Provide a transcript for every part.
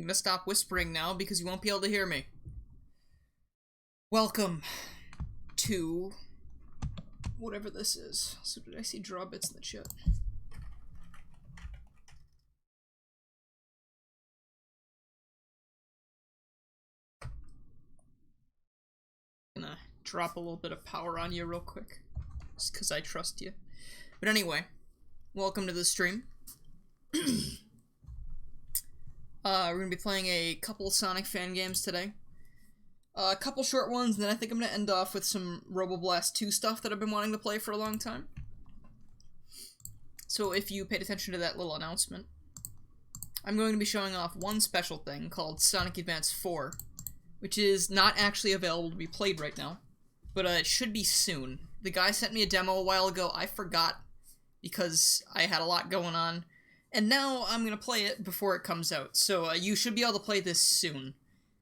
I'm gonna stop whispering now because you won't be able to hear me. Welcome to whatever this is. So did I see draw bits in the chat? Gonna drop a little bit of power on you real quick, just because I trust you. But anyway, welcome to the stream. We're gonna be playing a couple Sonic fan games today. A couple short ones, and then I think I'm gonna end off with some Roboblast 2 stuff that I've been wanting to play for a long time. So if you paid attention to that little announcement, I'm going to be showing off one special thing called Sonic Advance 4, which is not actually available to be played right now, but it should be soon. The guy sent me a demo a while ago. I forgot because I had a lot going on, and now I'm going to play it before it comes out. So you should be able to play this soon,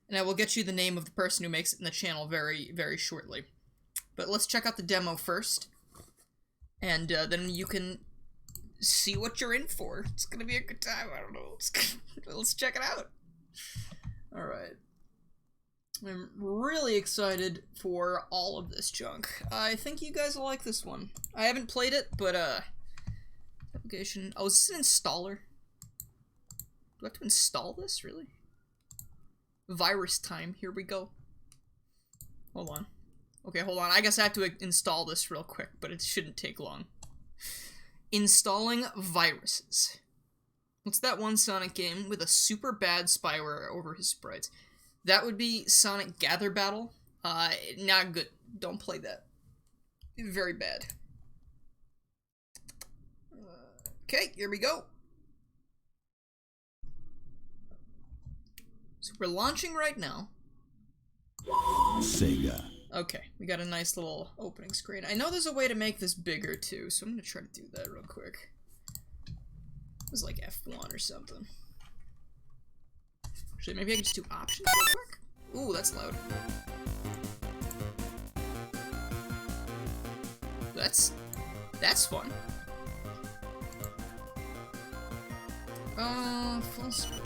and I will get you the name of the person who makes it in the channel very, very shortly. But let's check out the demo first, and then you can see what you're in for. It's going to be a good time. I don't know. Let's check it out. Alright. I'm really excited for all of this junk. I think you guys will like this one. I haven't played it, but, application. Oh, is this an installer? Do I have to install this, really? Virus time, here we go. Hold on. Okay, hold on. I guess I have to install this real quick, but it shouldn't take long. Installing viruses. What's that one Sonic game with a super bad spyware over his sprites? That would be Sonic Gather Battle. Not good. Don't play that. Very bad. Okay, here we go. So we're launching right now. Sega. Okay, we got a nice little opening screen. I know there's a way to make this bigger too, so I'm gonna try to do that real quick. It was like F1 or something. Actually, maybe I can just do options real quick? Ooh, that's loud. That's fun. Full screen.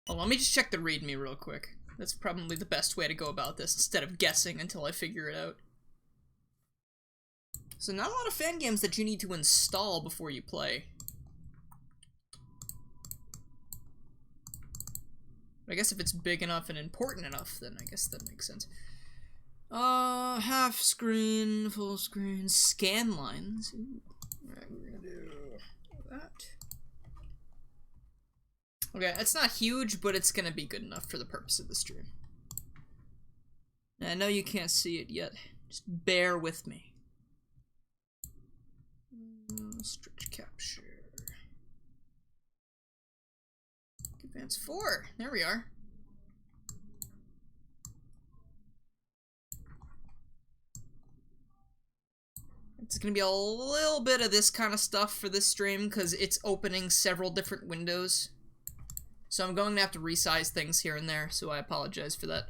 Oh, let me just check the README real quick. That's probably the best way to go about this, instead of guessing until I figure it out. So not a lot of fan games that you need to install before you play. But I guess if it's big enough and important enough, then I guess that makes sense. Half screen, full screen, scan lines. Ooh. Alright, we're gonna do that. Okay, it's not huge, but it's gonna be good enough for the purpose of the stream. And I know you can't see it yet. Just bear with me. Stretch capture. Advance 4. There we are. It's gonna be a little bit of this kind of stuff for this stream because it's opening several different windows. So I'm going to have to resize things here and there, so I apologize for that.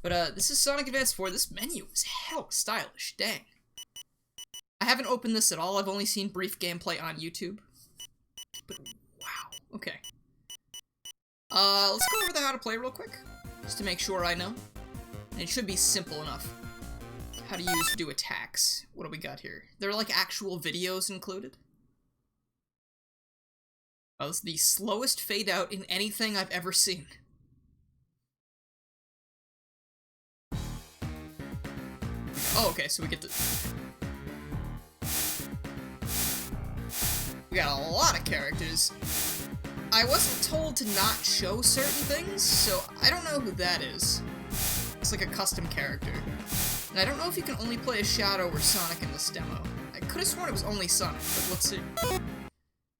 But this is Sonic Advance 4. This menu is hell stylish. Dang. I haven't opened this at all. I've only seen brief gameplay on YouTube. But wow. Okay. Let's go over the how to play real quick, just to make sure I know. And it should be simple enough. How to do attacks. What do we got here? There are like actual videos included. Oh, this is the slowest fade out in anything I've ever seen. Oh, okay, so we get to... We got a lot of characters. I wasn't told to not show certain things, so I don't know who that is. It's like a custom character. And I don't know if you can only play as Shadow or Sonic in this demo. I could have sworn it was only Sonic, but let's see.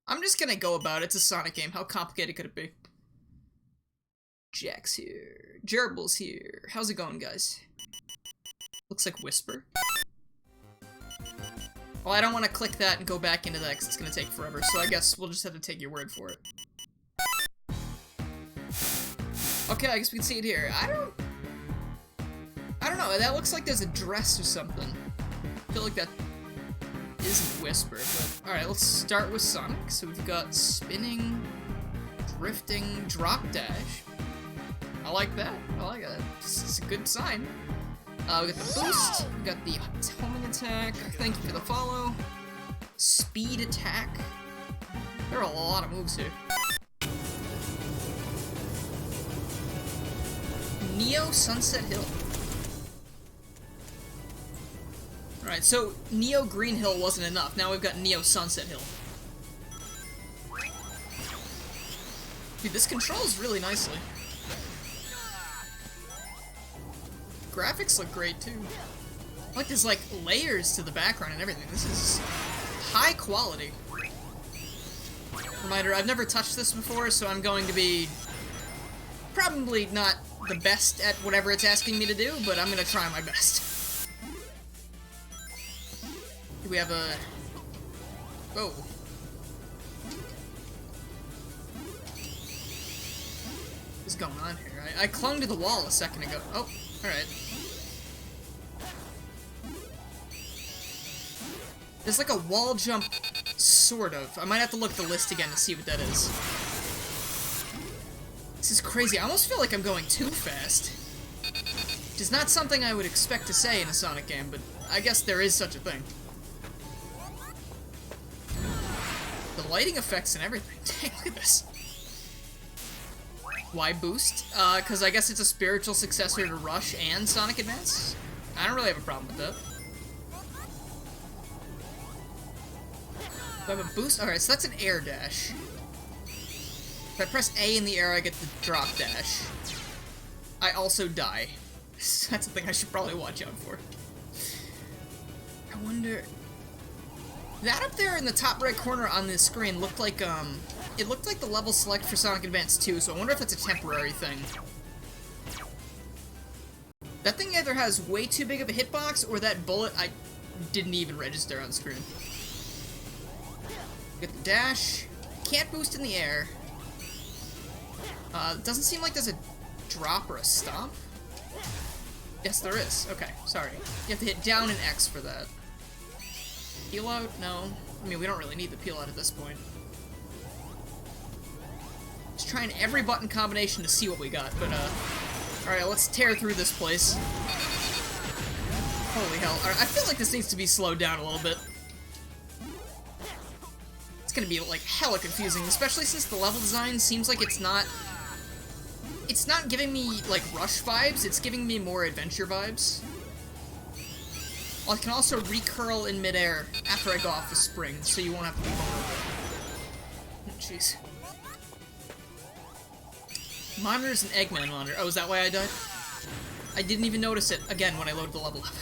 I'm just gonna go about it. It's a Sonic game. How complicated could it be? Jack's here. Gerbils here. How's it going, guys? Looks like Whisper. Well, I don't want to click that and go back into that because it's going to take forever, so I guess we'll just have to take your word for it. Okay, I guess we can see it here. I don't know, that looks like there's a dress or something. I feel like that isn't Whisper, but alright, let's start with Sonic. So we've got spinning, drifting, drop dash. I like that. I like it. It's a good sign. We got the boost, we got the homing attack, thank you for the follow, speed attack. There are a lot of moves here. Neo Sunset Hill. Alright, so Neo Green Hill wasn't enough. Now we've got Neo Sunset Hill. Dude, this controls really nicely. Graphics look great too. Like there's like layers to the background and everything. This is high quality. Reminder, I've never touched this before, so I'm going to be probably not the best at whatever it's asking me to do, but I'm gonna try my best. Do we have a... Whoa. What's going on here? I clung to the wall a second ago. Oh, alright. There's like a wall jump, sort of. I might have to look at the list again to see what that is. This is crazy. I almost feel like I'm going too fast. Which is not something I would expect to say in a Sonic game, but I guess there is such a thing. The lighting effects and everything. Dang, look at this. Why boost? Because I guess it's a spiritual successor to Rush and Sonic Advance. I don't really have a problem with that. Do I have a boost? Alright, so that's an air dash. If I press A in the air, I get the drop dash. I also die. That's a thing I should probably watch out for. I wonder... That up there in the top right corner on this screen looked like, it looked like the level select for Sonic Advance 2, so I wonder if that's a temporary thing. That thing either has way too big of a hitbox, or that bullet I didn't even register on screen. Get the dash. Can't boost in the air. Doesn't seem like there's a drop or a stomp. Yes, there is. Okay, sorry. You have to hit down and X for that. Peel out? No. I mean, we don't really need the peel out at this point. Just trying every button combination to see what we got, but, alright, let's tear through this place. Holy hell. Alright, I feel like this needs to be slowed down a little bit. It's gonna be, like, hella confusing, especially since the level design seems like it's not giving me, like, Rush vibes, it's giving me more adventure vibes. Well, I can also recurl in midair after I go off the spring, so you won't have to be vulnerable. Jeez. Monitor's an Eggman monitor. Oh, is that why I died? I didn't even notice it, again, when I loaded the level up.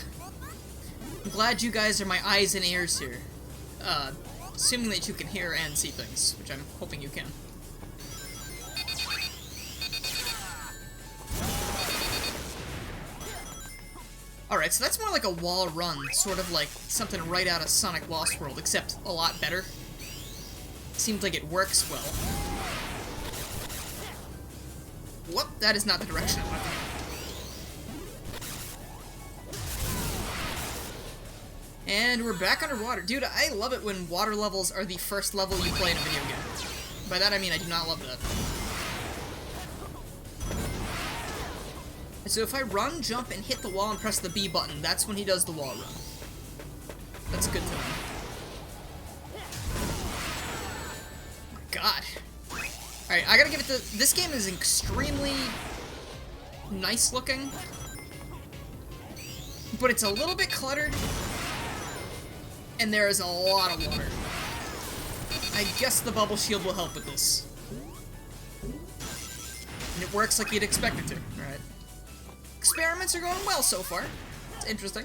I'm glad you guys are my eyes and ears here. Assuming that you can hear and see things, which I'm hoping you can. Alright, so that's more like a wall run, sort of like something right out of Sonic Lost World, except a lot better. Seems like it works well. Whoop, that is not the direction I want to go. And we're back underwater. Dude, I love it when water levels are the first level you play in a video game. By that I mean I do not love that. So if I run, jump, and hit the wall and press the B button, that's when he does the wall run. That's good to know. Oh my god. Alright, I gotta give it to... This game is extremely nice looking, but it's a little bit cluttered, and there is a lot of water. I guess the bubble shield will help with this. And it works like you'd expect it to. Alright. Experiments are going well so far. It's interesting.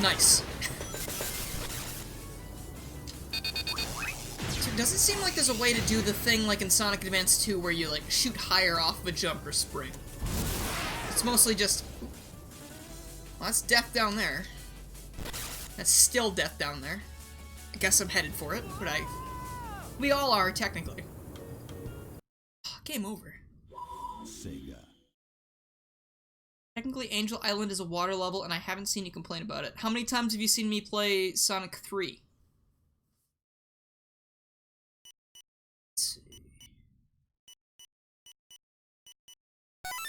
Nice. It doesn't seem like there's a way to do the thing like in Sonic Advance 2 where you like shoot higher off of a jump or spring. It's mostly just... Well, that's death down there. That's still death down there. I guess I'm headed for it, but we all are, technically. Game over. Sega. Technically, Angel Island is a water level, and I haven't seen you complain about it. How many times have you seen me play Sonic 3?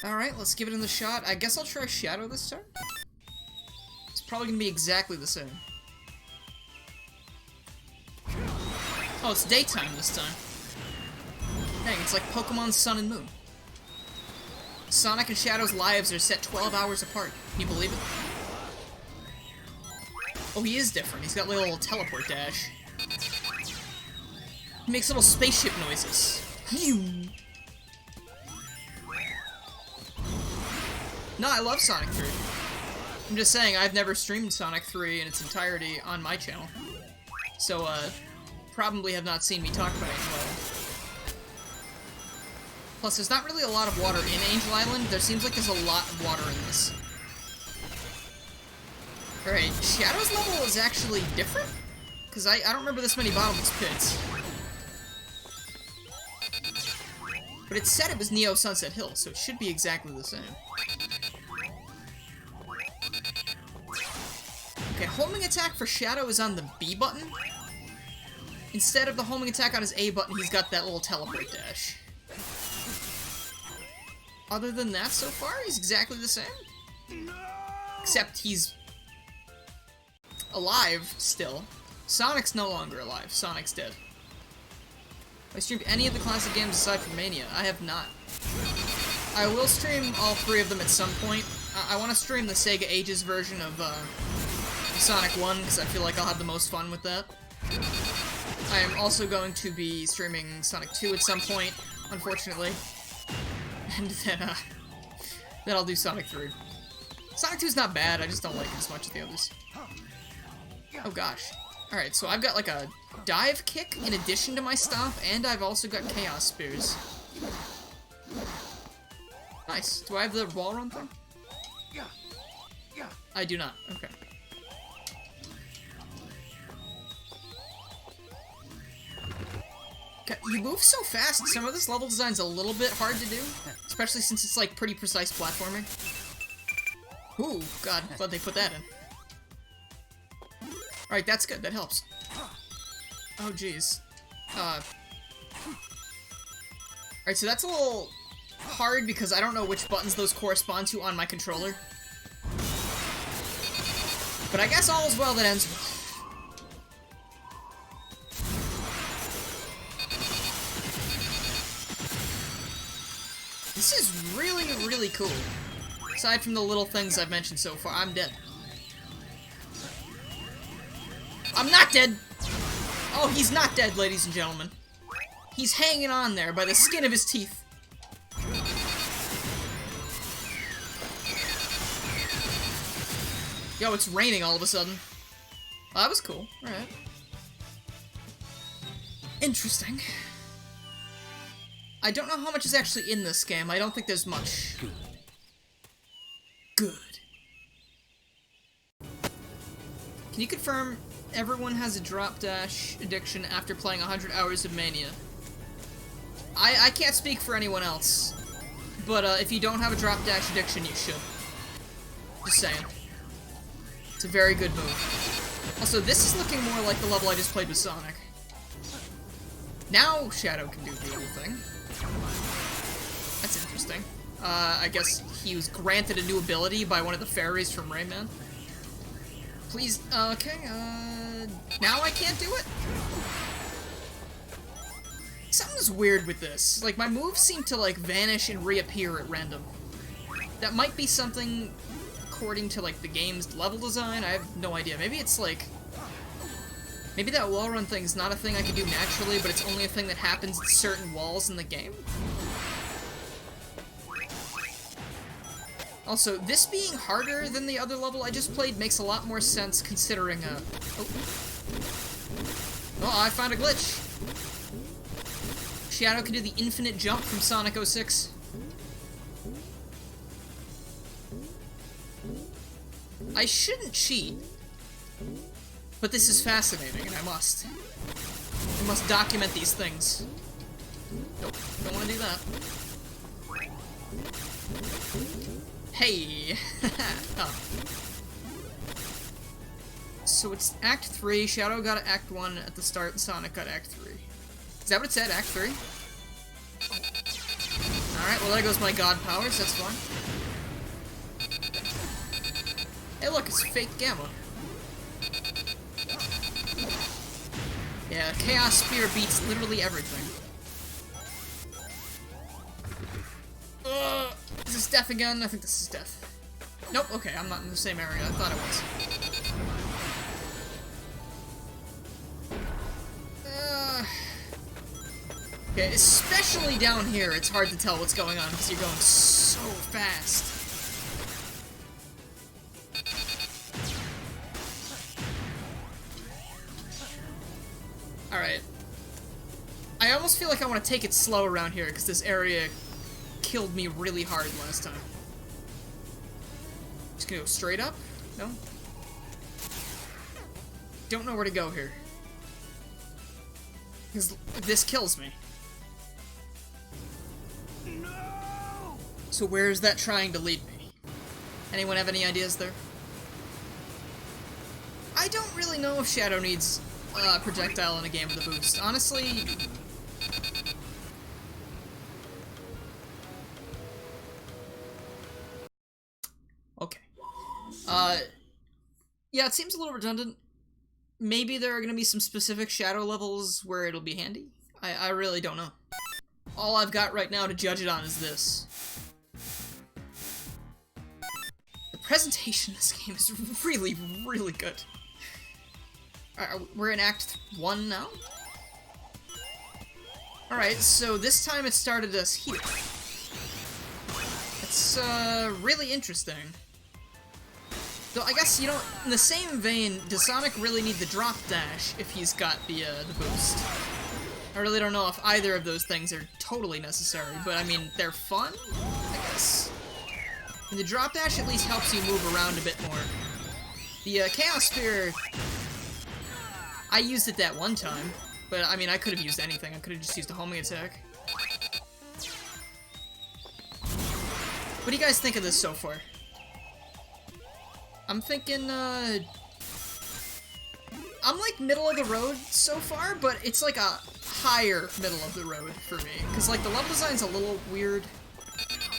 Alright, let's give it another shot. I guess I'll try Shadow this time. It's probably gonna be exactly the same. Oh, it's daytime this time. Dang, it's like Pokemon Sun and Moon. Sonic and Shadow's lives are set 12 hours apart. Can you believe it? Oh, he is different. He's got a little teleport dash. He makes little spaceship noises. No, I love Sonic 3. I'm just saying, I've never streamed Sonic 3 in its entirety on my channel. So, probably have not seen me talk about Angel Island. Plus, there's not really a lot of water in Angel Island. There seems like there's a lot of water in this. Alright, Shadow's level is actually different? Because I don't remember this many bottomless pits. But it said it was Neo Sunset Hill, so it should be exactly the same. Okay, homing attack for Shadow is on the B button. Instead of the homing attack on his A button, he's got that little teleport dash. Other than that, so far, he's exactly the same. Except he's alive still. Sonic's no longer alive. Sonic's dead. Have I streamed any of the classic games aside from Mania? I have not. I will stream all 3 of them at some point. I want to stream the Sega Ages version of Sonic 1, because I feel like I'll have the most fun with that. I am also going to be streaming Sonic 2 at some point, unfortunately. And then I'll do Sonic 3. Sonic 2's not bad, I just don't like it as much as the others. Oh gosh. Alright, so I've got like a dive kick in addition to my stomp, and I've also got Chaos Spears. Nice. Do I have the wall run thing? I do not. Okay. You move so fast, some of this level design's a little bit hard to do, especially since it's like pretty precise platforming. Ooh, god, glad they put that in. Alright, that's good, that helps. Oh jeez. Alright, so that's a little hard because I don't know which buttons those correspond to on my controller. But I guess all is well that ends well. This is really, really cool. Aside from the little things I've mentioned so far, I'm dead. I'm not dead! Oh, he's not dead, ladies and gentlemen. He's hanging on there by the skin of his teeth. Yo, it's raining all of a sudden. Oh, that was cool. Alright. Interesting. I don't know how much is actually in this game. I don't think there's much. Good. Can you confirm everyone has a drop dash addiction after playing 100 hours of Mania? I can't speak for anyone else, but if you don't have a drop dash addiction, you should. Just saying. It's a very good move. Also, this is looking more like the level I just played with Sonic. Now Shadow can do the other thing. That's interesting. I guess he was granted a new ability by one of the fairies from Rayman. Please, okay, now I can't do it? Something's weird with this. Like, my moves seem to, like, vanish and reappear at random. That might be something according to, like, the game's level design. I have no idea. Maybe it's, like... Maybe that wall run thing's not a thing I can do naturally, but it's only a thing that happens at certain walls in the game. Also, this being harder than the other level I just played makes a lot more sense considering, Oh, I found a glitch. Shadow can do the infinite jump from Sonic 06. I shouldn't cheat, but this is fascinating, and I must. I must document these things. Nope, don't want to do that. Hey! Oh. So it's Act 3, Shadow got Act 1 at the start, and Sonic got Act 3. Is that what it said, Act 3? Alright, well there goes my god powers, that's fine. Hey look, it's fake Gamma. Yeah, Chaos Spear beats literally everything. Is this death again? I think this is death. Nope, okay, I'm not in the same area. I thought it was. Okay, especially down here, it's hard to tell what's going on because you're going so fast. Alright. I almost feel like I want to take it slow around here because this area killed me really hard last time. Just gonna go straight up? No? Don't know where to go here. Because this kills me. No! So where's that trying to lead me? Anyone have any ideas there? I don't really know if Shadow needs projectile in a game with a boost. Honestly... Okay. Yeah, it seems a little redundant. Maybe there are going to be some specific Shadow levels where it'll be handy. I really don't know. All I've got right now to judge it on is this. The presentation in this game is really, really good. We're in Act 1 now? Alright, so this time it started us here. It's, really interesting. Though I guess, you know, in the same vein, does Sonic really need the drop dash if he's got the boost? I really don't know if either of those things are totally necessary, but I mean, they're fun, I guess. And the drop dash at least helps you move around a bit more. The Chaos Spear, I used it that one time, but I mean, I could have used anything. I could have just used a homing attack. What do you guys think of this so far? I'm thinking, I'm like middle of the road so far, but it's like a higher middle of the road for me. Because like the level design's a little weird.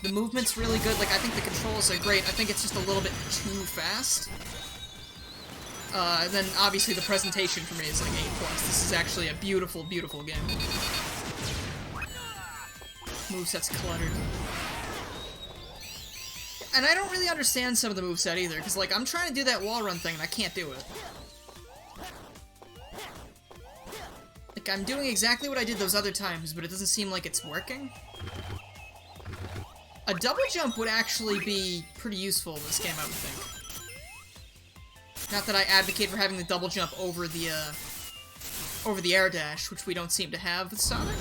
The movement's really good. Like I think the controls are great. I think it's just a little bit too fast. And then obviously the presentation for me is like A+. This is actually a beautiful, beautiful game. Moveset's cluttered. And I don't really understand some of the moveset either, because, like, I'm trying to do that wall run thing and I can't do it. Like, I'm doing exactly what I did those other times, but it doesn't seem like it's working. A double jump would actually be pretty useful in this game, I would think. Not that I advocate for having the double jump over the air dash, which we don't seem to have with Sonic.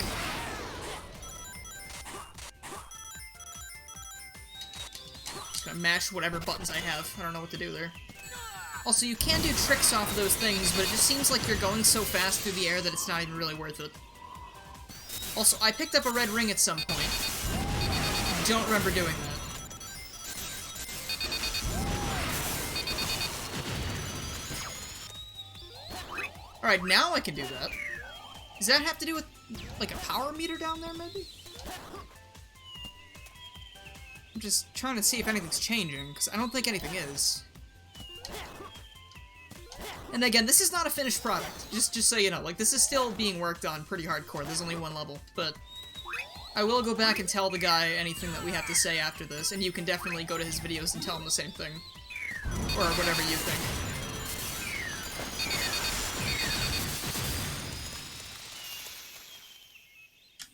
Gonna mash whatever buttons I have. I don't know what to do there. Also, you can do tricks off of those things, but it just seems like you're going so fast through the air that it's not even really worth it. Also, I picked up a red ring at some point. I don't remember doing that. Alright, now I can do that. Does that have to do with, like, a power meter down there, maybe? I'm just trying to see if anything's changing, because I don't think anything is. And again, this is not a finished product, just so you know. Like, this is still being worked on pretty hardcore. There's only one level, but I will go back and tell the guy anything that we have to say after this, and you can definitely go to his videos and tell him the same thing. Or whatever you think.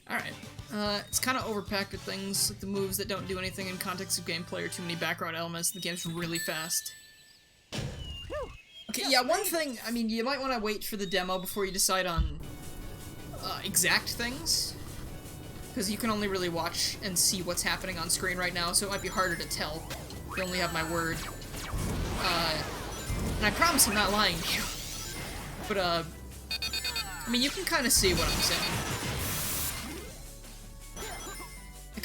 Alright. It's kind of overpacked with things, like the moves that don't do anything in context of gameplay or too many background elements. The game's really fast. Okay, yeah, one thing, I mean, you might want to wait for the demo before you decide on exact things. Because you can only really watch and see what's happening on screen right now, so it might be harder to tell. You only have my word. And I promise I'm not lying to you. But, I mean, you can kind of see what I'm saying.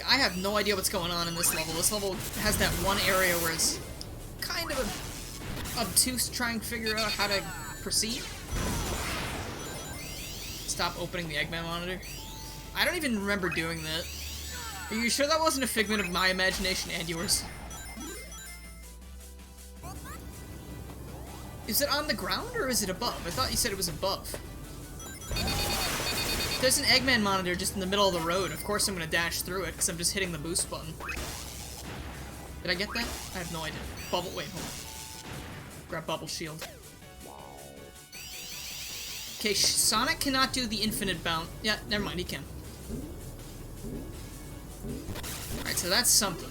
I have no idea what's going on in this level. This level has that one area where it's kind of obtuse trying to figure out how to proceed. Stop opening the Eggman monitor. I don't even remember doing that. Are you sure that wasn't a figment of my imagination and yours? Is it on the ground or is it above? I thought you said it was above. There's an Eggman monitor just in the middle of the road. Of course I'm gonna dash through it because I'm just hitting the boost button. Did I get that? I have no idea. Bubble, wait, hold on. Grab Bubble Shield. Okay, Sonic cannot do the infinite bounce. Yeah, never mind, he can. Alright, so that's something.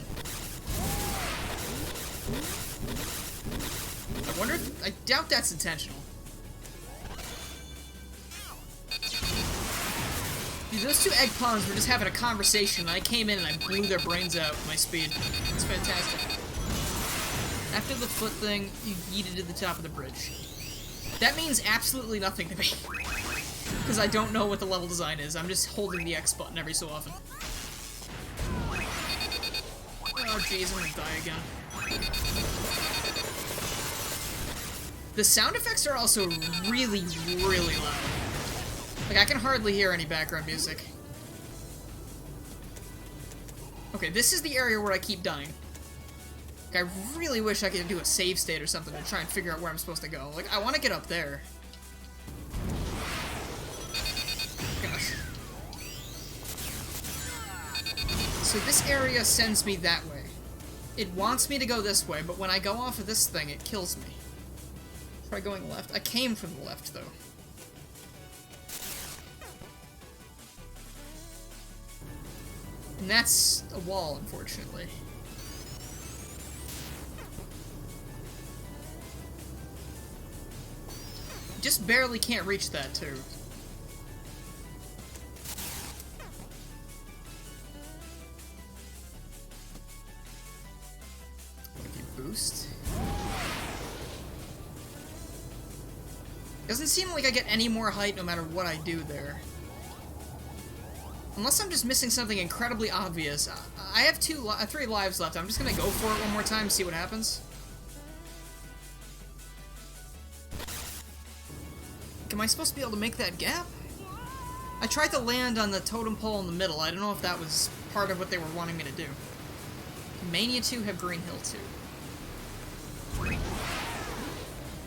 I wonder if... I doubt that's intentional. Dude, those two egg pawns were just having a conversation, and I came in and I blew their brains out with my speed. It's fantastic. After the foot thing, you yeeted to the top of the bridge. That means absolutely nothing to me. Because I don't know what the level design is. I'm just holding the X button every so often. Oh jeez, I'm gonna die again. The sound effects are also really, really loud. Like, I can hardly hear any background music. Okay, this is the area where I keep dying. Like, I really wish I could do a save state or something to try and figure out where I'm supposed to go. Like, I want to get up there. Gosh. So this area sends me that way. It wants me to go this way, but when I go off of this thing, it kills me. Try going left. I came from the left, though. And that's a wall, unfortunately. Just barely can't reach that, too. Lucky boost. Doesn't seem like I get any more height no matter what I do there. Unless I'm just missing something incredibly obvious. I have 3 lives left. I'm just gonna go for it one more time and see what happens. Am I supposed to be able to make that gap? I tried to land on the totem pole in the middle. I don't know if that was part of what they were wanting me to do. Mania 2 have Green Hill 2.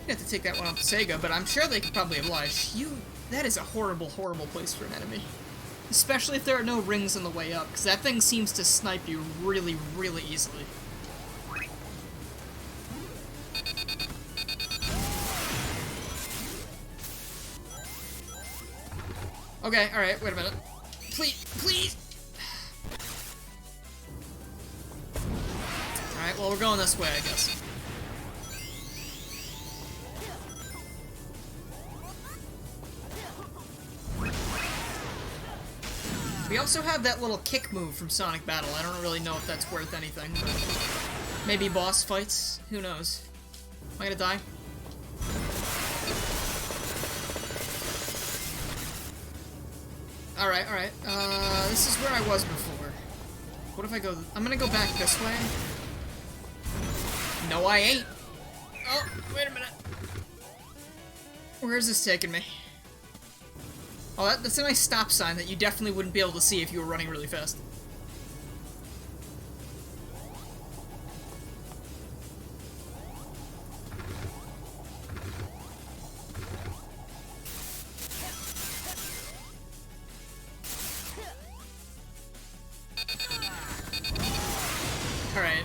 You have to take that one off to Sega, but I'm sure they could probably oblige. That is a horrible, horrible place for an enemy. Especially if there are no rings on the way up, because that thing seems to snipe you really, really easily. Okay, alright, wait a minute. Please, please! Alright, well, we're going this way, I guess. We also have that little kick move from Sonic Battle. I don't really know if that's worth anything, but maybe boss fights? Who knows? Am I gonna die? Alright, alright. This is where I was before. What if I go... I'm gonna go back this way. No, I ain't. Oh, wait a minute. Where is this taking me? Oh, that's a nice stop sign that you definitely wouldn't be able to see if you were running really fast. Alright.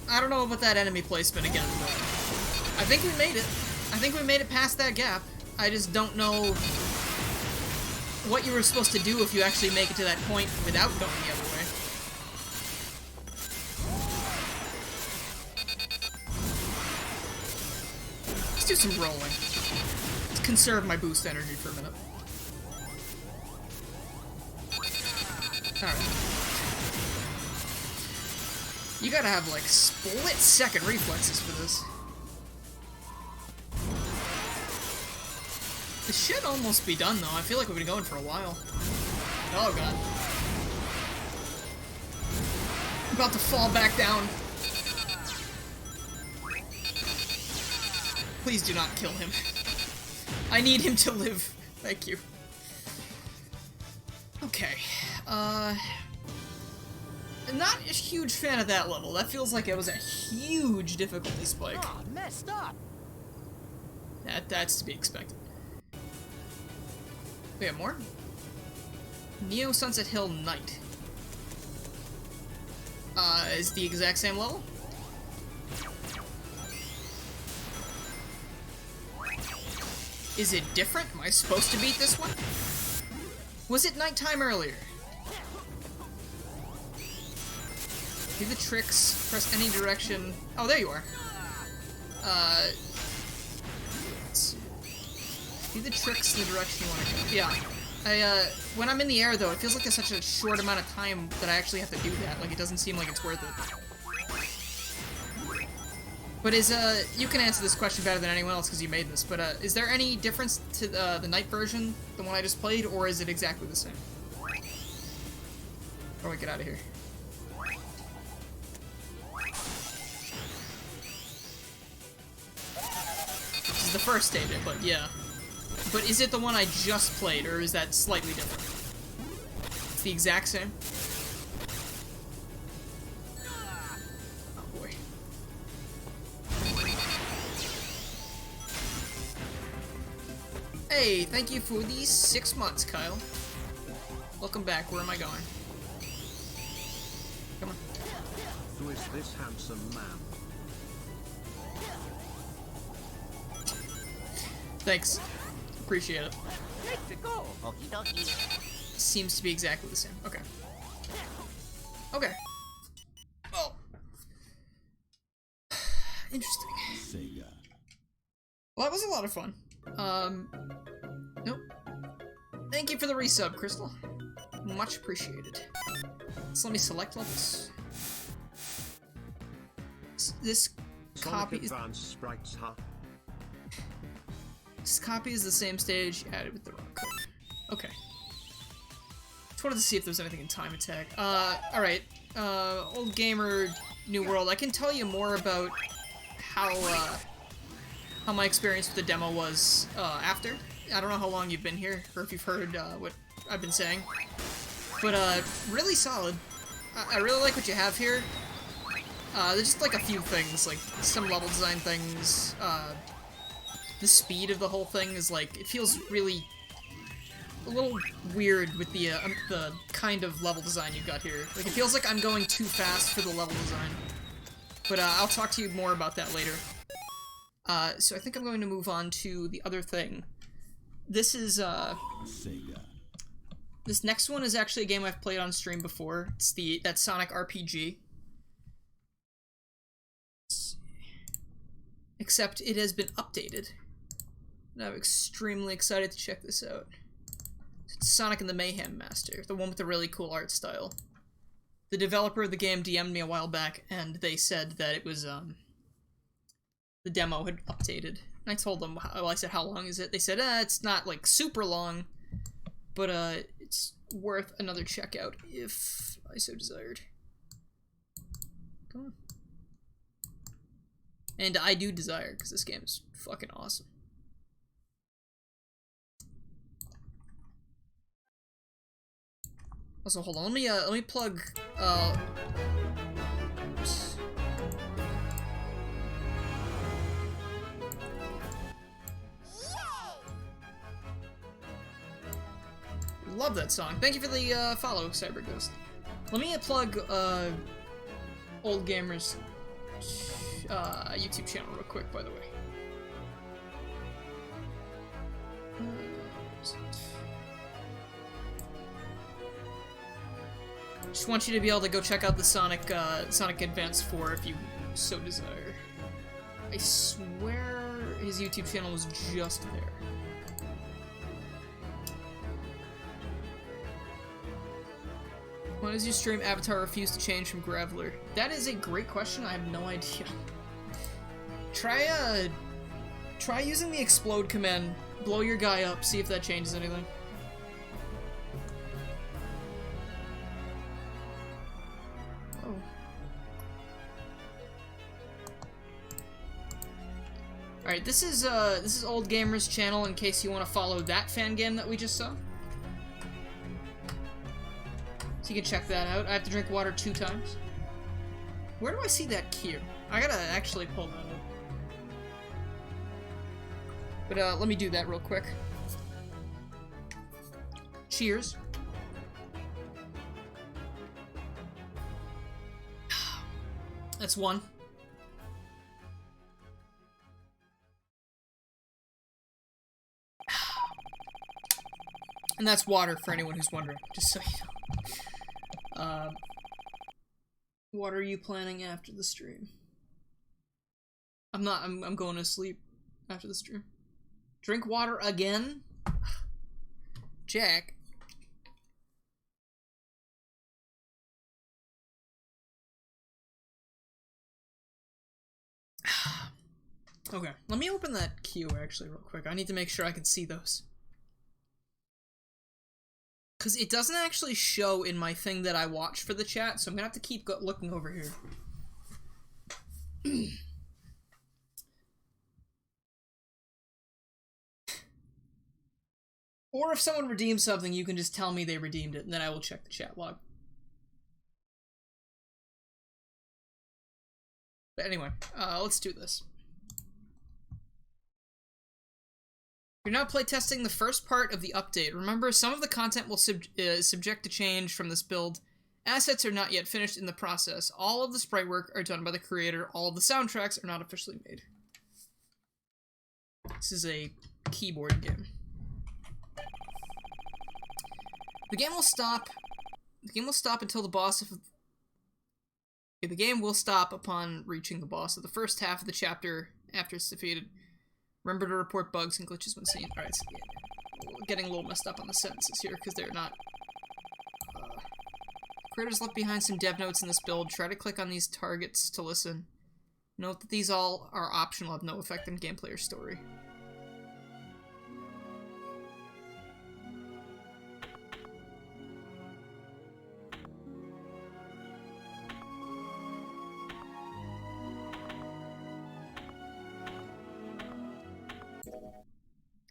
I don't know about that enemy placement again, but I think we made it. I think we made it past that gap. I just don't know what you were supposed to do if you actually make it to that point without going the other way. Let's do some rolling. Let's conserve my boost energy for a minute. Alright. You gotta have, like, split-second reflexes for this. This should almost be done, though. I feel like we've been going for a while. Oh, God. About to fall back down. Please do not kill him. I need him to live. Thank you. Okay. Not a huge fan of that level. That feels like it was a huge difficulty spike. Oh, messed up. That's to be expected. We have more? Neo Sunset Hill Night. Is the exact same level? Is it different? Am I supposed to beat this one? Was it nighttime earlier? Do the tricks, press any direction. Oh, there you are. Let's see. Do the tricks in the direction you want to go. Yeah. When I'm in the air, though, it feels like there's such a short amount of time that I actually have to do that. Like, it doesn't seem like it's worth it. But you can answer this question better than anyone else because you made this, but, is there any difference to the night version, the one I just played, or is it exactly the same? Or we get out of here. This is the first stage, but yeah. But is it the one I just played, or is that slightly different? It's the exact same? Oh boy. Hey, thank you for these 6 months, Kyle. Welcome back. Where am I going? Come on. Who is this handsome man? Thanks. Appreciate it. Let's go. Okie dokie. Seems to be exactly the same. Okay. Okay. Well. Interesting. Sega. Well, that was a lot of fun. Nope. Thank you for the resub, Crystal. Much appreciated. So let me select levels. This copy is... Sprites, huh? This copy is the same stage added with the wrong code. Okay. Just wanted to see if there's anything in Time Attack. Alright. Old Gamer, New World. I can tell you more about how my experience with the demo was, after. I don't know how long you've been here, or if you've heard, what I've been saying. But, really solid. I really like what you have here. There's just, like, a few things, like, some level design things, the speed of the whole thing is like, it feels really a little weird with the kind of level design you've got here. Like, it feels like I'm going too fast for the level design. But I'll talk to you more about that later. So I think I'm going to move on to the other thing. This is, Sega. This next one is actually a game I've played on stream before. It's that Sonic RPG. Except it has been updated. And I'm extremely excited to check this out. It's Sonic and the Mayhem Master, the one with the really cool art style. The developer of the game DM'd me a while back, and they said that it was, the demo had updated. And I told them, well, I said, how long is it? They said, it's not, like, super long, but, it's worth another check out, if I so desired. Come on. And I do desire, because this game is fucking awesome. Also, hold on, let me plug, oops. Love that song. Thank you for the, follow, CyberGhost. Let me plug, Old Gamer's, YouTube channel real quick, by the way. Just want you to be able to go check out the Sonic Advance 4 if you so desire. I swear his YouTube channel was just there. Why does your stream avatar refuse to change from Graveler? That is a great question, I have no idea. Try using the explode command, blow your guy up, see if that changes anything. Oh. Alright, this is Old Gamer's channel in case you want to follow that fan game that we just saw. So you can check that out. I have to drink water 2 times. Where do I see that queue? I gotta actually pull that up. But let me do that real quick. Cheers. That's 1. And that's water for anyone who's wondering, just so you know. What are you planning after the stream? I'm going to sleep after the stream. Drink water again? Jack. Okay, let me open that queue actually real quick. I need to make sure I can see those. Because it doesn't actually show in my thing that I watch for the chat, so I'm gonna have to keep looking over here. Or if someone redeems something, you can just tell me they redeemed it, and then I will check the chat log. But anyway, let's do this. You're now playtesting the first part of the update. Remember, some of the content will subject to change from this build. Assets are not yet finished in the process. All of the sprite work are done by the creator. All of the soundtracks are not officially made. This is a keyboard game. The game will stop. The game will stop until the boss of... Okay, the game will stop upon reaching the boss of the first half of the chapter after it's defeated. Remember to report bugs and glitches when seen. Alright, so yeah, getting a little messed up on the sentences here because they're not... Creators left behind some dev notes in this build. Try to click on these targets to listen. Note that these all are optional, have no effect on gameplay or story.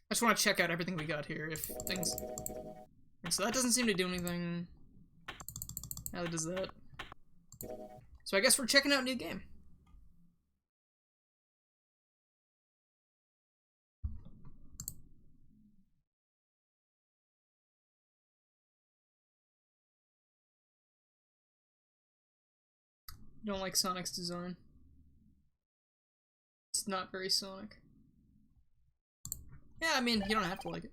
I just want to check out everything we got here, if things... So that doesn't seem to do anything. Neither does that. So I guess we're checking out a new game. Don't like Sonic's design. It's not very Sonic. Yeah, I mean, you don't have to like it.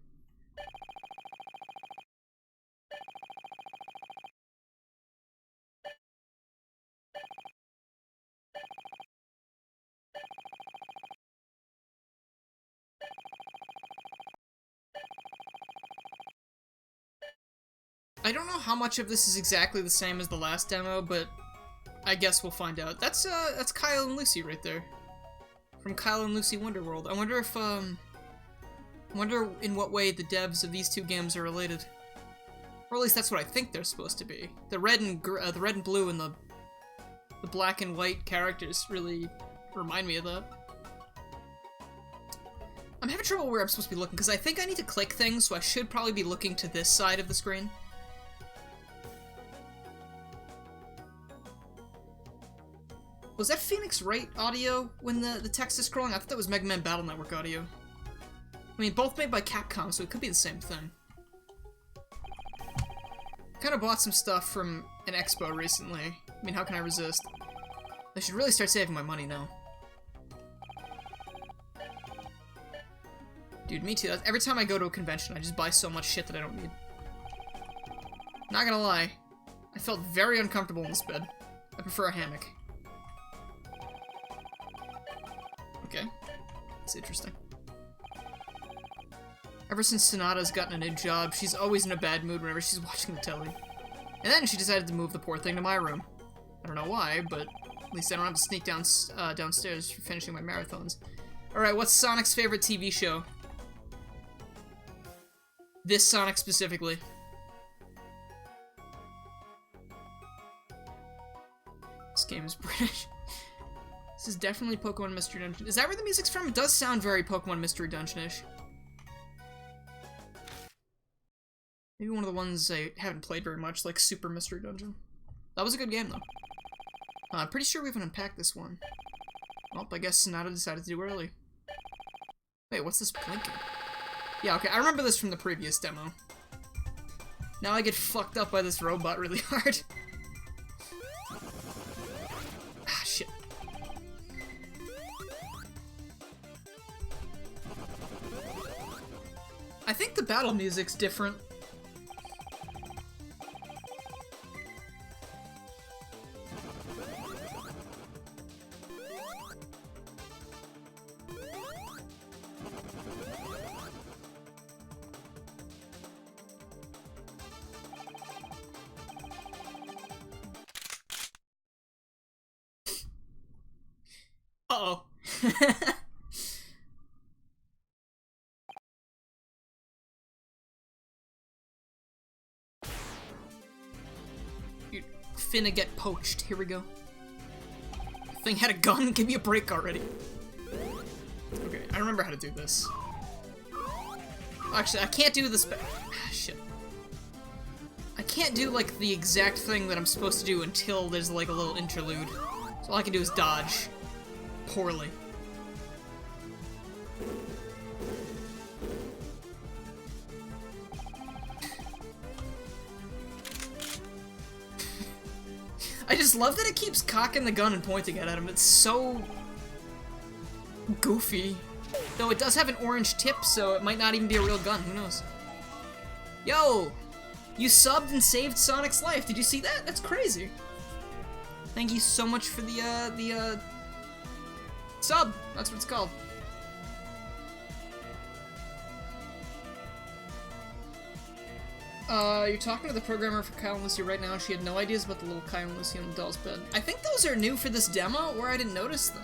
I don't know how much of this is exactly the same as the last demo, but I guess we'll find out. That's Kyle and Lucy right there. From Kyle and Lucy Wonderworld. I wonder if, I wonder in what way the devs of these two games are related. Or at least that's what I think they're supposed to be. The red and blue and the black and white characters really remind me of that. I'm having trouble where I'm supposed to be looking, because I think I need to click things, so I should probably be looking to this side of the screen. Was that Phoenix Wright audio when the text is scrolling? I thought that was Mega Man Battle Network audio. I mean, both made by Capcom, so it could be the same thing. Kind of bought some stuff from an expo recently. I mean, how can I resist? I should really start saving my money now. Dude, me too. Every time I go to a convention, I just buy so much shit that I don't need. Not gonna lie, I felt very uncomfortable in this bed. I prefer a hammock. Okay, that's interesting. Ever since Sonata's gotten a new job, she's always in a bad mood whenever she's watching the telly. And then she decided to move the poor thing to my room. I don't know why, but at least I don't have to sneak downstairs for finishing my marathons. Alright, what's Sonic's favorite TV show? This Sonic specifically. This game is British. This is definitely Pokemon Mystery Dungeon. Is that where the music's from? It does sound very Pokemon Mystery Dungeon-ish. Maybe one of the ones I haven't played very much, like Super Mystery Dungeon. That was a good game, though. I'm pretty sure we haven't unpacked this one. Well, I guess Sonata decided to do early. Wait, what's this blinking? Yeah, okay, I remember this from the previous demo. Now I get fucked up by this robot really hard. Ah, shit. I think the battle music's different. Uh-oh. You're finna get poached. Here we go. Thing had a gun? Give me a break already. Okay, I remember how to do this. Actually, I can't do this. Shit. I can't do, like, the exact thing that I'm supposed to do until there's, like, a little interlude. So all I can do is dodge. Poorly. I just love that it keeps cocking the gun and pointing it at him. It's so goofy. Though it does have an orange tip, so it might not even be a real gun. Who knows? Yo! You subbed and saved Sonic's life. Did you see that? That's crazy. Thank you so much for the sub. That's what it's called. You're talking to the programmer for Kyle and Lucy right now. She had no ideas about the little Kyle and Lucy on the doll's bed. I think those are new for this demo, or I didn't notice them.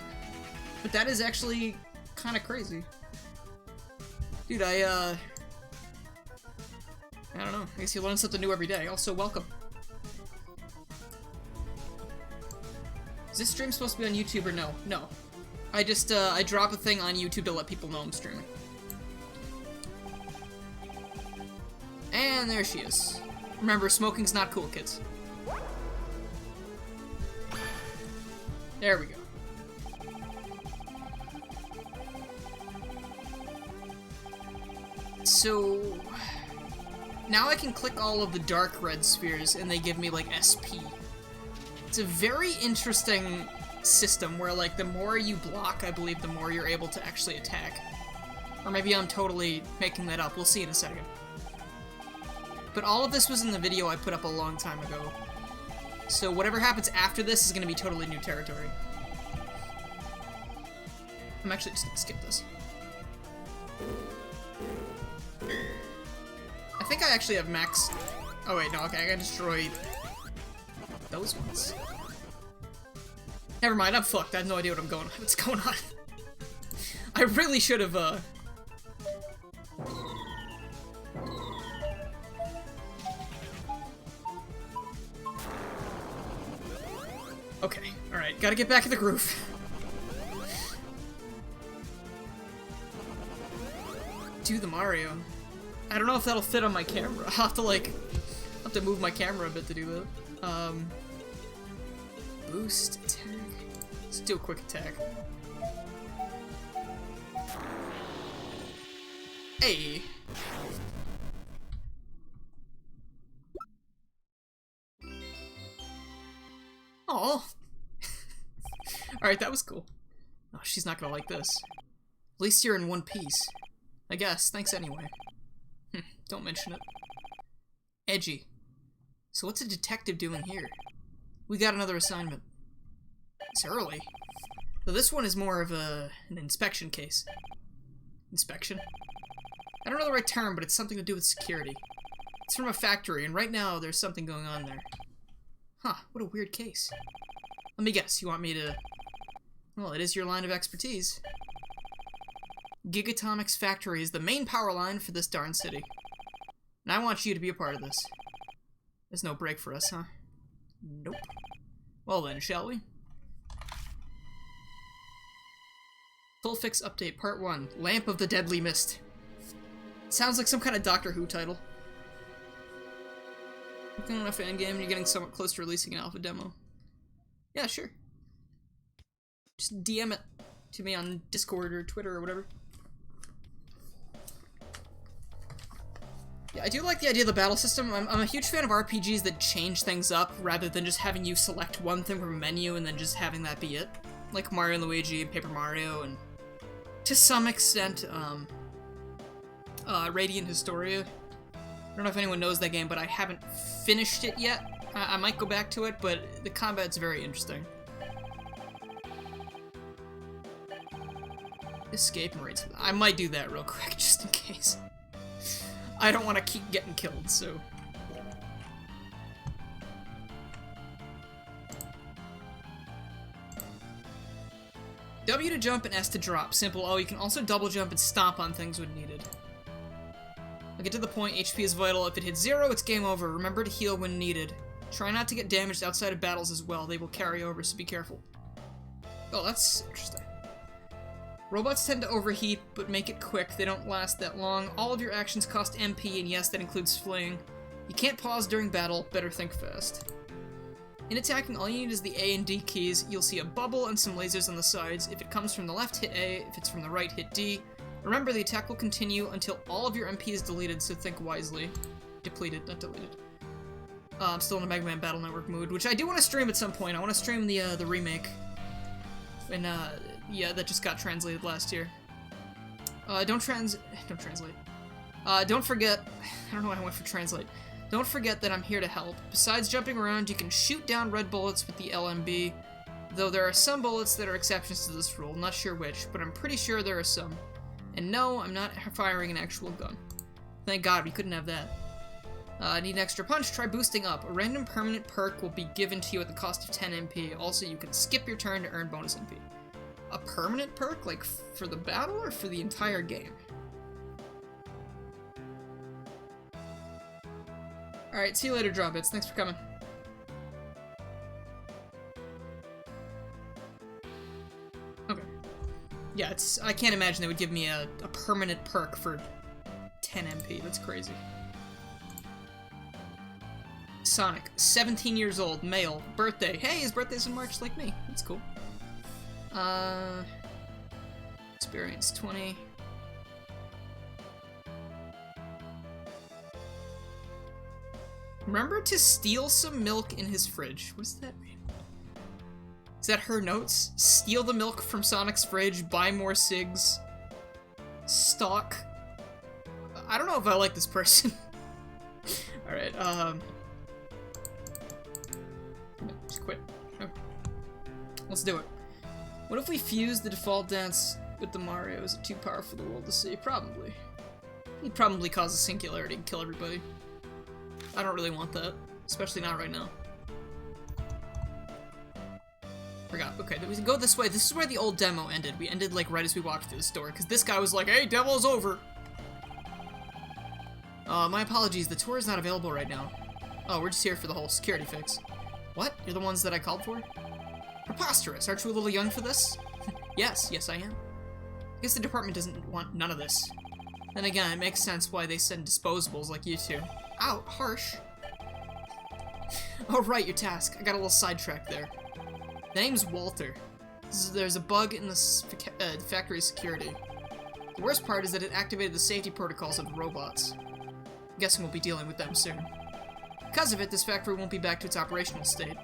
But that is actually kind of crazy. Dude, I don't know. I guess you learn something new every day. Also, welcome. Is this stream supposed to be on YouTube or no? No. I just, I drop a thing on YouTube to let people know I'm streaming. And there she is. Remember, smoking's not cool, kids. There we go. So... now I can click all of the dark red spheres and they give me, like, SP. It's a very interesting system where, like, the more you block, I believe, the more you're able to actually attack. Or maybe I'm totally making that up. We'll see in a second. But all of this was in the video I put up a long time ago. So whatever happens after this is going to be totally new territory. I'm actually just going to skip this. I think I actually have max... oh wait, no, okay, I gotta destroy those ones. Never mind, I'm fucked. I have no idea what's going on. I really should have, okay, alright, gotta get back in the groove. Do the Mario. I don't know if that'll fit on my camera. I'll have to, like, move my camera a bit to do that. Boost attack. Let's do a quick attack. Hey. Aw. Alright, that was cool. Oh, she's not gonna like this. At least you're in one piece. I guess. Thanks anyway. Don't mention it. Edgy. So what's a detective doing here? We got another assignment. It's early. So this one is more of an inspection case. Inspection? I don't know the right term, but it's something to do with security. It's from a factory, and right now there's something going on there. Huh, what a weird case. Let me guess, you want me to... well, it is your line of expertise. Gigatomic's factory is the main power line for this darn city. And I want you to be a part of this. There's no break for us, huh? Nope. Well then, shall we? Full Fix Update Part 1. Lamp of the Deadly Mist. Sounds like some kind of Doctor Who title. Working on a fan game and you're getting somewhat close to releasing an alpha demo. Yeah, sure. Just DM it to me on Discord or Twitter or whatever. Yeah, I do like the idea of the battle system. I'm a huge fan of RPGs that change things up rather than just having you select one thing from a menu and then just having that be it. Like Mario and Luigi and Paper Mario and to some extent, Radiant Historia. I don't know if anyone knows that game, but I haven't finished it yet. I might go back to it, but the combat's very interesting. Escape and raids. I might do that real quick, just in case. I don't want to keep getting killed, so... W to jump and S to drop. Simple. Oh, you can also double jump and stomp on things when needed. I'll get to the point. HP is vital. If it hits 0, it's game over. Remember to heal when needed. Try not to get damaged outside of battles as well. They will carry over, so be careful. Oh, that's interesting. Robots tend to overheat, but make it quick. They don't last that long. All of your actions cost MP, and yes, that includes fleeing. You can't pause during battle. Better think fast. In attacking, all you need is the A and D keys. You'll see a bubble and some lasers on the sides. If it comes from the left, hit A. If it's from the right, hit D. Remember, the attack will continue until all of your MP is deleted, so think wisely. Depleted, not deleted. I'm still in a Mega Man Battle Network mood, which I do want to stream at some point. I want to stream the remake. And, yeah, that just got translated last year. Don't translate. Don't forget, I don't know why I went for translate. Don't forget that I'm here to help. Besides jumping around, you can shoot down red bullets with the LMB, though there are some bullets that are exceptions to this rule. I'm not sure which, but I'm pretty sure there are some. And no, I'm not firing an actual gun. Thank God we couldn't have that. Need an extra punch? Try boosting up. A random permanent perk will be given to you at the cost of 10 MP. Also, you can skip your turn to earn bonus MP. A permanent perk? Like, for the battle or for the entire game? Alright, see you later, Drawbits. Thanks for coming. Okay. Yeah, I can't imagine they would give me a permanent perk for 10 MP. That's crazy. Sonic, 17 years old, male, birthday. Hey, his birthday's in March like me. That's cool. Experience 20. Remember to steal some milk in his fridge. What does that mean? Is that her notes? Steal the milk from Sonic's fridge, buy more cigs, stalk. I don't know if I like this person. Alright, just quit. Okay. Let's do it. What if we fuse the default dance with the Mario? Is it too powerful for the world to see? Probably. He'd probably cause a singularity and kill everybody. I don't really want that. Especially not right now. Forgot. Okay, we can go this way. This is where the old demo ended. We ended, like, right as we walked through the store. Because this guy was like, hey, demo's over! My apologies. The tour is not available right now. Oh, we're just here for the whole security fix. What? You're the ones that I called for? Preposterous. Aren't you a little young for this? Yes, I am. I guess the department doesn't want none of this. Then again, it makes sense why they send disposables like you two. Ow, harsh. Oh, right, your task. I got a little sidetracked there. The name's Walter. There's a bug in the factory security. The worst part is that it activated the safety protocols of the robots. I'm guessing we'll be dealing with them soon. Because of it, this factory won't be back to its operational state.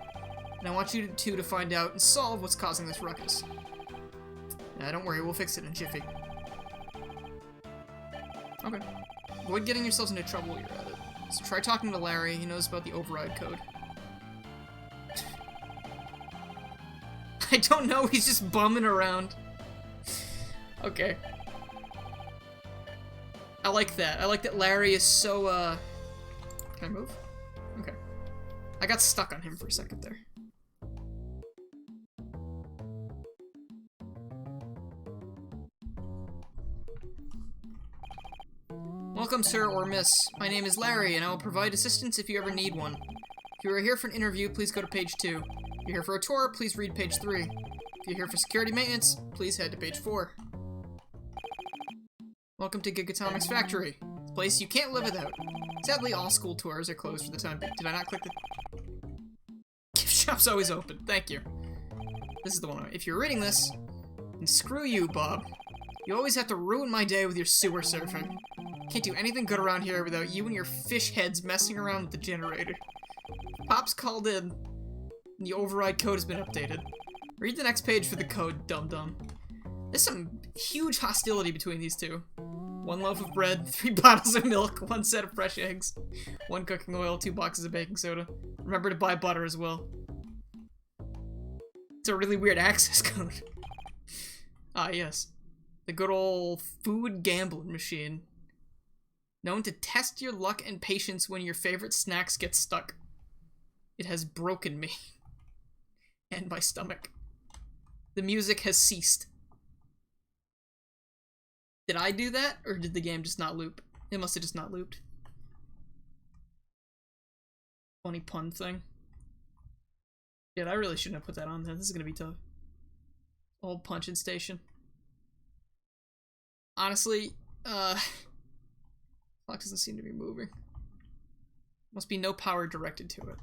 And I want you two to find out and solve what's causing this ruckus. Don't worry, we'll fix it in a jiffy. Okay. Avoid getting yourselves into trouble while you're at it. So try talking to Larry, he knows about the override code. I don't know, he's just bumming around. Okay. I like that. I like that Larry is so, Can I move? Okay. I got stuck on him for a second there. Welcome, sir or miss. My name is Larry, and I will provide assistance if you ever need one. If you are here for an interview, please go to page 2. If you're here for a tour, please read page 3. If you're here for security maintenance, please head to page 4. Welcome to Gigatomic's factory. A place you can't live without. Sadly, all school tours are closed for the time being. Did I not click the... Gift shop's always open. Thank you. This is the one. If you're reading this, then screw you, Bob. You always have to ruin my day with your sewer surfing. Can't do anything good around here without you and your fish heads messing around with the generator. Pop's called in. And the override code has been updated. Read the next page for the code, dum-dum. There's some huge hostility between these two. 1 loaf of bread, 3 bottles of milk, 1 set of fresh eggs, 1 cooking oil, 2 boxes of baking soda. Remember to buy butter as well. It's a really weird access code. Ah, yes. The good old food gambling machine. Known to test your luck and patience when your favorite snacks get stuck. It has broken me. And my stomach. The music has ceased. Did I do that, or did the game just not loop? It must have just not looped. Funny pun thing. Yeah, I really shouldn't have put that on there. This is gonna be tough. Old punching station. Honestly, clock doesn't seem to be moving. Must be no power directed to it.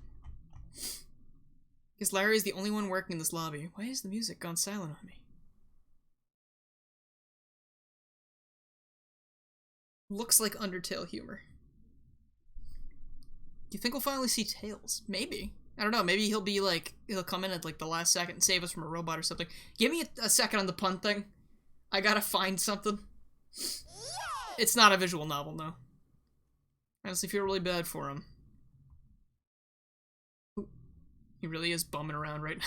Because Larry is the only one working in this lobby. Why has the music gone silent on me? Looks like Undertale humor. Do you think we'll finally see Tails? Maybe. I don't know, maybe he'll be like, he'll come in at like the last second and save us from a robot or something. Give me a second on the pun thing. I gotta find something. It's not a visual novel, no. I honestly feel really bad for him. He really is bumming around right now.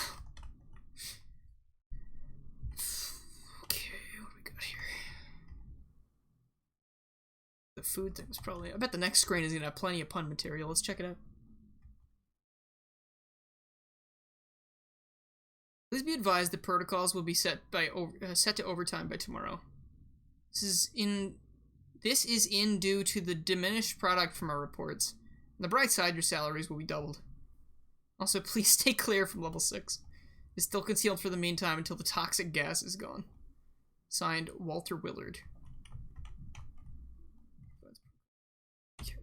Okay, what do we got here? The food thing was probably... I bet the next screen is gonna have plenty of pun material. Let's check it out. Please be advised the protocols will be set to overtime by tomorrow. This is in due to the diminished product from our reports. On the bright side, your salaries will be doubled. Also, please stay clear from level 6. It's still concealed for the meantime until the toxic gas is gone. Signed, Walter Willard. Okay,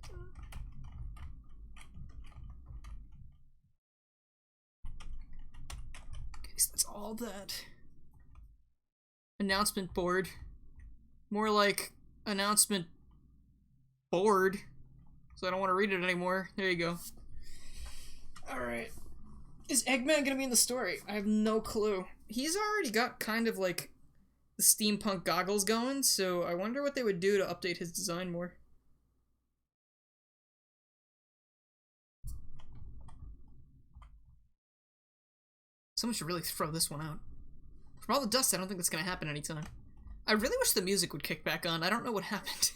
so that's all that. Announcement board. More like announcement board. So I don't want to read it anymore. There you go. Alright. Is Eggman gonna be in the story? I have no clue. He's already got kind of like the steampunk goggles going, so I wonder what they would do to update his design more. Someone should really throw this one out. From all the dust, I don't think that's gonna happen anytime. I really wish the music would kick back on. I don't know what happened.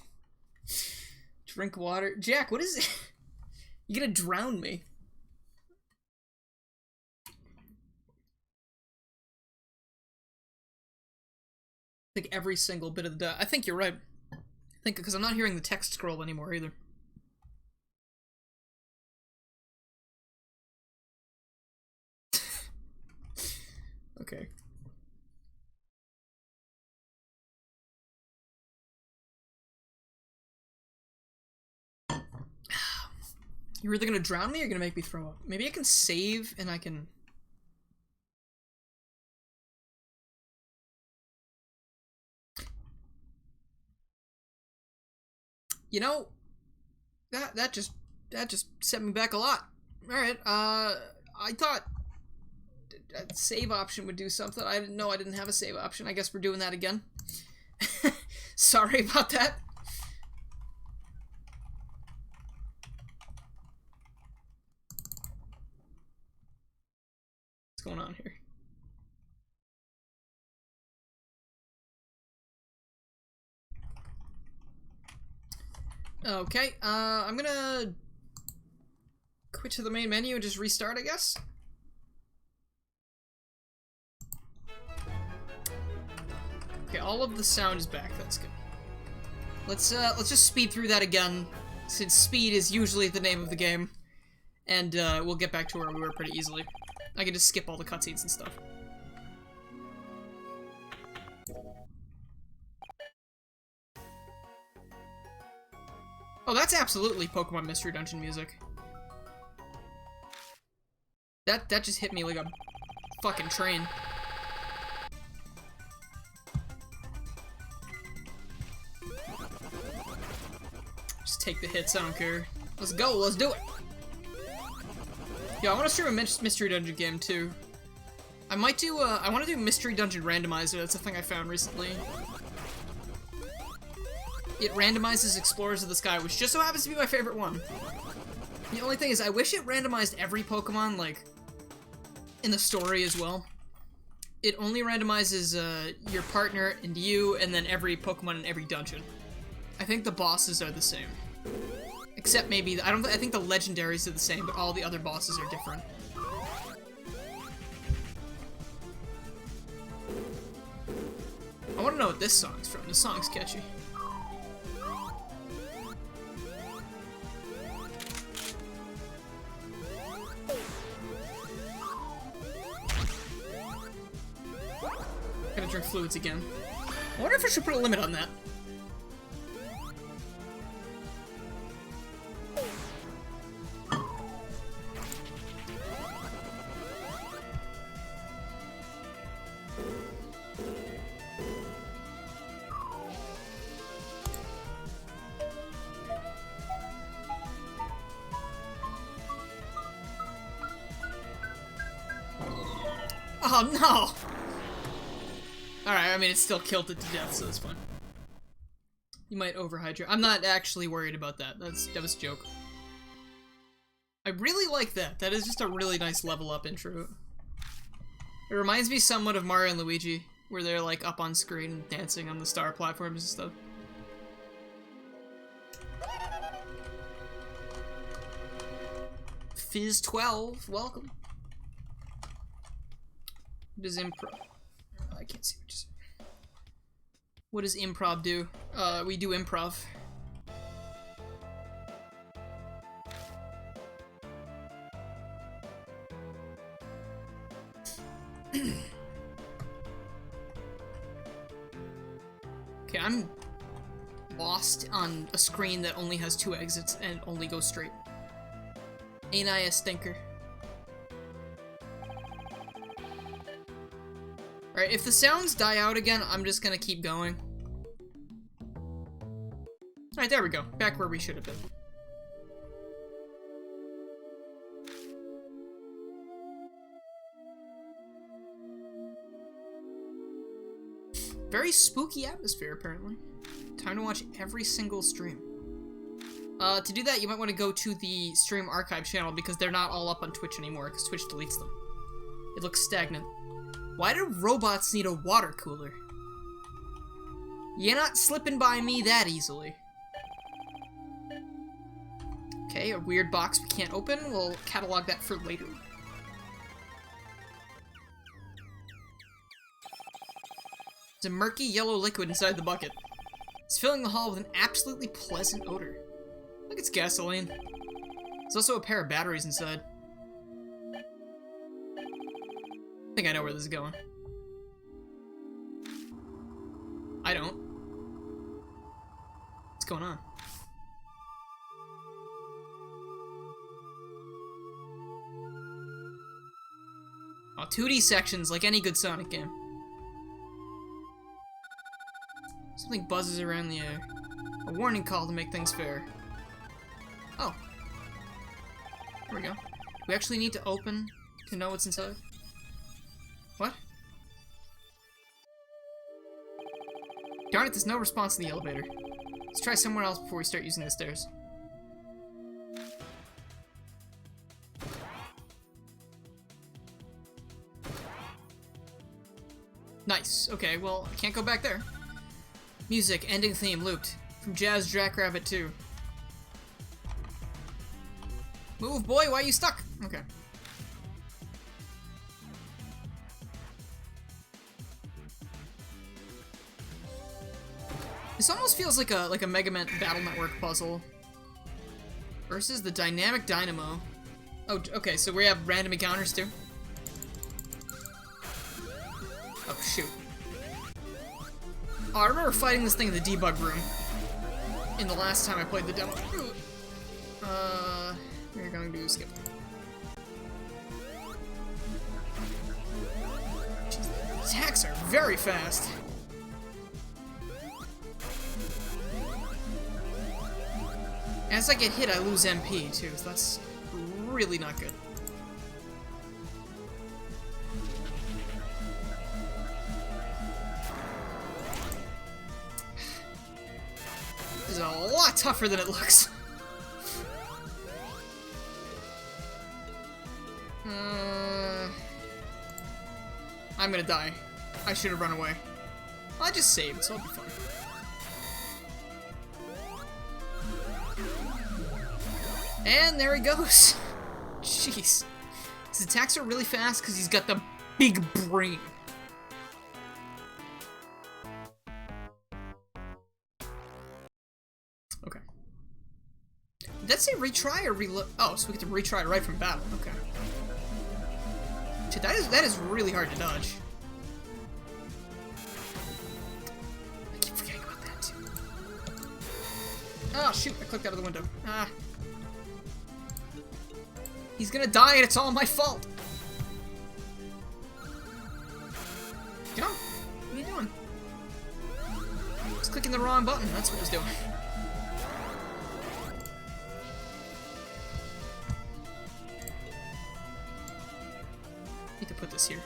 Drink water. Jack, what is it? You gonna drown me? Like every single bit of the... I think you're right. I think because I'm not hearing the text scroll anymore either. Okay. You're either gonna drown me or gonna make me throw up. Maybe I can save and I can... You know, that just set me back a lot. Alright, I thought a save option would do something. I didn't know I didn't have a save option. I guess we're doing that again. Sorry about that. What's going on here? Okay, I'm gonna quit to the main menu and just restart, I guess. Okay, all of the sound is back. That's good. Let's just speed through that again, since speed is usually the name of the game, and we'll get back to where we were pretty easily. I can just skip all the cutscenes and stuff. Oh, that's absolutely Pokemon Mystery Dungeon music. That just hit me like a fucking train. Just take the hits, I don't care. Let's go, let's do it! Yeah, I want to stream a Mystery Dungeon game too. I might do, I want to do Mystery Dungeon Randomizer, that's a thing I found recently. It randomizes Explorers of the Sky, which just so happens to be my favorite one. The only thing is, I wish it randomized every Pokemon, like, in the story as well. It only randomizes, your partner and you, and then every Pokemon in every dungeon. I think the bosses are the same. Except maybe, I think the legendaries are the same, but all the other bosses are different. I want to know what this song's from. This song's catchy. Gotta drink fluids again. I wonder if I should put a limit on that. Oh no! Alright, I mean, it still killed it to death, so that's fine. You might overhydrate. I'm not actually worried about that. That was a joke. I really like that. That is just a really nice level up intro. It reminds me somewhat of Mario and Luigi, where they're like up on screen and dancing on the star platforms and stuff. Fizz 12, welcome. What does improv? I can't see what you said. What does improv do? We do improv. Okay, I'm lost on a screen that only has 2 exits and only goes straight. Ain't I a stinker? Alright, if the sounds die out again, I'm just gonna keep going. Alright, there we go. Back where we should have been. Very spooky atmosphere, apparently. Time to watch every single stream. To do that, you might want to go to the stream archive channel because they're not all up on Twitch anymore because Twitch deletes them. It looks stagnant. Why do robots need a water cooler? You're not slipping by me that easily. Okay, a weird box we can't open. We'll catalog that for later. There's a murky yellow liquid inside the bucket. It's filling the hall with an absolutely pleasant odor. Look, it's gasoline. There's also a pair of batteries inside. I think I know where this is going. I don't. What's going on? Oh, 2D sections, like any good Sonic game. Something buzzes around the air. A warning call to make things fair. Oh. There we go. We actually need to open to know what's inside? What? Darn it, there's no response in the elevator. Let's try somewhere else before we start using the stairs. Nice. Okay, well, I can't go back there. Music, ending theme, looped. From Jazz Jackrabbit 2. Move, boy, why are you stuck? Okay. This almost feels like a Mega Man Battle Network puzzle. Versus the Dynamic Dynamo. Oh, okay, so we have random encounters too? Oh, shoot. Oh, I remember fighting this thing in the debug room. in the last time I played the demo. We're going to skip. Jeez, the attacks are very fast. As I get hit, I lose MP too, so that's really not good. This is a lot tougher than it looks. I'm gonna die. I should have run away. I just saved, so I'll be fine. And there he goes. Jeez. His attacks are really fast because he's got the big brain. Okay. Did that say retry or reload? Oh, so we get to retry right from battle. Okay. Shit, that is really hard to dodge. I keep forgetting about that too. Oh shoot, I clicked out of the window. Ah. He's gonna die and it's all my fault. Get on. What are you doing? I was clicking the wrong button, that's what I was doing. Need to put this here.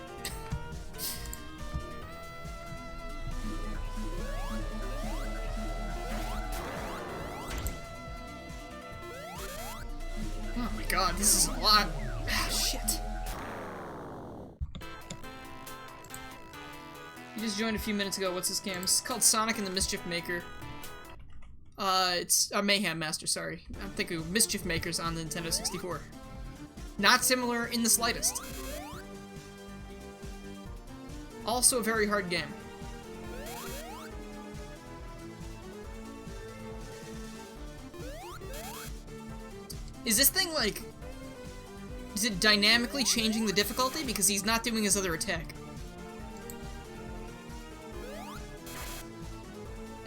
Oh my god, this is a lot. Ah, shit. You just joined a few minutes ago. What's this game? It's called Sonic and the Mischief Maker. It's a Mayhem Master, sorry. I'm thinking of Mischief Makers on the Nintendo 64. Not similar in the slightest. Also a very hard game. Is this thing, like... Is it dynamically changing the difficulty? Because he's not doing his other attack.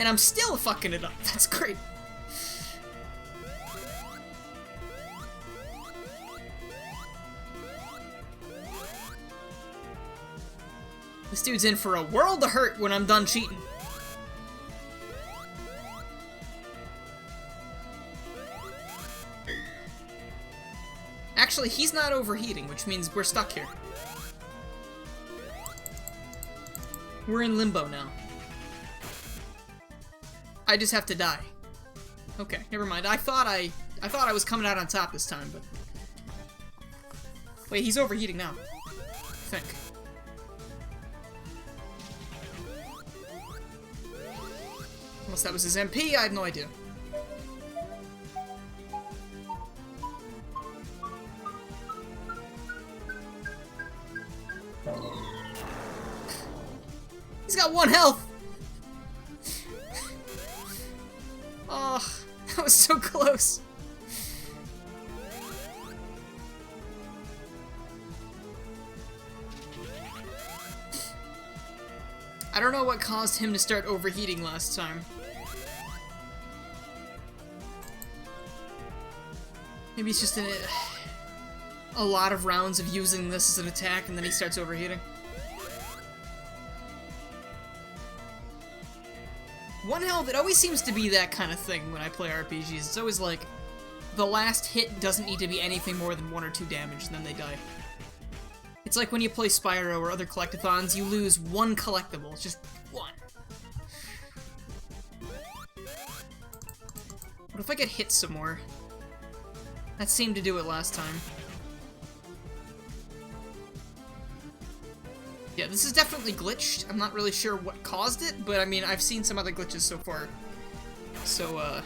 And I'm still fucking it up. That's great. This dude's in for a world of hurt when I'm done cheating. Actually, he's not overheating, which means we're stuck here. We're in limbo now. I just have to die. Okay, never mind. I thought I was coming out on top this time, but... Wait, he's overheating now. I think. Unless that was his MP, I have no idea. He's got 1 health! Oh, that was so close. I don't know what caused him to start overheating last time. Maybe it's just a lot of rounds of using this as an attack and then he starts overheating. 1 health, it always seems to be that kind of thing when I play RPGs. It's always like, the last hit doesn't need to be anything more than 1 or 2 damage, and then they die. It's like when you play Spyro or other collectathons, you lose 1 collectible. It's just 1. What if I get hit some more? That seemed to do it last time. Yeah, this is definitely glitched. I'm not really sure what caused it, but I mean, I've seen some other glitches so far. So,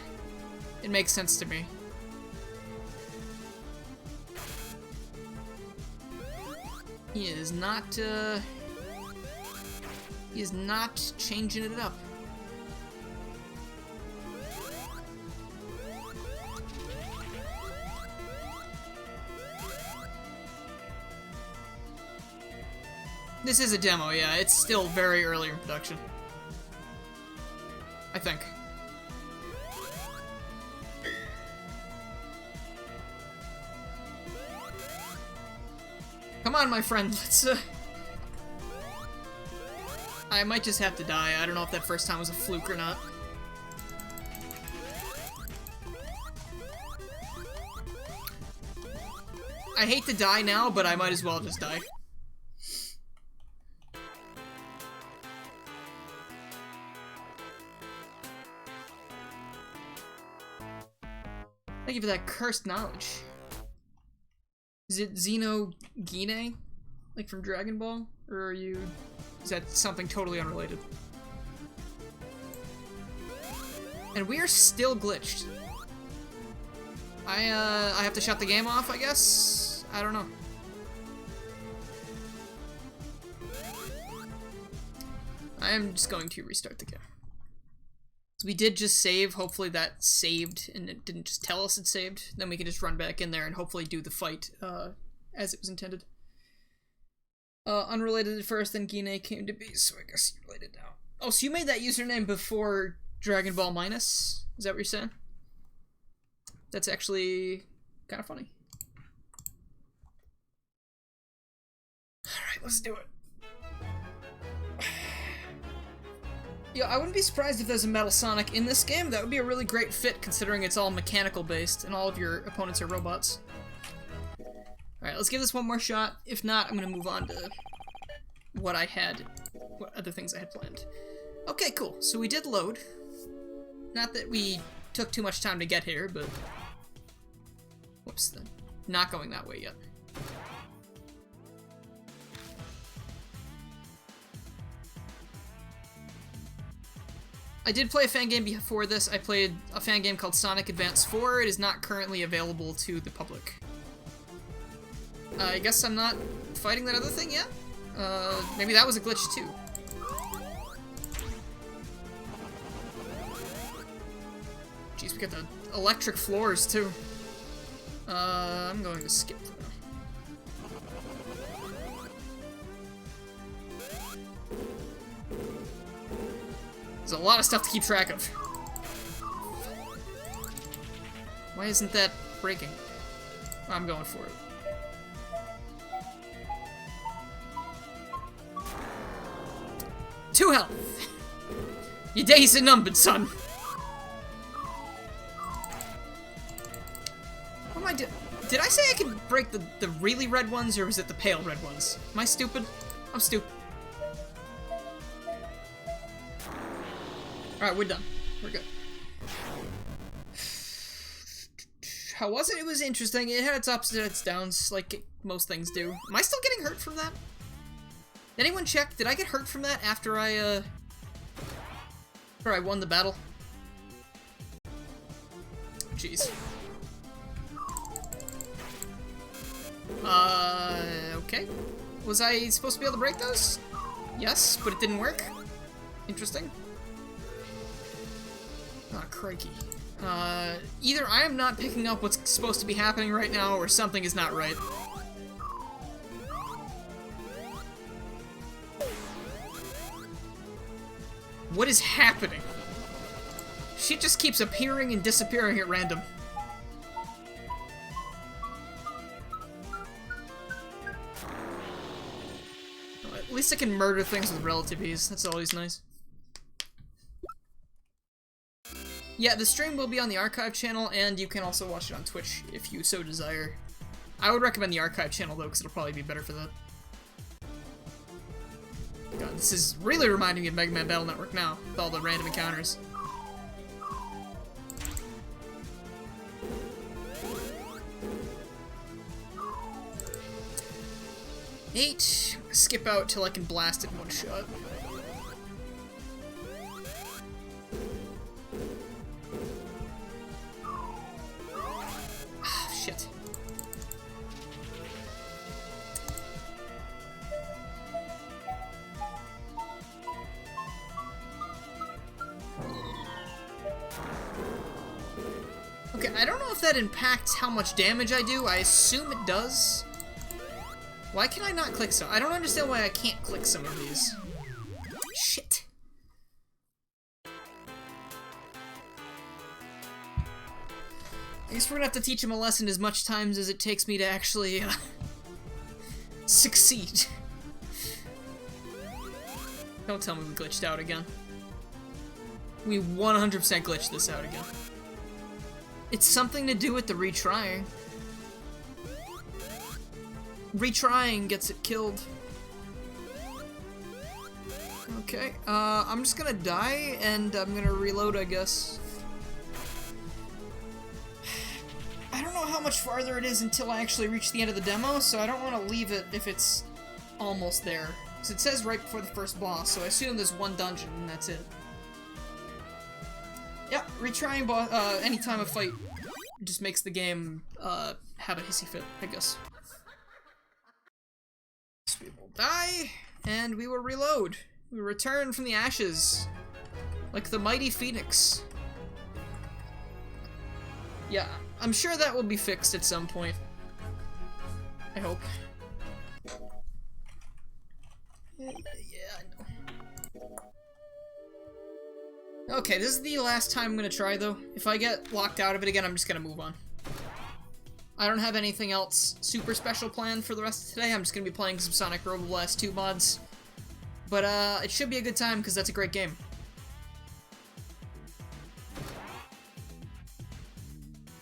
it makes sense to me. He is not changing it up. This is a demo, yeah. It's still very early in production. I think. Come on, my friend, let's, I might just have to die. I don't know if that first time was a fluke or not. I hate to die now, but I might as well just die. Thank you for that cursed knowledge. Is it Xenogine? Like from Dragon Ball? Or are you... is that something totally unrelated? And we are still glitched. I have to shut the game off, I guess? I don't know. I am just going to restart the game. So we did just save, hopefully that saved, and it didn't just tell us it saved. Then we can just run back in there and hopefully do the fight, as it was intended. Unrelated at first, then Gine came to be, so I guess you're related now. Oh, so you made that username before Dragon Ball Minus? Is that what you're saying? That's actually kind of funny. Alright, let's do it. Yeah, I wouldn't be surprised if there's a Metal Sonic in this game. That would be a really great fit considering it's all mechanical based and all of your opponents are robots. Alright, let's give this one more shot. If not, I'm gonna move on to what other things I had planned. Okay, cool. So we did load. Not that we took too much time to get here, but... whoops, not going that way yet. I did play a fan game before this. I played a fan game called Sonic Advance 4. It is not currently available to the public. I guess I'm not fighting that other thing yet? Maybe that was a glitch too. Jeez, we got the electric floors too. I'm going to skip for now. There's a lot of stuff to keep track of. Why isn't that breaking? I'm going for it. Two health. Your days are numbered, son. What am I doing? Did I say I could break the really red ones, or was it the pale red ones? Am I stupid? I'm stupid. Alright, we're done. We're good. How was it? It was interesting. It had its ups and its downs, like most things do. Am I still getting hurt from that? Did anyone check? Did I get hurt from that after I won the battle? Jeez. Okay. Was I supposed to be able to break those? Yes, but it didn't work. Interesting. Ah, crikey. Either I am not picking up what's supposed to be happening right now, or something is not right. What is happening? Shit just keeps appearing and disappearing at random. Well, at least I can murder things with relative ease. That's always nice. Yeah, the stream will be on the archive channel, and you can also watch it on Twitch if you so desire. I would recommend the archive channel, though, because it'll probably be better for that. God, this is really reminding me of Mega Man Battle Network now, with all the random encounters. Eight. Skip out till I can blast it in one shot. Shit. Okay, I don't know if that impacts how much damage I do. I assume it does. Why can I not click some? I don't understand why I can't click some of these. Shit. I guess we're gonna have to teach him a lesson as much times as it takes me to actually Succeed. Don't tell me we glitched out again. We 100% glitched this out again. It's something to do with the retrying. Retrying gets it killed. Okay, I'm just gonna die and I'm gonna reload, I guess. I don't know how much farther it is until I actually reach the end of the demo, so I don't want to leave it if it's almost there. Because it says right before the first boss, so I assume there's one dungeon and that's it. Yeah, retrying anytime a fight just makes the game have a hissy fit, I guess. So we will die, and we will reload. We return from the ashes, like the mighty phoenix. Yeah, I'm sure that will be fixed at some point. I hope. Yeah, I know. Okay, this is the last time I'm gonna try, though. If I get locked out of it again, I'm just gonna move on. I don't have anything else super special planned for the rest of today. I'm just gonna be playing some Sonic Robo Blast 2 mods. But, it should be a good time, because that's a great game.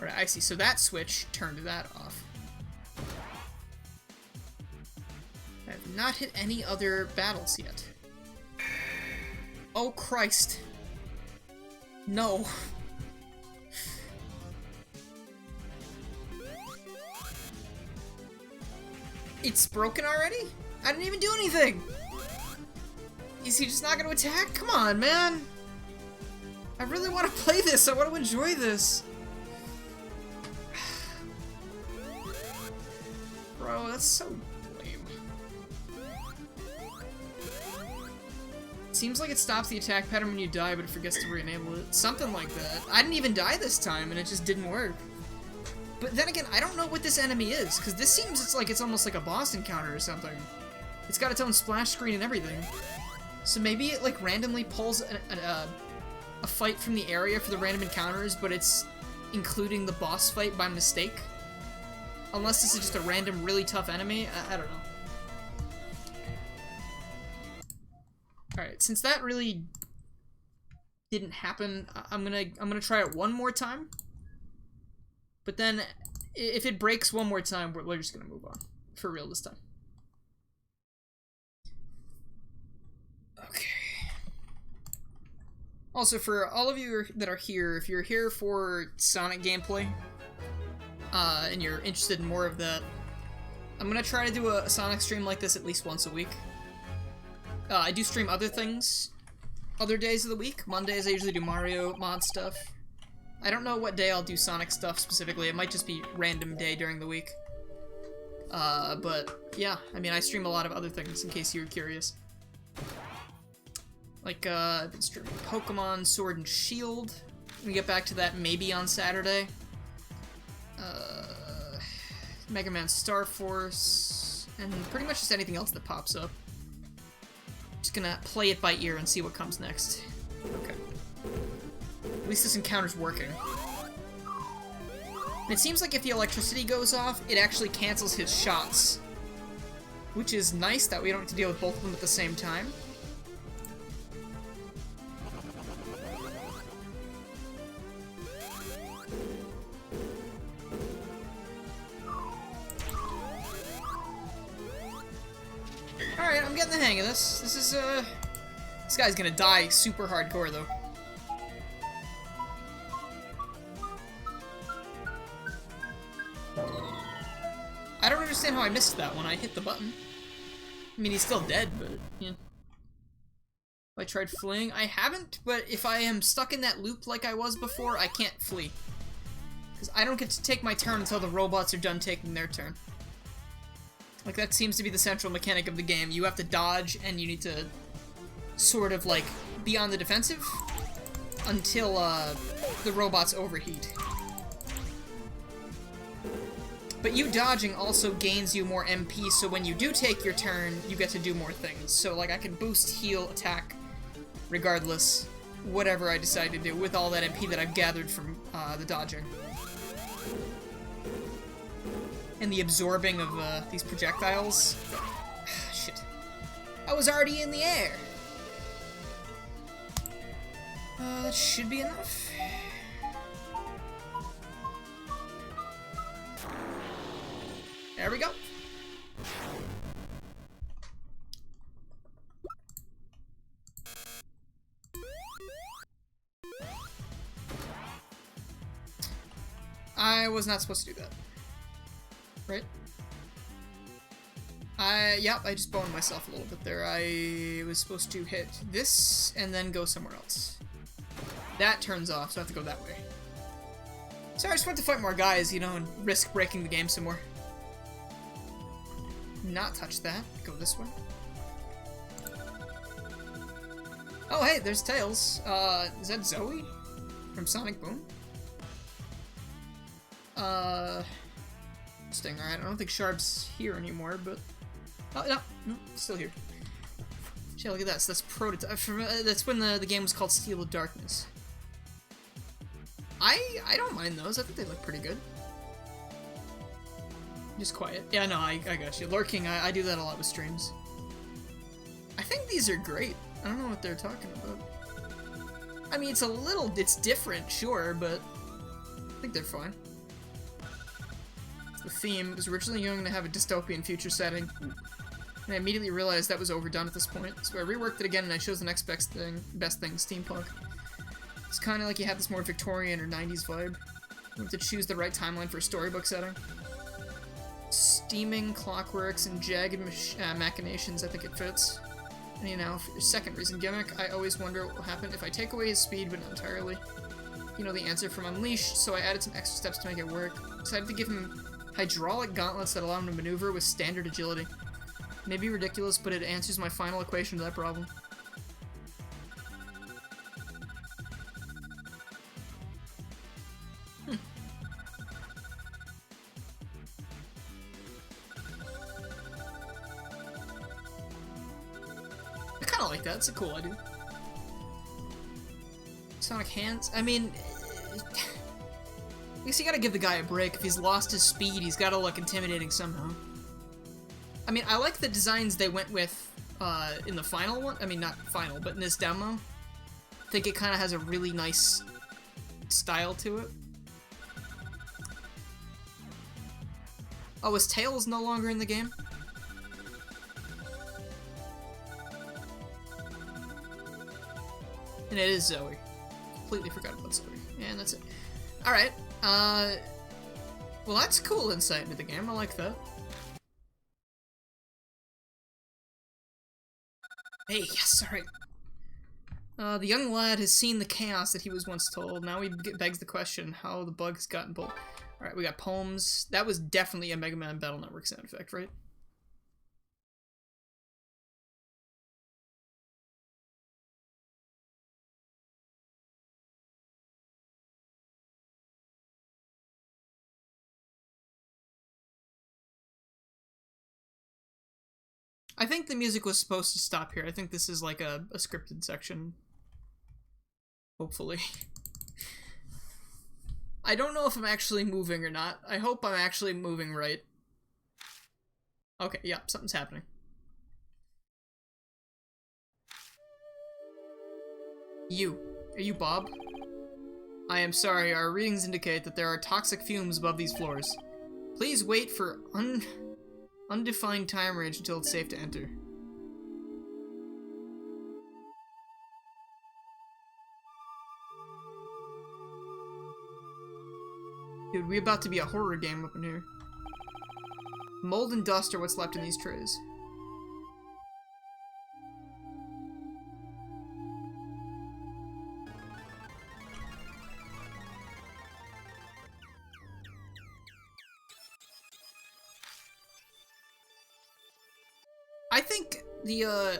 Alright, I see. So that switch turned that off. I have not hit any other battles yet. Oh, Christ. No. It's broken already? I didn't even do anything! Is he just not gonna attack? Come on, man! I really want to play this. I want to enjoy this. Bro, that's so lame. Seems like it stops the attack pattern when you die, but it forgets to re-enable it. Something like that. I didn't even die this time, and it just didn't work. But then again, I don't know what this enemy is, because this seems it's almost like a boss encounter or something. It's got its own splash screen and everything. So maybe it like randomly pulls a fight from the area for the random encounters, but it's including the boss fight by mistake. Unless this is just a random, really tough enemy, I don't know. Alright, since that really didn't happen, I'm gonna try it one more time. But then, if it breaks one more time, we're just gonna move on. For real this time. Okay. Also, for all of you that are here, if you're here for Sonic gameplay, and you're interested in more of that, I'm gonna try to do a Sonic stream like this at least once a week. I do stream other things other days of the week. Mondays I usually do Mario mod stuff. I don't know what day I'll do Sonic stuff specifically. It might just be random day during the week. But yeah, I mean, I stream a lot of other things in case you were curious. Like, I've been streaming Pokemon Sword and Shield. We get back to that maybe on Saturday. Mega Man Star Force, and pretty much just anything else that pops up. Just gonna play it by ear and see what comes next. Okay. At least this encounter's working. And it seems like if the electricity goes off, it actually cancels his shots. Which is nice that we don't have to deal with both of them at the same time. Alright, I'm getting the hang of this. This guy's gonna die super hardcore, though. I don't understand how I missed that when I hit the button. I mean, he's still dead, but, yeah. I tried fleeing. I haven't, but if I am stuck in that loop like I was before, I can't flee. Because I don't get to take my turn until the robots are done taking their turn. Like, that seems to be the central mechanic of the game. You have to dodge, and you need to sort of, like, be on the defensive until, the robots overheat. But you dodging also gains you more MP, so when you do take your turn, you get to do more things. So, like, I can boost, heal, attack, regardless, whatever I decide to do with all that MP that I've gathered from, the dodging. and the absorbing of these projectiles. Shit. I was already in the air. That should be enough. There we go. I was not supposed to do that. Right? Yep, I just boned myself a little bit there. I was supposed to hit this and then go somewhere else. That turns off, so I have to go that way. So I just went to fight more guys, you know, and risk breaking the game some more. Not touch that. Go this way. Oh, hey, there's Tails. Is that Zoe? From Sonic Boom? Interesting, alright. I don't think Sharp's here anymore, but... Oh, no, still here. Shit, look at that. So that's prototype. That's when the game was called Steel of Darkness. I don't mind those. I think they look pretty good. Just quiet. Yeah, no, I got you. Lurking, I do that a lot with streams. I think these are great. I don't know what they're talking about. I mean, it's different, sure, but I think they're fine. The theme was originally going to have a dystopian future setting, and I immediately realized that was overdone at this point, so I reworked it again and I chose the next best thing, steampunk. It's kind of like you have this more Victorian or 90s vibe. You have to choose the right timeline for a storybook setting. Steaming, clockworks, and jagged machinations, I think it fits. And you know, for the second reason gimmick, I always wonder what will happen if I take away his speed, but not entirely. You know the answer from Unleashed, so I added some extra steps to make it work. Decided to give him hydraulic gauntlets that allow him to maneuver with standard agility. Maybe ridiculous, but it answers my final equation to that problem. I kinda like that, it's a cool idea. Sonic hands? I mean... I guess you gotta give the guy a break. If he's lost his speed, he's gotta look intimidating somehow. I mean, I like the designs they went with in the final one. I mean, not final, but in this demo. I think it kind of has a really nice style to it. Oh, is Tails no longer in the game? And it is Zoe. Completely forgot about Zoe. And that's it. Alright. Well, that's cool insight into the game. I like that. Hey, yes, alright. The young lad has seen the chaos that he was once told. Now he begs the question how the bug has gotten bold. Alright, we got poems. That was definitely a Mega Man Battle Network sound effect, right? I think the music was supposed to stop here. I think this is like a scripted section. Hopefully. I don't know if I'm actually moving or not. I hope I'm actually moving right. Okay, yeah, something's happening. Are you Bob? I am sorry, our readings indicate that there are toxic fumes above these floors. Please wait for undefined time range until it's safe to enter. Dude, we about to be a horror game up in here. Mold and dust are what's left in these trays.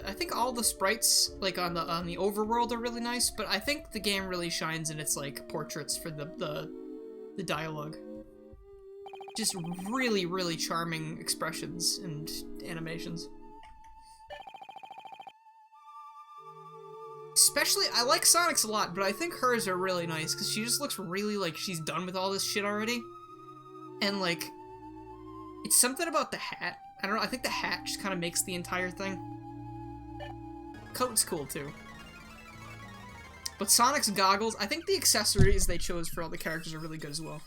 I think all the sprites like on the overworld are really nice, but I think the game really shines in its like portraits for the dialogue. Just really, really charming expressions and animations. Especially, I like Sonic's a lot, but I think hers are really nice because she just looks really like she's done with all this shit already, and like It's something about the hat. I don't know, I think the hat just kind of makes the entire thing. Coat's cool too. But Sonic's goggles, I think the accessories they chose for all the characters are really good as well.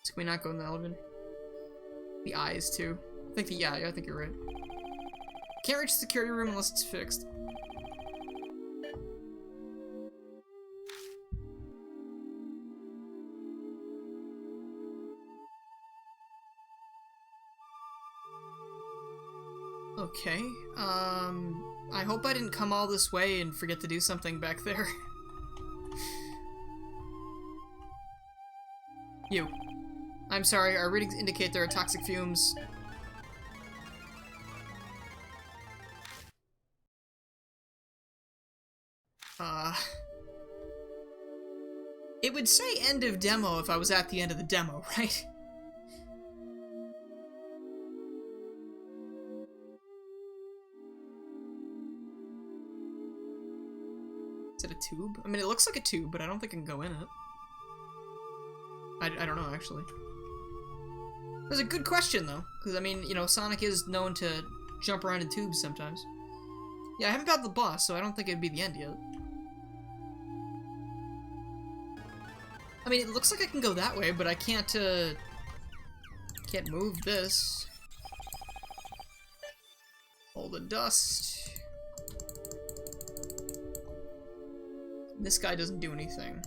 So can we not go in the elevator? The eyes too. I think I think you're right. Can't reach the security room unless it's fixed. Okay, I hope I didn't come all this way and forget to do something back there. You. I'm sorry, our readings indicate there are toxic fumes. It would say end of demo if I was at the end of the demo, right? Is it a tube? I mean, it looks like a tube, but I don't think I can go in it. I don't know, actually. It was a good question, though. Because, I mean, you know, Sonic is known to jump around in tubes sometimes. Yeah, I haven't battled the boss, so I don't think it'd be the end yet. I mean, it looks like I can go that way, but I can't move this. All the dust. This guy doesn't do anything.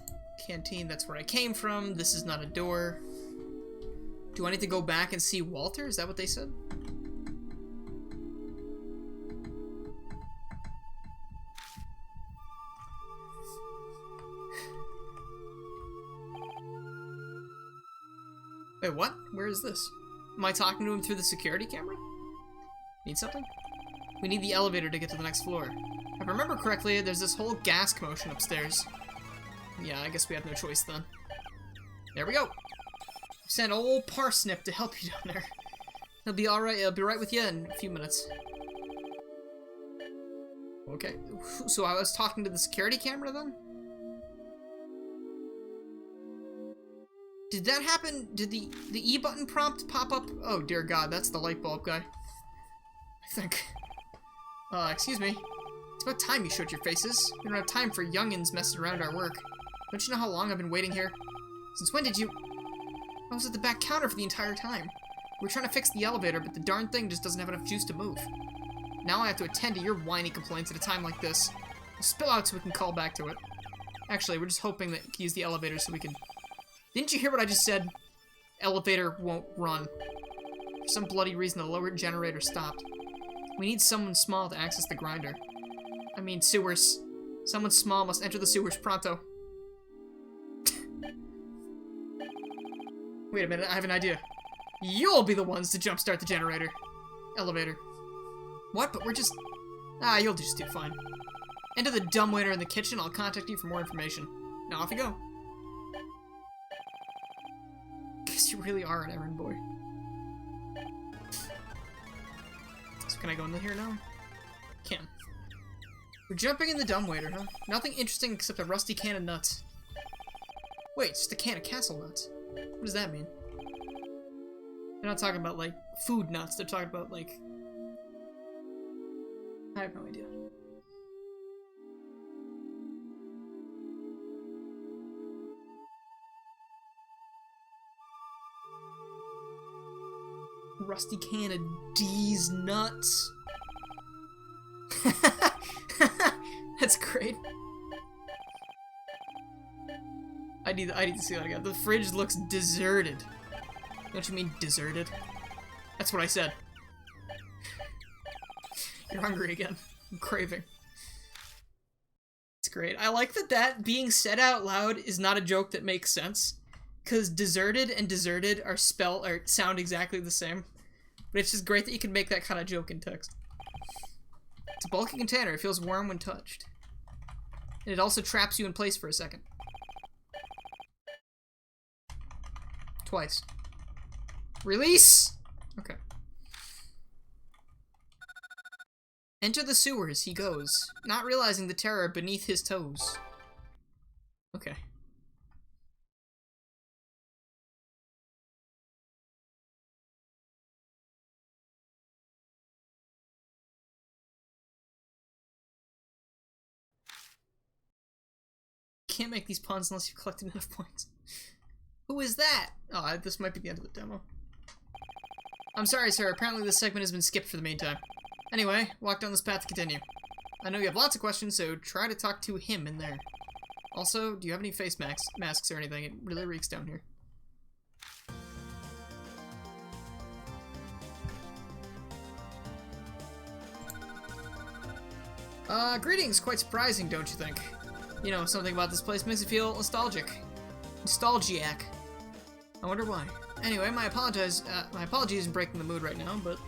Canteen, that's where I came from. This is not a door. Do I need to go back and see Walter? Is that what they said? Wait, what? Where is this? Am I talking to him through the security camera? Need something? We need the elevator to get to the next floor. If I remember correctly, there's this whole gas commotion upstairs. Yeah, I guess we have no choice then. There we go! Send old Parsnip to help you down there. He'll be alright, he'll be right with you in a few minutes. Okay, so I was talking to the security camera then? Did that happen? Did the E button prompt pop up? Oh dear god, that's the light bulb guy. I think. Excuse me. It's about time you showed your faces. We don't have time for youngins messing around our work. Don't you know how long I've been waiting here? Since when did you... I was at the back counter for the entire time. We were trying to fix the elevator, but the darn thing just doesn't have enough juice to move. Now I have to attend to your whiny complaints at a time like this. We'll spill out so we can call back to it. Actually, we're just hoping that we can use the elevator so we can... Didn't you hear what I just said? Elevator won't run. For some bloody reason, the lower generator stopped. We need someone small to access the grinder. I mean, sewers. Someone small must enter the sewers pronto. Wait a minute, I have an idea. You'll be the ones to jumpstart the generator. Elevator. What? But we're just... Ah, you'll just do fine. Enter the dumbwaiter in the kitchen, I'll contact you for more information. Now off you go. Guess you really are an errand boy. So can I go in here now? Can. We're jumping in the dumbwaiter, huh? Nothing interesting except a rusty can of nuts. Wait, it's just a can of castle nuts. What does that mean? They're not talking about, like, food nuts. They're talking about, like... I have no idea. Rusty can of D's nuts. That's great. I need to see that again. The fridge looks deserted. Don't you mean deserted? That's what I said. You're hungry again. I'm craving. It's great. I like that being said out loud is not a joke that makes sense. Because deserted and deserted are sound exactly the same. But it's just great that you can make that kind of joke in text. It's a bulky container. It feels warm when touched. And it also traps you in place for a second. Twice. Release! Okay. Enter the sewers, he goes, not realizing the terror beneath his toes. Okay. can't make these puns unless you've collected enough points. Who is that? Oh, this might be the end of the demo. I'm sorry, sir. Apparently this segment has been skipped for the meantime. Anyway, walk down this path to continue. I know you have lots of questions, so try to talk to him in there. Also, do you have any face masks or anything? It really reeks down here. Greetings. Quite surprising, don't you think? You know, something about this place makes me feel nostalgic. Nostalgiac. I wonder why. Anyway, my apologies in breaking the mood right now, but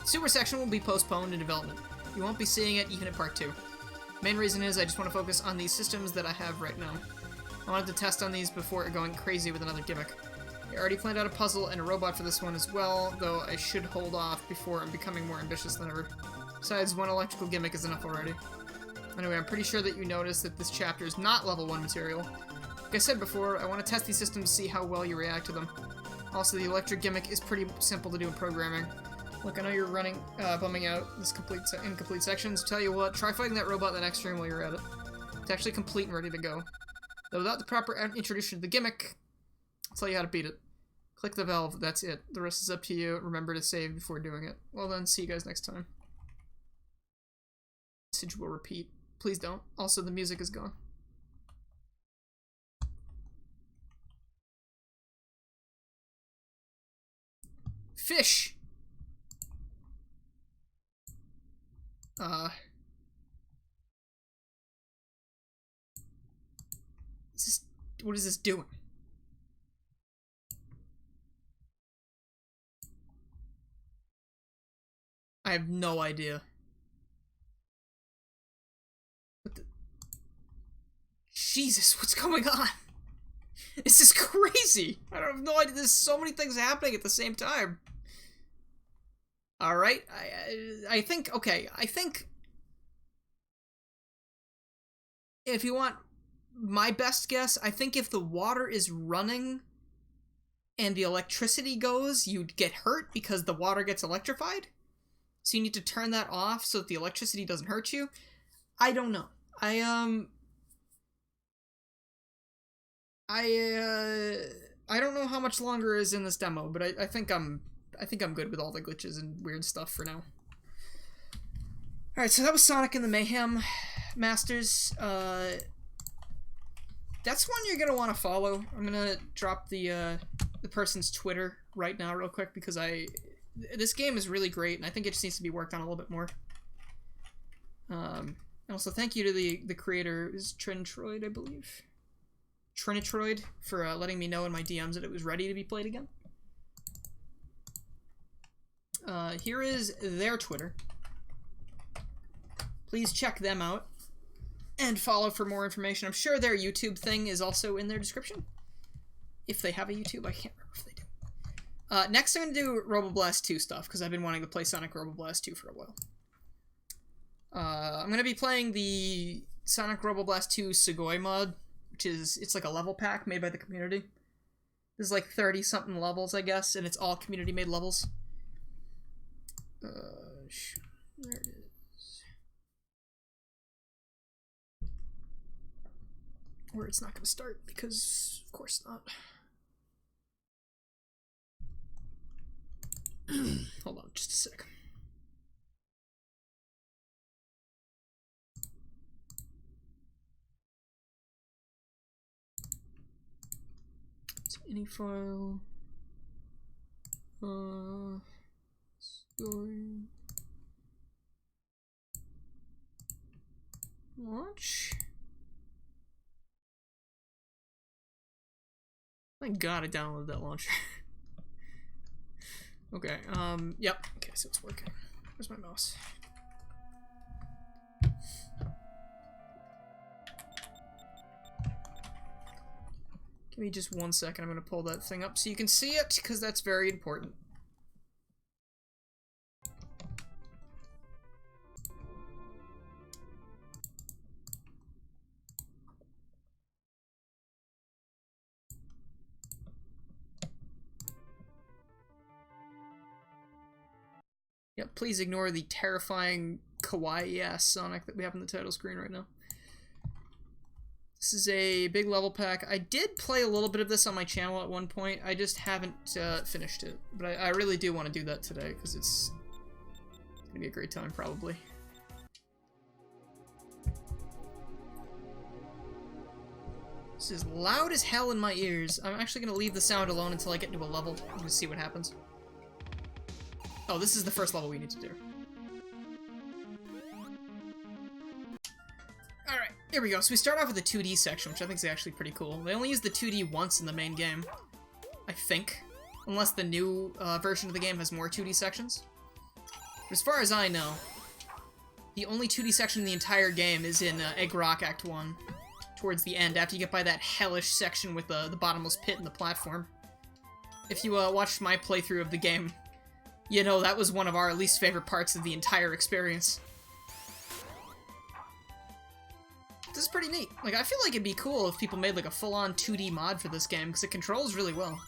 Super Section will be postponed in development. You won't be seeing it even at Part 2. Main reason is I just want to focus on these systems that I have right now. I wanted to test on these before going crazy with another gimmick. I already planned out a puzzle and a robot for this one as well, though I should hold off before I'm becoming more ambitious than ever. Besides, one electrical gimmick is enough already. Anyway, I'm pretty sure that you noticed that this chapter is not level 1 material. Like I said before, I want to test these systems to see how well you react to them. Also, the electric gimmick is pretty simple to do in programming. Look, I know you're bumming out this incomplete sections. Tell you what, try fighting that robot in the next room while you're at it. It's actually complete and ready to go. Though without the proper introduction to the gimmick, I'll tell you how to beat it. Click the valve, that's it. The rest is up to you. Remember to save before doing it. Well then, see you guys next time. Message will repeat. Please don't. Also, the music is gone. Fish! What is this doing? I have no idea. What the... Jesus, what's going on? This is crazy! I have no idea. There's so many things happening at the same time. Alright, I think, okay, I think if you want my best guess, I think if the water is running and the electricity goes, you'd get hurt because the water gets electrified. So you need to turn that off so that the electricity doesn't hurt you. I don't know. I don't know how much longer is in this demo, but I think I'm good with all the glitches and weird stuff for now. Alright, so that was Sonic and the Mayhem Masters. That's one you're gonna want to follow. I'm gonna drop the person's Twitter right now real quick because this game is really great and I think it just needs to be worked on a little bit more. And also thank you to the creator, is Trinitroid, I believe. Trinitroid, for letting me know in my DMs that it was ready to be played again. Here is their Twitter. Please check them out and follow for more information. I'm sure their YouTube thing is also in their description. If they have a YouTube, I can't remember if they do. Next I'm going to do Roboblast 2 stuff, because I've been wanting to play Sonic Roboblast 2 for a while. I'm going to be playing the Sonic Roboblast 2 Sugoi mod, which is, it's like a level pack made by the community. There's like 30-something levels, I guess, and it's all community-made levels. There it is. Or it's not going to start, because of course not. Hold on, just a sec. It's any file. Story. Launch. Thank God I downloaded that launcher. Okay, yep. Okay, so it's working. Where's my mouse? Give me just 1 second. I'm gonna pull that thing up so you can see it, because that's very important. Yeah, please ignore the terrifying kawaii-ass Sonic that we have on the title screen right now. This is a big level pack. I did play a little bit of this on my channel at one point. I just haven't finished it. But I really do want to do that today, because it's going to be a great time, probably. This is loud as hell in my ears. I'm actually going to leave the sound alone until I get into a level. I'm going to see what happens. Oh, this is the first level we need to do. Alright, here we go. So we start off with the 2D section, which I think is actually pretty cool. They only use the 2D once in the main game, I think. Unless the new version of the game has more 2D sections. But as far as I know, the only 2D section in the entire game is in Egg Rock Act 1. Towards the end, after you get by that hellish section with the bottomless pit and the platform. If you watched my playthrough of the game, you know that was one of our least favorite parts of the entire experience. This is pretty neat. Like, I feel like it'd be cool if people made like a full-on 2D mod for this game, because it controls really well.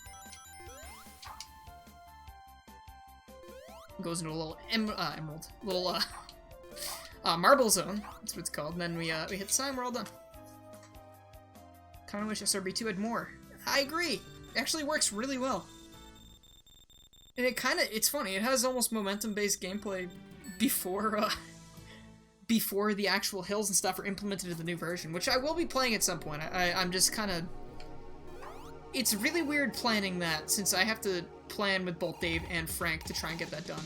It goes into a little emerald, little marble zone. That's what it's called. And then we hit the sign. We're all done. Kinda wish SRB2 had more. I agree. It actually works really well. And it's funny, it has almost momentum-based gameplay before the actual hills and stuff are implemented in the new version, which I will be playing at some point. I'm just kinda... It's really weird planning that, since I have to plan with both Dave and Frank to try and get that done.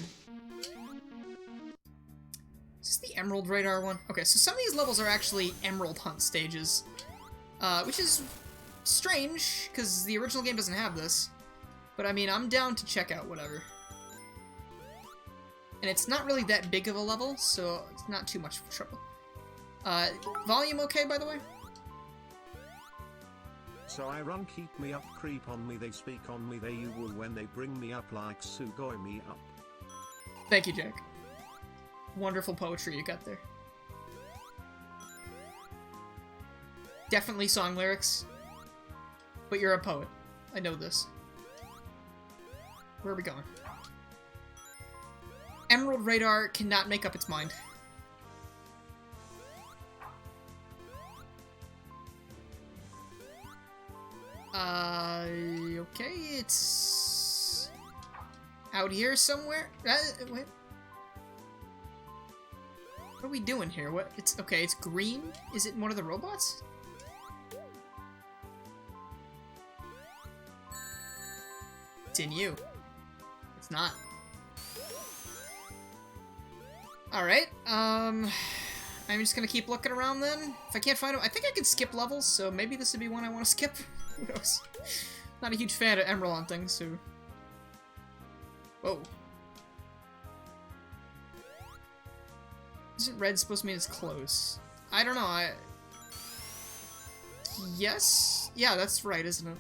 Is this the Emerald Radar one? Okay, so some of these levels are actually Emerald Hunt stages. Which is strange, because the original game doesn't have this. But I mean, I'm down to check out whatever. And it's not really that big of a level, so it's not too much trouble. Volume okay, by the way? So I run keep me up, creep on me, they speak on me, they you will when they bring me up like Sugoi me up. Thank you, Jack. Wonderful poetry you got there. Definitely song lyrics. But you're a poet. I know this. Where are we going? Emerald Radar cannot make up its mind. Okay, it's... out here somewhere? Wait. What are we doing here? What? It's... okay, it's green? Is it one of the robots? It's in you. It's not. Alright, I'm just gonna keep looking around then. If I can't find them, I think I can skip levels, so maybe this would be one I want to skip. Who knows? Not a huge fan of emerald hunting, so... Whoa. Isn't red supposed to mean it's close? I don't know, Yes? Yeah, that's right, isn't it?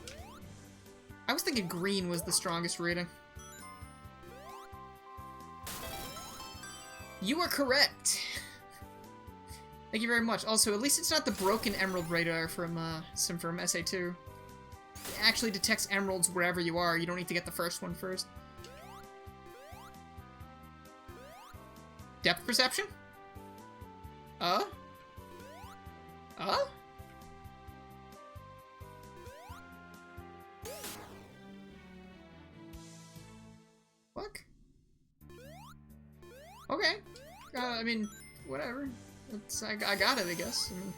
I was thinking green was the strongest rating. You are correct! Thank you very much. Also, at least it's not the broken Emerald Radar from SA2. It actually detects emeralds wherever you are. You don't need to get the first one first. Depth perception? Fuck? Okay. I mean, whatever. I got it, I guess. I mean...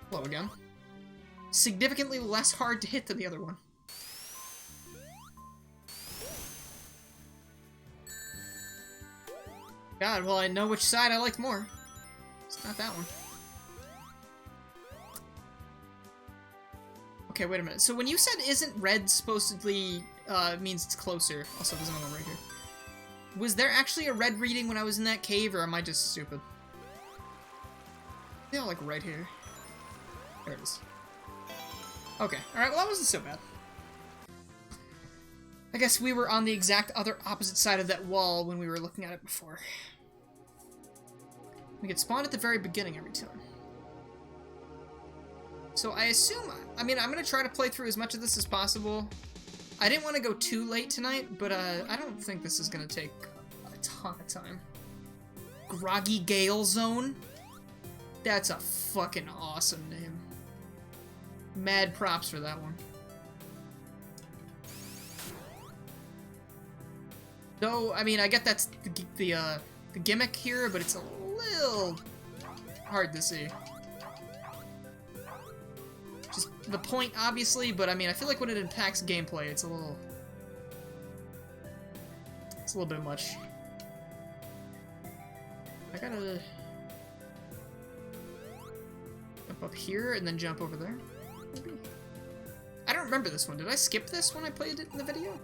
Hello again. Significantly less hard to hit than the other one. God, well, I know which side I liked more. It's not that one. Okay, wait a minute. So when you said isn't red supposedly means it's closer, also there's another one right here. Was there actually a red reading when I was in that cave, or am I just stupid? Yeah, like right here. There it is. Okay, alright, well that wasn't so bad. I guess we were on the exact other opposite side of that wall when we were looking at it before. We get spawned at the very beginning every time. So I assume, I mean, I'm going to try to play through as much of this as possible. I didn't want to go too late tonight, but I don't think this is going to take a ton of time. Groggy Gale Zone? That's a fucking awesome name. Mad props for that one. Though, I mean, I get that's the gimmick here, but it's a little hard to see. Just the point, obviously, but I mean, I feel like when it impacts gameplay, it's a little bit much. I gotta jump up here and then jump over there, maybe? I don't remember this one. Did I skip this when I played it in the video?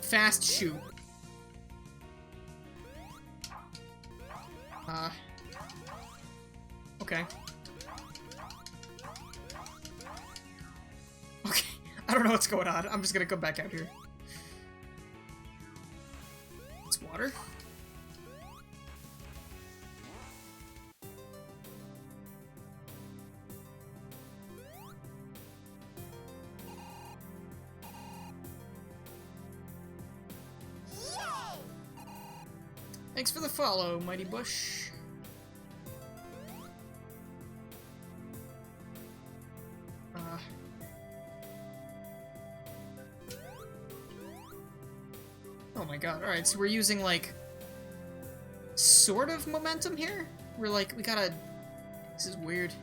Fast shoot. Okay. Okay, I don't know what's going on. I'm just gonna come back out here. It's water. Thanks for the follow, Mighty Bush. Oh my god, alright, so we're using, like, sort of momentum here? We're like, we gotta... This is weird.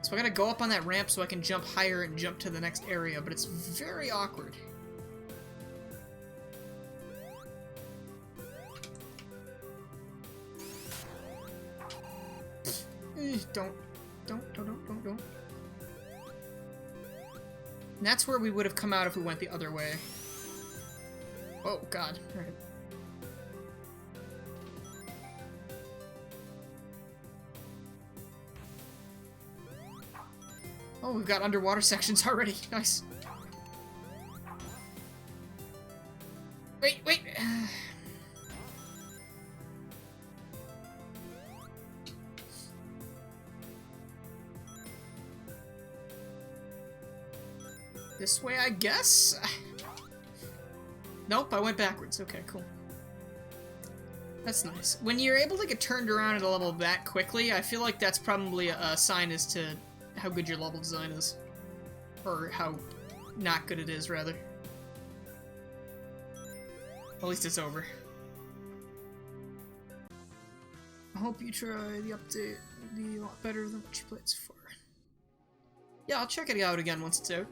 So I gotta go up on that ramp so I can jump higher and jump to the next area, but it's very awkward. Don't. And that's where we would have come out if we went the other way. Oh, God. All right. Oh, we've got underwater sections already. Nice. Wait. This way, I guess? Nope, I went backwards. Okay, cool. That's nice. When you're able to get turned around at a level that quickly, I feel like that's probably a sign as to how good your level design is. Or how not good it is, rather. At least it's over. I hope you try the update. It'll be a lot better than what you played so far. Yeah, I'll check it out again once it's out.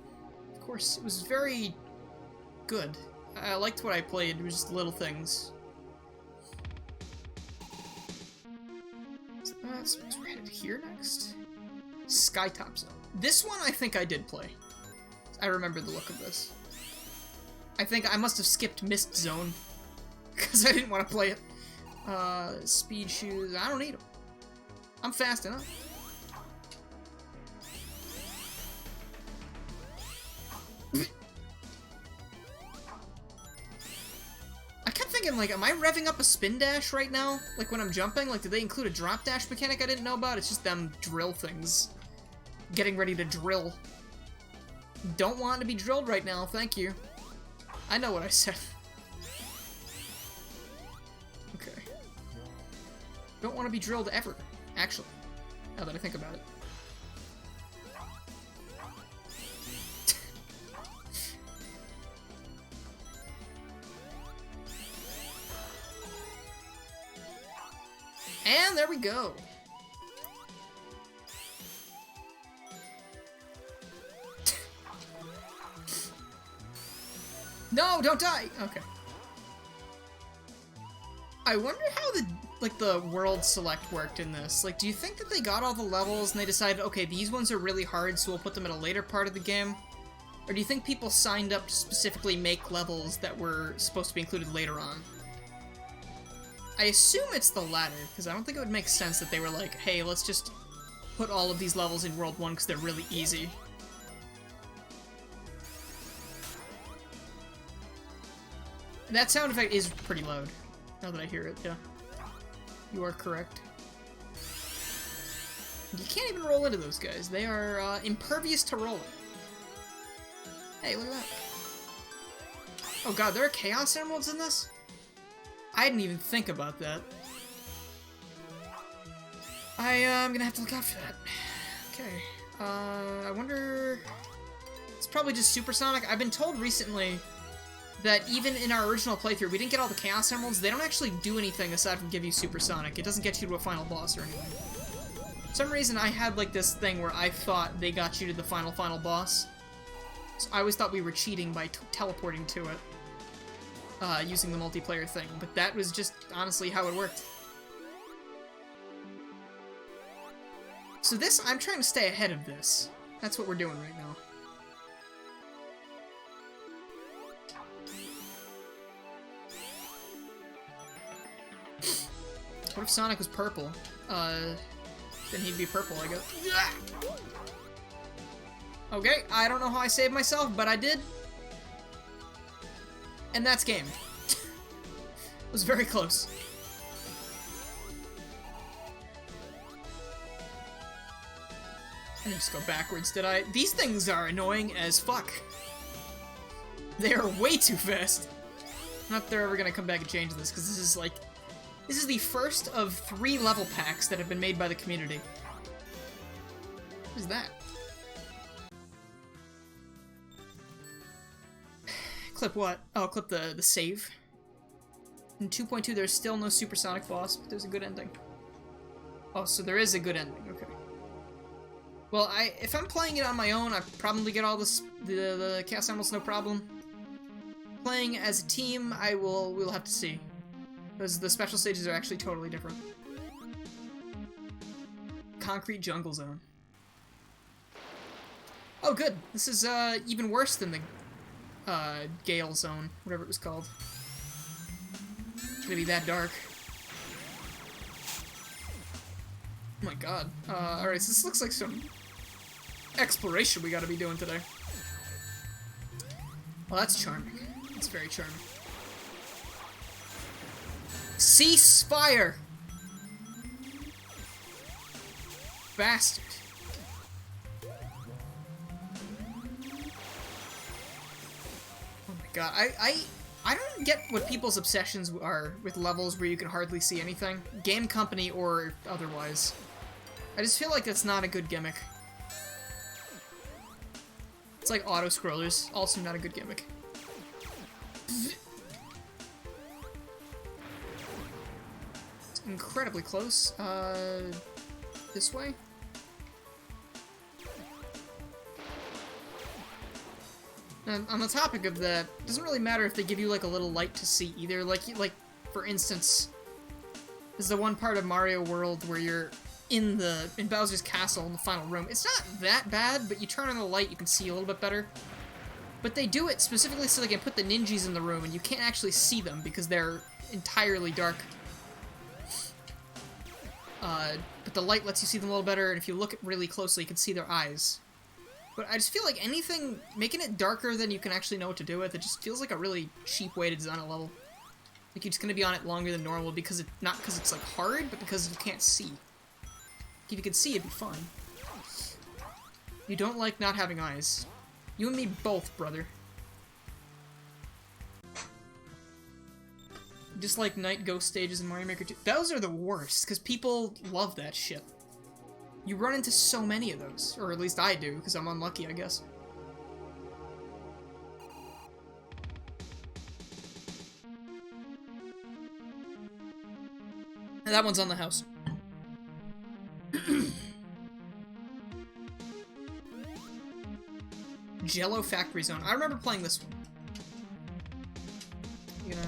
Of course, it was very good. I liked what I played. It was just little things. So we're headed here next. Skytop Zone. This one I think I did play. I remember the look of this. I think I must have skipped Mist Zone because I didn't want to play it. Speed shoes. I don't need them. I'm fast enough. Like, am I revving up a spin dash right now? Like, when I'm jumping? Like, did they include a drop dash mechanic I didn't know about? It's just them drill things. Getting ready to drill. Don't want to be drilled right now, thank you. I know what I said. Okay. Don't want to be drilled ever, actually. Now that I think about it. And there we go. No, don't die. Okay. I wonder how the world select worked in this. Like, do you think that they got all the levels and they decided, okay, these ones are really hard, so we'll put them in a later part of the game? Or do you think people signed up to specifically make levels that were supposed to be included later on? I assume it's the latter, because I don't think it would make sense that they were like, hey, let's just put all of these levels in World 1 because they're really easy. That sound effect is pretty loud, now that I hear it, yeah. You are correct. You can't even roll into those guys. They are impervious to rolling. Hey, look at that. Oh god, there are Chaos Emeralds in this? I didn't even think about that. I'm gonna have to look out for that. Okay. I wonder... It's probably just Supersonic. I've been told recently that even in our original playthrough, we didn't get all the Chaos Emeralds. They don't actually do anything aside from give you Supersonic. It doesn't get you to a final boss or anything. For some reason, I had like this thing where I thought they got you to the final boss. So I always thought we were cheating by teleporting to it. Using the multiplayer thing. But that was just honestly how it worked. So this, I'm trying to stay ahead of this. That's what we're doing right now. What if Sonic was purple? Then he'd be purple, I guess. Okay, I don't know how I saved myself, but I did. And that's game. It was very close. I didn't just go backwards, did I? These things are annoying as fuck. They are way too fast. Not they're ever gonna come back and change this, because this is like... This is the first of 3 level packs that have been made by the community. What is that? Clip what? Oh, clip the save. In 2.2, there's still no Supersonic boss, but there's a good ending. Oh, so there is a good ending, okay. Well, if I'm playing it on my own, I probably get all the Chaos Emeralds, no problem. Playing as a team, we'll have to see. Because the special stages are actually totally different. Concrete Jungle Zone. Oh, good. This is even worse than the Gale Zone, whatever it was called. It's gonna be that dark. Oh my god. Alright, so this looks like some exploration we gotta be doing today. Well, that's charming. That's very charming. Cease fire! Bastard. Oh my god, I don't get what people's obsessions are with levels where you can hardly see anything. Game company or otherwise. I just feel like that's not a good gimmick. It's like auto-scrollers, also not a good gimmick. It's incredibly close. This way? And on the topic of that, it doesn't really matter if they give you like a little light to see either. Like for instance, there's the one part of Mario World where you're in Bowser's castle in the final room. It's not that bad, but you turn on the light, you can see a little bit better. But they do it specifically so they can put the ninjas in the room, and you can't actually see them because they're entirely dark. But the light lets you see them a little better, and if you look really closely, you can see their eyes. But I just feel like anything, making it darker than you can actually know what to do with, it just feels like a really cheap way to design a level. Like you're just gonna be on it longer than normal because not because it's like hard, but because you can't see. If you could see, it'd be fun. You don't like not having eyes. You and me both, brother. Just like Night Ghost stages in Mario Maker 2. Those are the worst, because people love that shit. You run into so many of those. Or at least I do, because I'm unlucky, I guess. And that one's on the house. Jello Factory Zone. I remember playing this one. You gonna...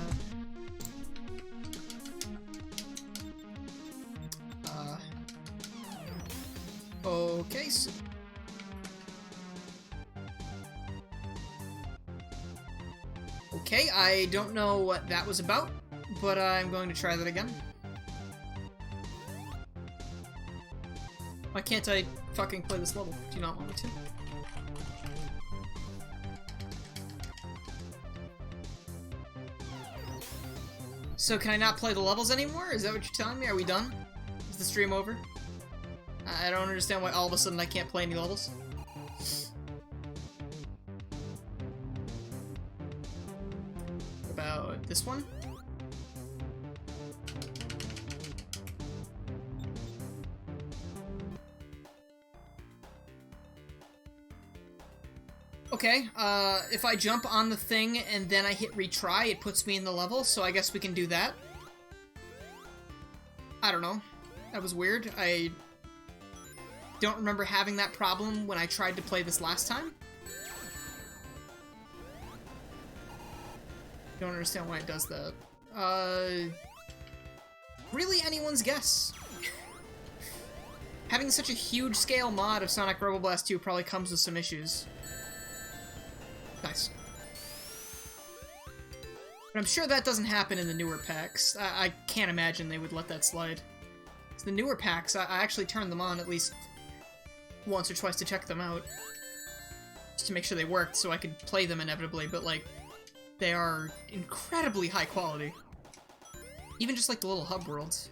Okay, so... Okay, I don't know what that was about, but I'm going to try that again. Why can't I fucking play this level? Do you not want me to? So can I not play the levels anymore? Is that what you're telling me? Are we done? Is the stream over? I don't understand why all of a sudden I can't play any levels. About this one? okay, if I jump on the thing and then I hit retry, it puts me in the level, so I guess we can do that. I don't know. That was weird. I don't remember having that problem when I tried to play this last time. Don't understand why it does that. Really anyone's guess. Having such a huge scale mod of Sonic Rebel Blast 2 probably comes with some issues. Nice. But I'm sure that doesn't happen in the newer packs. I can't imagine they would let that slide. So the newer packs, I actually turned them on at least once or twice to check them out. Just to make sure they worked so I could play them inevitably, but like, they are incredibly high quality. Even just like the little hub worlds.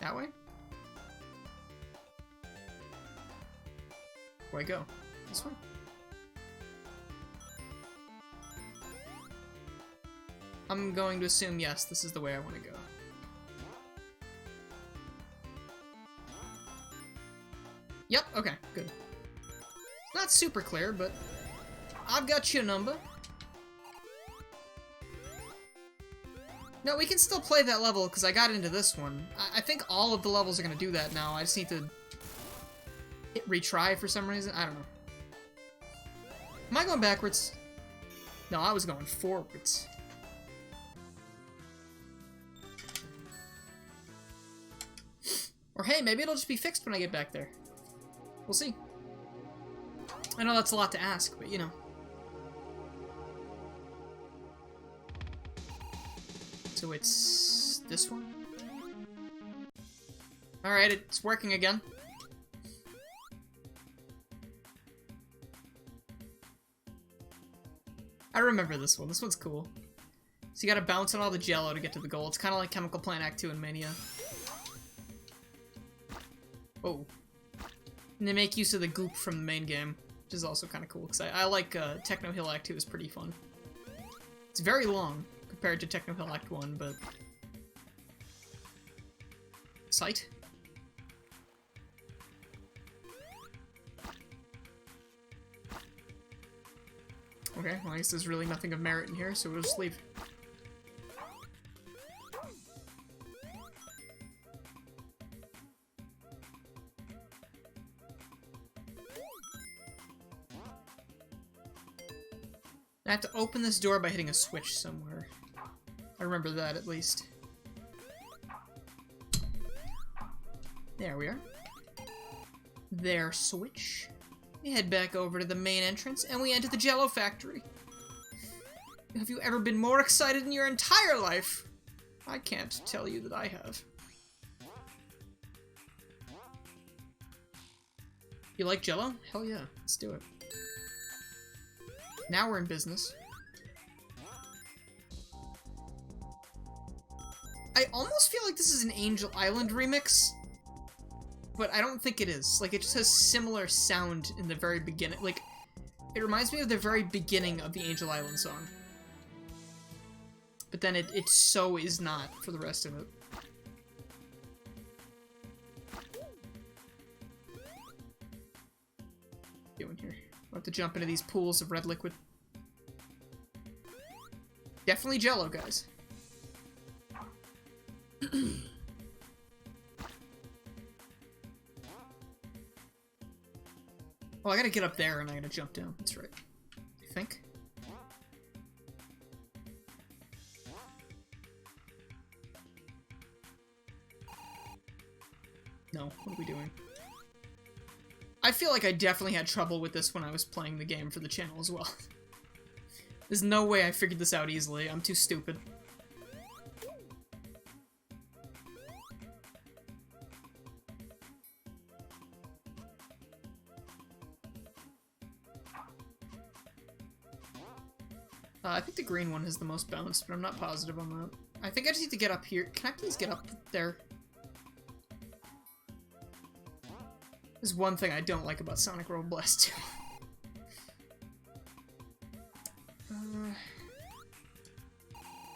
That way? Where do I go? This way? I'm going to assume, yes, this is the way I want to go. Yep, okay, good. Not super clear, but I've got your number. No, we can still play that level, because I got into this one. I think all of the levels are going to do that now. I just need to hit retry for some reason. I don't know. Am I going backwards? No, I was going forwards. Or hey, maybe it'll just be fixed when I get back there. We'll see. I know that's a lot to ask, but you know. So it's this one? Alright, it's working again. I remember this one. This one's cool. So you gotta bounce on all the jello to get to the goal. It's kind of like Chemical Plant Act 2 in Mania. Oh. And they make use of the goop from the main game, which is also kind of cool, because I like Techno Hill Act 2 is pretty fun. It's very long compared to Techno Hill Act 1, but... Sight? Okay, well I guess there's really nothing of merit in here, so we'll just leave. I have to open this door by hitting a switch somewhere. I remember that, at least. There we are. There, switch. We head back over to the main entrance, and we enter the Jello Factory. Have you ever been more excited in your entire life? I can't tell you that I have. You like Jello? Hell yeah, let's do it. Now we're in business. I almost feel like this is an Angel Island remix, but I don't think it is. Like, it just has similar sound in the very beginning. Like, it reminds me of the very beginning of the Angel Island song. But then it so is not for the rest of it. Doing here. I'll have to jump into these pools of red liquid. Definitely Jello, guys. Oh, I gotta get up there and I gotta jump down. That's right. I think. No, what are we doing? I feel like I definitely had trouble with this when I was playing the game for the channel as well. There's no way I figured this out easily. I'm too stupid. I think the green one has the most bounce, but I'm not positive on that. I think I just need to get up here. Can I please get up there? There's one thing I don't like about Sonic Rebel Blast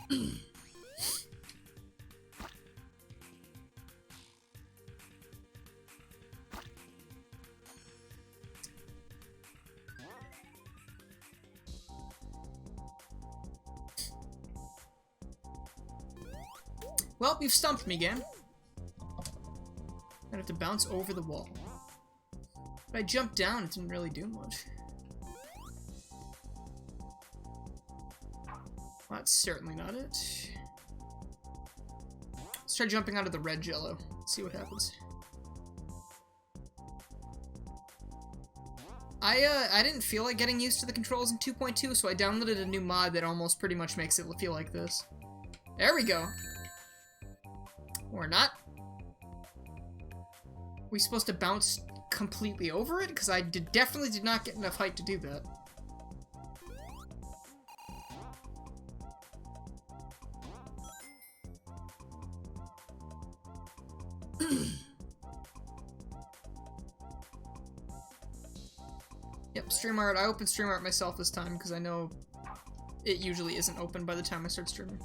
2. Well, you've stumped me, game. I have to bounce over the wall. But I jumped down, it didn't really do much. Well, that's certainly not it. Let's try jumping out of the red jello. See what happens. I didn't feel like getting used to the controls in 2.2, so I downloaded a new mod that almost pretty much makes it feel like this. There we go. Or not. We supposed to bounce completely over it? Because I definitely did not get enough height to do that. Yep, StreamYard. I opened StreamYard myself this time because I know it usually isn't open by the time I start streaming.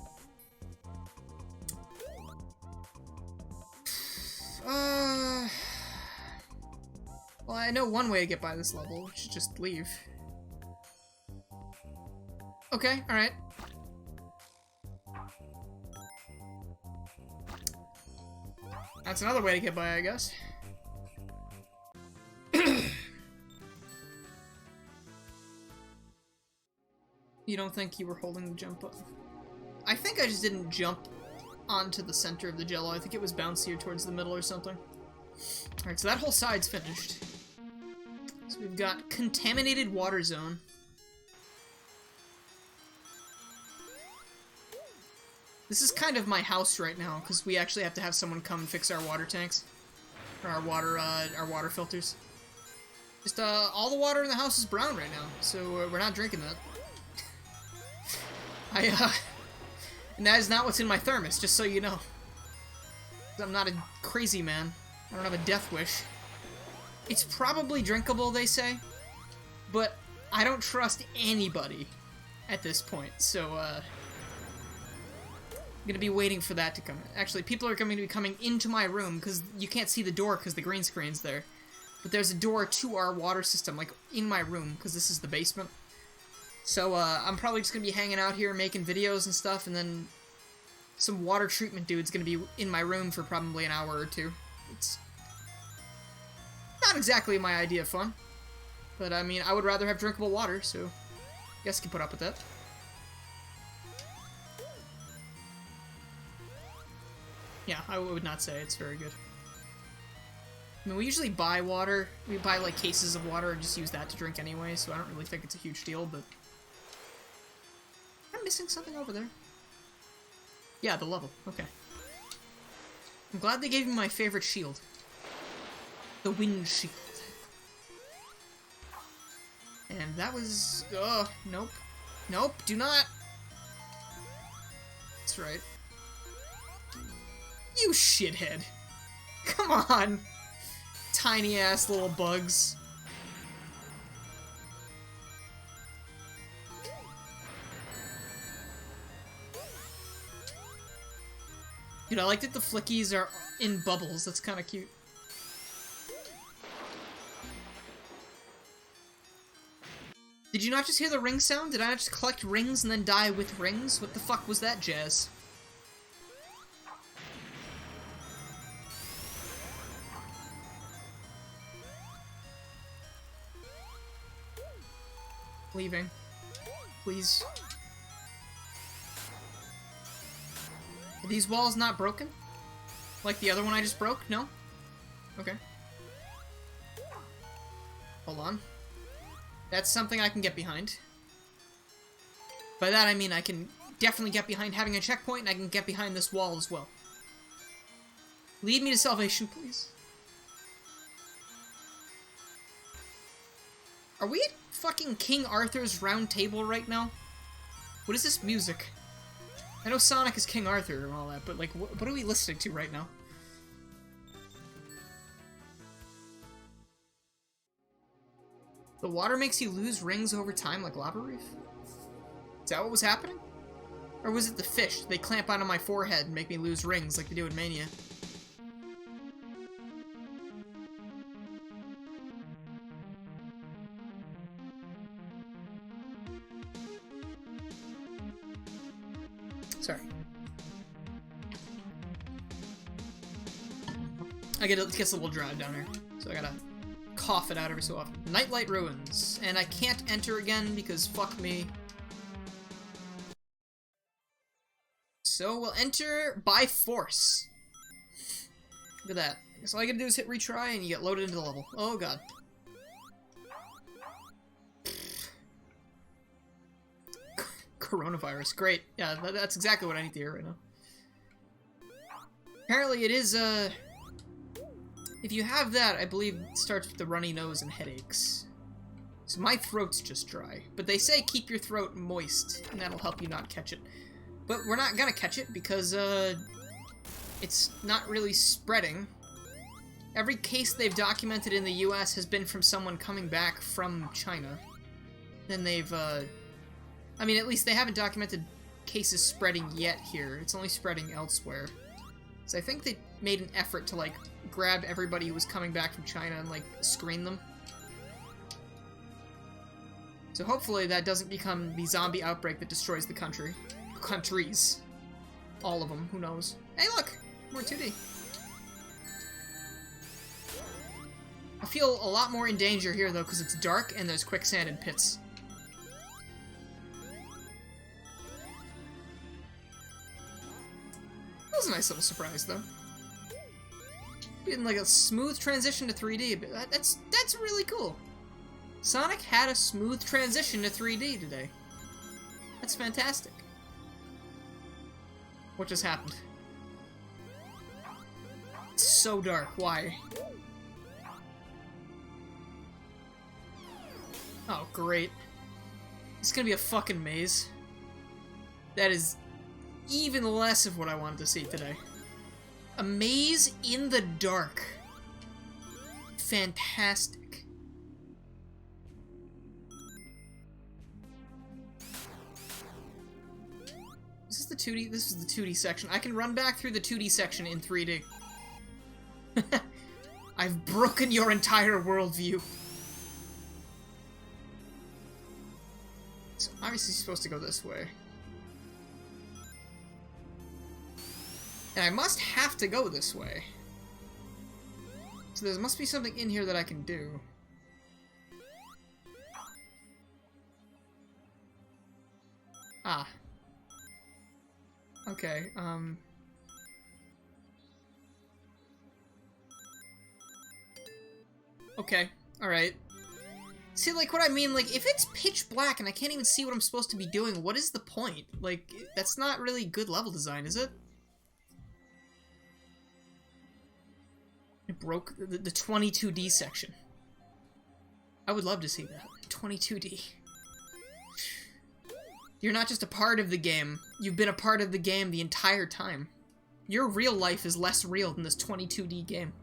Well, I know one way to get by this level, which is just leave. Okay, alright. That's another way to get by, I guess. You don't think you were holding the jump button? I think I just didn't jump onto the center of the jello. I think it was bouncier towards the middle or something. Alright, so that whole side's finished. So we've got Contaminated Water Zone. This is kind of my house right now, because we actually have to have someone come and fix our water tanks. Or our water filters. Just, all the water in the house is brown right now, so we're not drinking that. And that is not what's in my thermos, just so you know. I'm not a crazy man. I don't have a death wish. It's probably drinkable, they say, but I don't trust anybody at this point, so, I'm gonna be waiting for that to come in. Actually, people are going to be coming into my room, because you can't see the door because the green screen's there. But there's a door to our water system, like, in my room, because this is the basement. So, I'm probably just gonna be hanging out here making videos and stuff, and then some water treatment dude's gonna be in my room for probably an hour or two. It's not exactly my idea of fun, but I mean, I would rather have drinkable water, so I guess I can put up with that. Yeah, I would not say it's very good. I mean, we usually buy water. We buy, like, cases of water and just use that to drink anyway, so I don't really think it's a huge deal, but I'm missing something over there. Yeah, the level. Okay. I'm glad they gave me my favorite shield. The wind shield. And that was... nope. Nope, do not! That's right. You shithead. Come on! Tiny-ass little bugs. Dude, I like that the flickies are in bubbles. That's kind of cute. Did you not just hear the ring sound? Did I not just collect rings and then die with rings? What the fuck was that jazz? Leaving. Please. Are these walls not broken? Like the other one I just broke? No? Okay. Hold on. That's something I can get behind. By that I mean I can definitely get behind having a checkpoint, and I can get behind this wall as well. Lead me to salvation, please. Are we at fucking King Arthur's round table right now? What is this music? I know Sonic is King Arthur and all that, but like, what are we listening to right now? The water makes you lose rings over time like Lava Reef? Is that what was happening? Or was it the fish? They clamp onto my forehead and make me lose rings like they do in Mania. Sorry. It gets a little dry down here, so I gotta cough it out every so often. Nightlight Ruins, and I can't enter again because fuck me. So we'll enter by force. Look at that. I guess all you gotta do is hit retry and you get loaded into the level. Oh god. Coronavirus, great. Yeah, that's exactly what I need to hear right now. Apparently it is, if you have that, I believe it starts with the runny nose and headaches. So my throat's just dry. But they say keep your throat moist, and that'll help you not catch it. But we're not gonna catch it because, it's not really spreading. Every case they've documented in the US has been from someone coming back from China. Then they've, I mean, at least they haven't documented cases spreading yet here. It's only spreading elsewhere. So I think they made an effort to, like, grab everybody who was coming back from China and, like, screen them. So hopefully that doesn't become the zombie outbreak that destroys the country. Countries. All of them, who knows. Hey look! More 2D. I feel a lot more in danger here, though, because it's dark and there's quicksand and pits. That was a nice little surprise, though. Getting like a smooth transition to 3D, but that's really cool. Sonic had a smooth transition to 3D today. That's fantastic. What just happened? It's so dark. Why? Oh, great. It's gonna be a fucking maze. That is even less of what I wanted to see today. A maze in the dark. Fantastic. Is this the 2D? This is the 2D section. I can run back through the 2D section in 3D. I've broken your entire worldview. So obviously you're supposed to go this way. And I must have to go this way. So there must be something in here that I can do. Ah. Okay, okay, alright. See, like, what I mean, like, if it's pitch black and I can't even see what I'm supposed to be doing, what is the point? Like, that's not really good level design, is it? It broke the 22D section. I would love to see that. 22D. You're not just a part of the game. You've been a part of the game the entire time. Your real life is less real than this 22D game.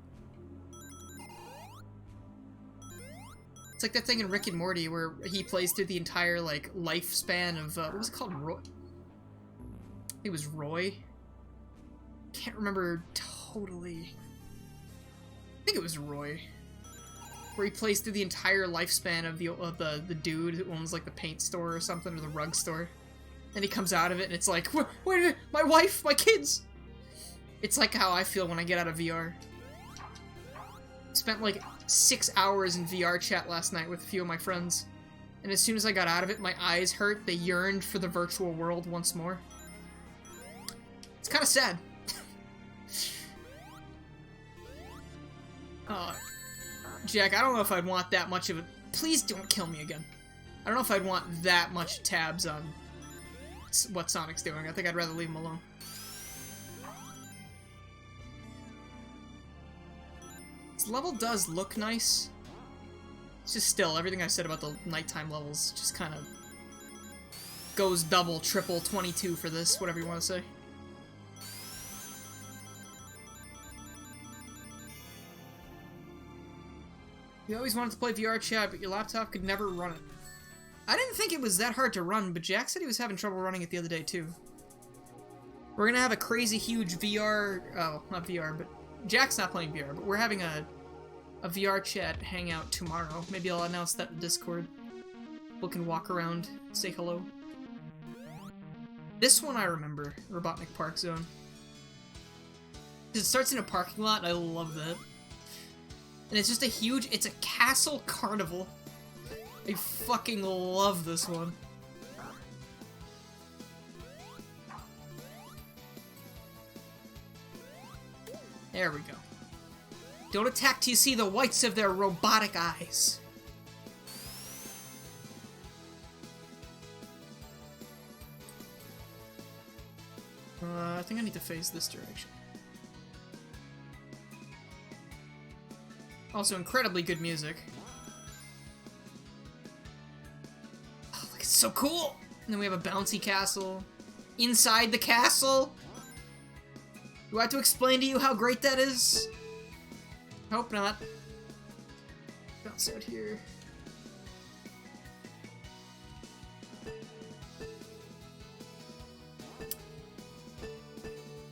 It's like that thing in Rick and Morty where he plays through the entire, like, lifespan of, what was it called? Roy? It was Roy? Can't remember totally. I think it was Roy. Where he plays through the entire lifespan of the dude who owns, like, the paint store or something, or the rug store. And he comes out of it and it's like, wait, my wife, my kids! It's like how I feel when I get out of VR. Spent like 6 hours in VR chat last night with a few of my friends. And as soon as I got out of it, my eyes hurt. They yearned for the virtual world once more. It's kind of sad. Jack, I don't know if I'd want that much of it. Please don't kill me again. I don't know if I'd want that much tabs on what Sonic's doing. I think I'd rather leave him alone. This level does look nice. It's just still, everything I said about the nighttime levels just kind of goes double, triple, 22 for this, whatever you want to say. You always wanted to play VR chat, but your laptop could never run it. I didn't think it was that hard to run, but Jack said he was having trouble running it the other day, too. We're gonna have a crazy huge VR... Oh, not VR, but... Jack's not playing VR, but we're having a VR chat hangout tomorrow. Maybe I'll announce that in Discord. People can walk around, say hello. This one I remember, Robotnik Park Zone. It starts in a parking lot, and I love that. And it's just a huge... It's a castle carnival. I fucking love this one. There we go. Don't attack till you see the whites of their robotic eyes. I think I need to face this direction. Also, incredibly good music. Oh, look, it's so cool! And then we have a bouncy castle. Inside the castle! Do I have to explain to you how great that is? Hope not. Bounce out here.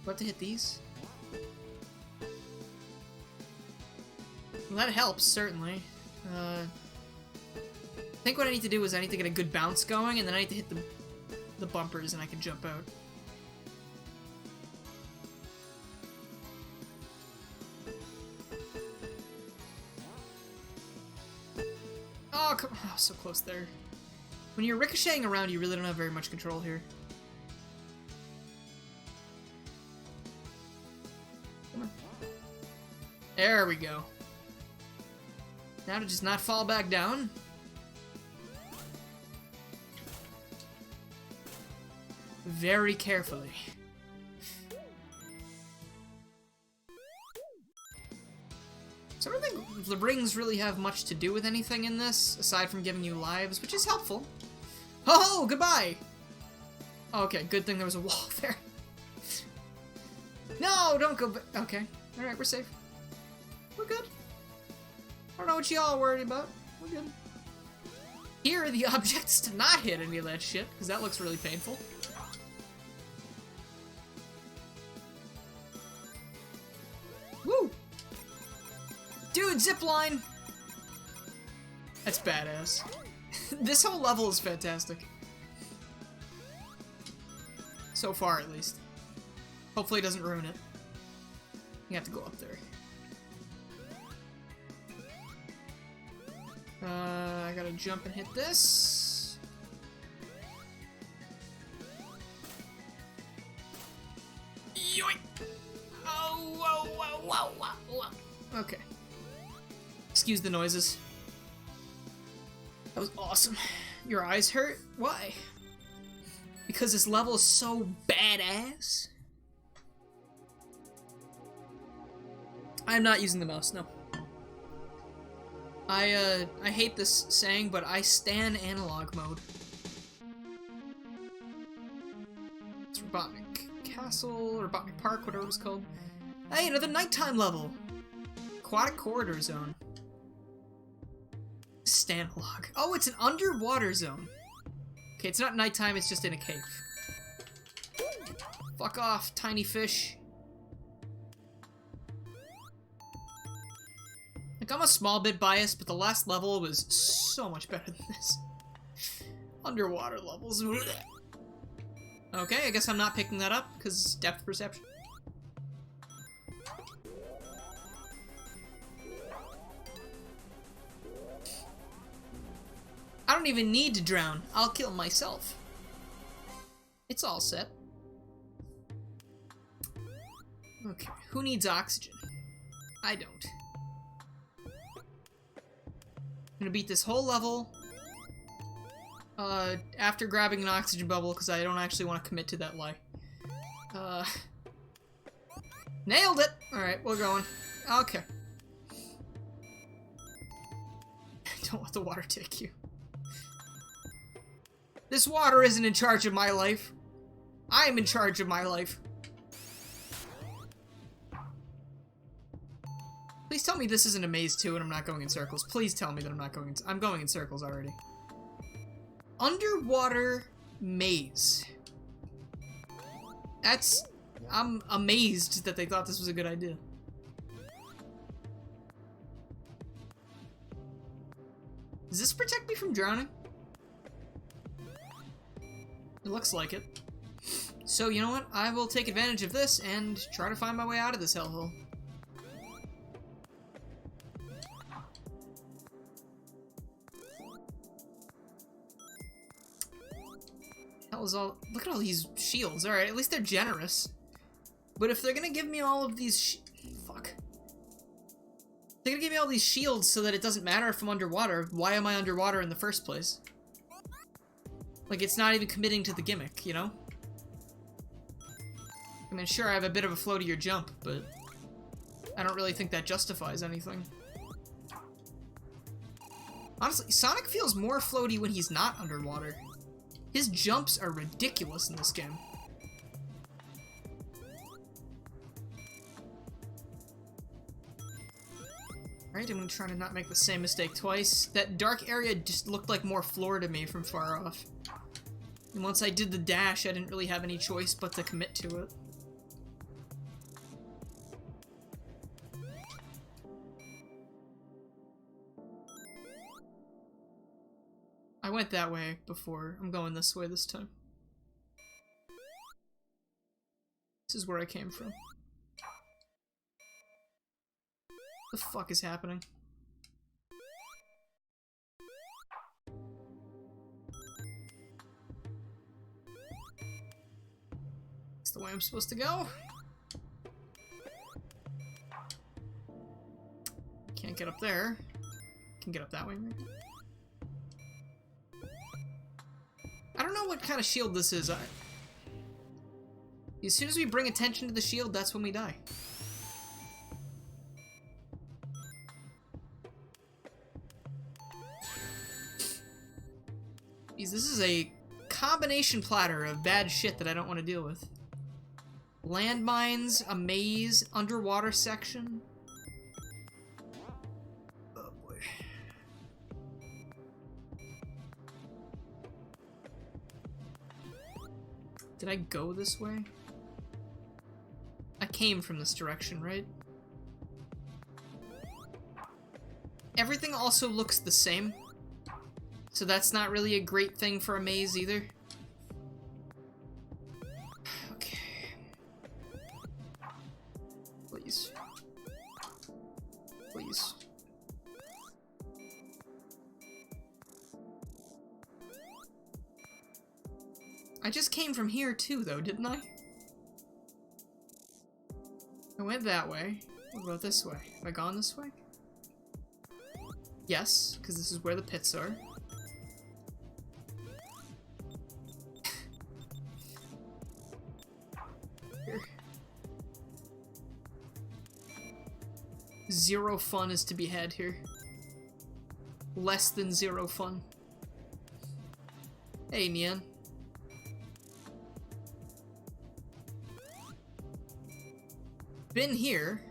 What to hit these? Well, that helps, certainly. I think what I need to do is I need to get a good bounce going, and then I need to hit the bumpers, and I can jump out. Oh, come on. Oh, so close there. When you're ricocheting around, you really don't have very much control here. Come on. There we go. Now to just not fall back down. Very carefully. So I don't think the rings really have much to do with anything in this, aside from giving you lives, which is helpful. Oh, goodbye! Okay, good thing there was a wall there. No, don't go back. Okay, alright, we're safe. We're good. I don't know what y'all are worried about. We're good. Here are the objects to not hit any of that shit, because that looks really painful. Woo! Dude, zipline! That's badass. This whole level is fantastic. So far, at least. Hopefully it doesn't ruin it. You have to go up there. I gotta jump and hit this. Yoink! Oh, whoa, whoa, whoa, whoa, whoa. Okay. Excuse the noises. That was awesome. Your eyes hurt? Why? Because this level is so badass? I'm not using the mouse, no. I hate this saying, but I stan analog mode. It's Robotic Castle, or Robotic Park, whatever it was called. Hey, another nighttime level! Aquatic Corridor Zone. Stanalog. Oh, it's an underwater zone. Okay, it's not nighttime, it's just in a cave. Fuck off, tiny fish. Like, I'm a small bit biased, but the last level was so much better than this. Underwater levels. Okay, I guess I'm not picking that up, because depth perception. I don't even need to drown. I'll kill myself. It's all set. Okay, who needs oxygen? I don't. I'm gonna beat this whole level after grabbing an oxygen bubble because I don't actually want to commit to that lie. Nailed it! Alright, we're going. Okay. Don't let the water take you. This water isn't in charge of my life. I am in charge of my life. Please tell me this isn't a maze too and I'm not going in circles. Please tell me that I'm not going in... I'm going in circles already. Underwater maze. That's... I'm amazed that they thought this was a good idea. Does this protect me from drowning? It looks like it. So, you know what? I will take advantage of this and try to find my way out of this hellhole. Hell is all... Look at all these shields. Alright, at least they're generous. But if they're gonna give me all of these fuck. They're gonna give me all these shields so that it doesn't matter if I'm underwater. Why am I underwater in the first place? Like, it's not even committing to the gimmick, you know? I mean, sure, I have a bit of a floatier jump, but I don't really think that justifies anything. Honestly, Sonic feels more floaty when he's not underwater. His jumps are ridiculous in this game. Alright, I'm gonna try to not make the same mistake twice. That dark area just looked like more floor to me from far off. And once I did the dash, I didn't really have any choice but to commit to it. I went that way before. I'm going this way this time. This is where I came from. What the fuck is happening? It's the way I'm supposed to go. Can't get up there. Can get up that way, maybe. I don't know what kind of shield this is. As soon as we bring attention to the shield, that's when we die. This is a combination platter of bad shit that I don't want to deal with. Landmines, a maze, underwater section. Oh boy. Did I go this way? I came from this direction, right? Everything also looks the same. So that's not really a great thing for a maze either. Okay. Please. Please. I just came from here too, though, didn't I? I went that way. What about this way? Have I gone this way? Yes, because this is where the pits are. Here. Zero fun is to be had here. Less than zero fun. Hey, Nian. Been here.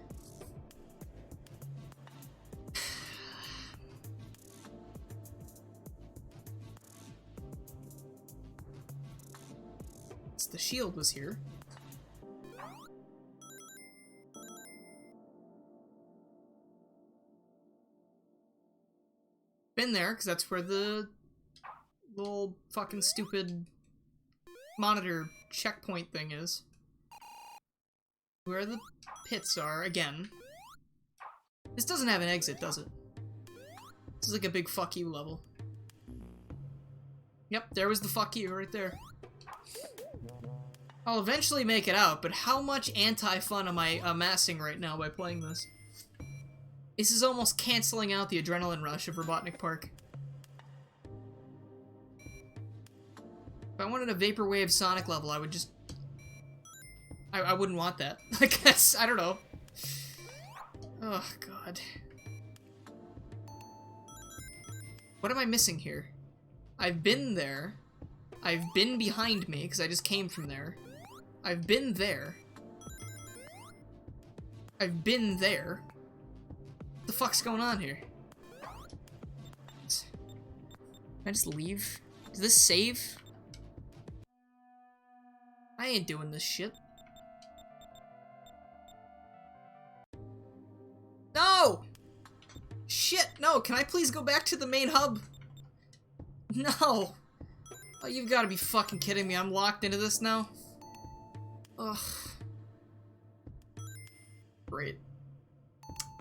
The shield was here. Been there, because that's where the little fucking stupid monitor checkpoint thing is. Where the pits are, again. This doesn't have an exit, does it? This is like a big fuck you level. Yep, there was the fuck you right there. I'll eventually make it out, but how much anti-fun am I amassing right now by playing this? This is almost canceling out the adrenaline rush of Robotnik Park. If I wanted a Vaporwave Sonic level, I would just... I wouldn't want that. I guess, I don't know. Oh, God. What am I missing here? I've been there. I've been behind me, because I just came from there. I've been there. I've been there. What the fuck's going on here? Can I just leave? Does this save? I ain't doing this shit. No! Shit, no, can I please go back to the main hub? No! Oh, you've got to be fucking kidding me. I'm locked into this now? Ugh. Great.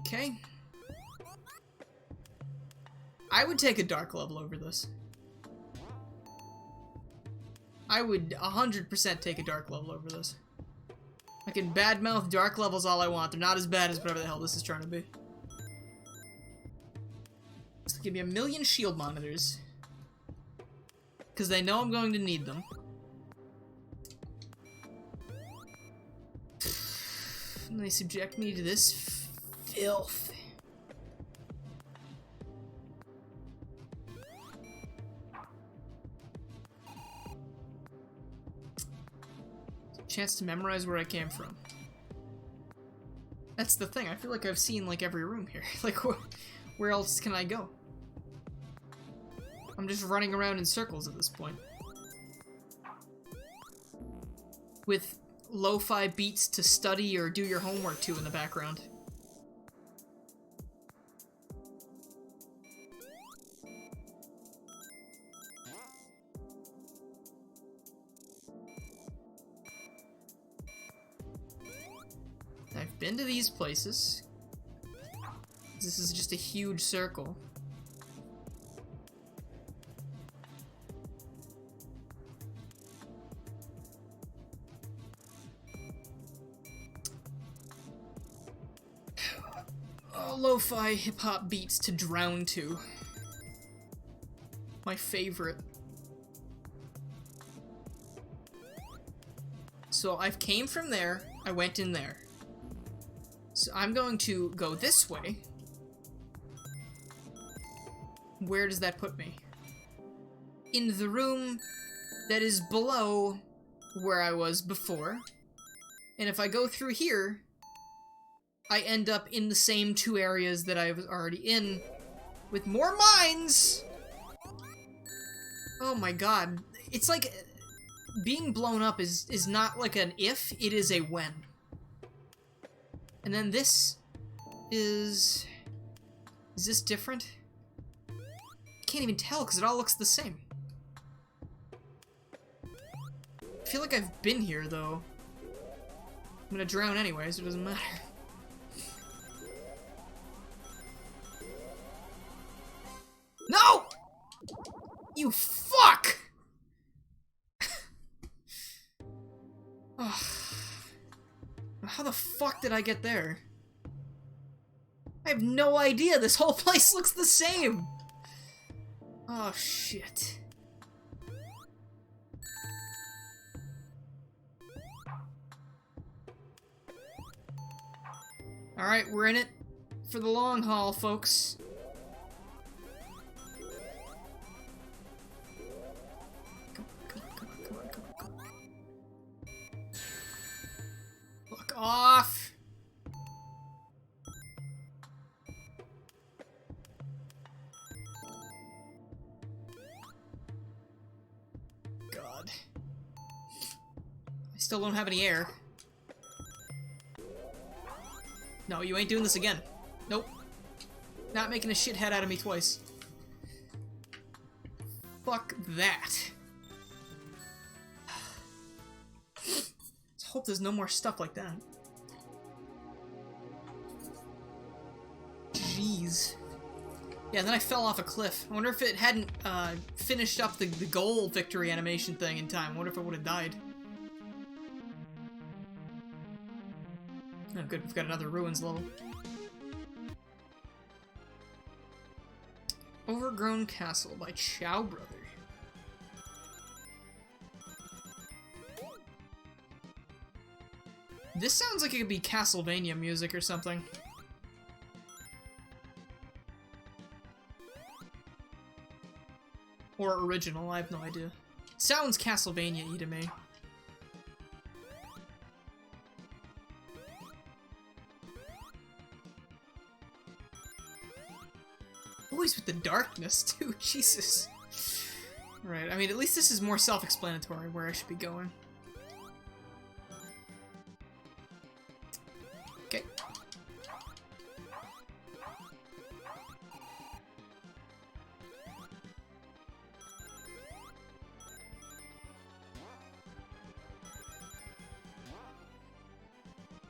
Okay. I would take a dark level over this. I would 100% take a dark level over this. I can badmouth dark levels all I want. They're not as bad as whatever the hell this is trying to be. So give me 1,000,000 shield monitors. Because they know I'm going to need them. And they subject me to this filth. Chance to memorize where I came from. That's the thing. I feel like I've seen like every room here. Like where else can I go? I'm just running around in circles at this point. With lo-fi beats to study or do your homework to in the background. I've been to these places. This is just a huge circle. Oh, lo-fi hip-hop beats to drown to. My favorite. So I came from there, I went in there. So I'm going to go this way. Where does that put me? In the room that is below where I was before. And if I go through here, I end up in the same two areas that I was already in, with more mines! Oh my god. It's like, being blown up is not like an if, it is a when. And then this is this different? Can't even tell because it all looks the same. I feel like I've been here though. I'm gonna drown anyway, so it doesn't matter. No! You fuck! Ugh. How the fuck did I get there? I have no idea. This whole place looks the same. Oh, shit. Alright, we're in it for the long haul, folks. Off! God. I still don't have any air. No, you ain't doing this again. Nope. Not making a shithead out of me twice. Fuck that. Let's hope there's no more stuff like that. Jeez. Yeah, then I fell off a cliff. I wonder if it hadn't finished up the goal victory animation thing in time. I wonder if it would have died. Oh good, we've got another ruins level. Overgrown Castle by Chow Brother. This sounds like it could be Castlevania music or something. Or original, I have no idea. Sounds Castlevania-y to me. Always with the darkness, too. Jesus. Right, I mean, at least this is more self-explanatory where I should be going. Okay.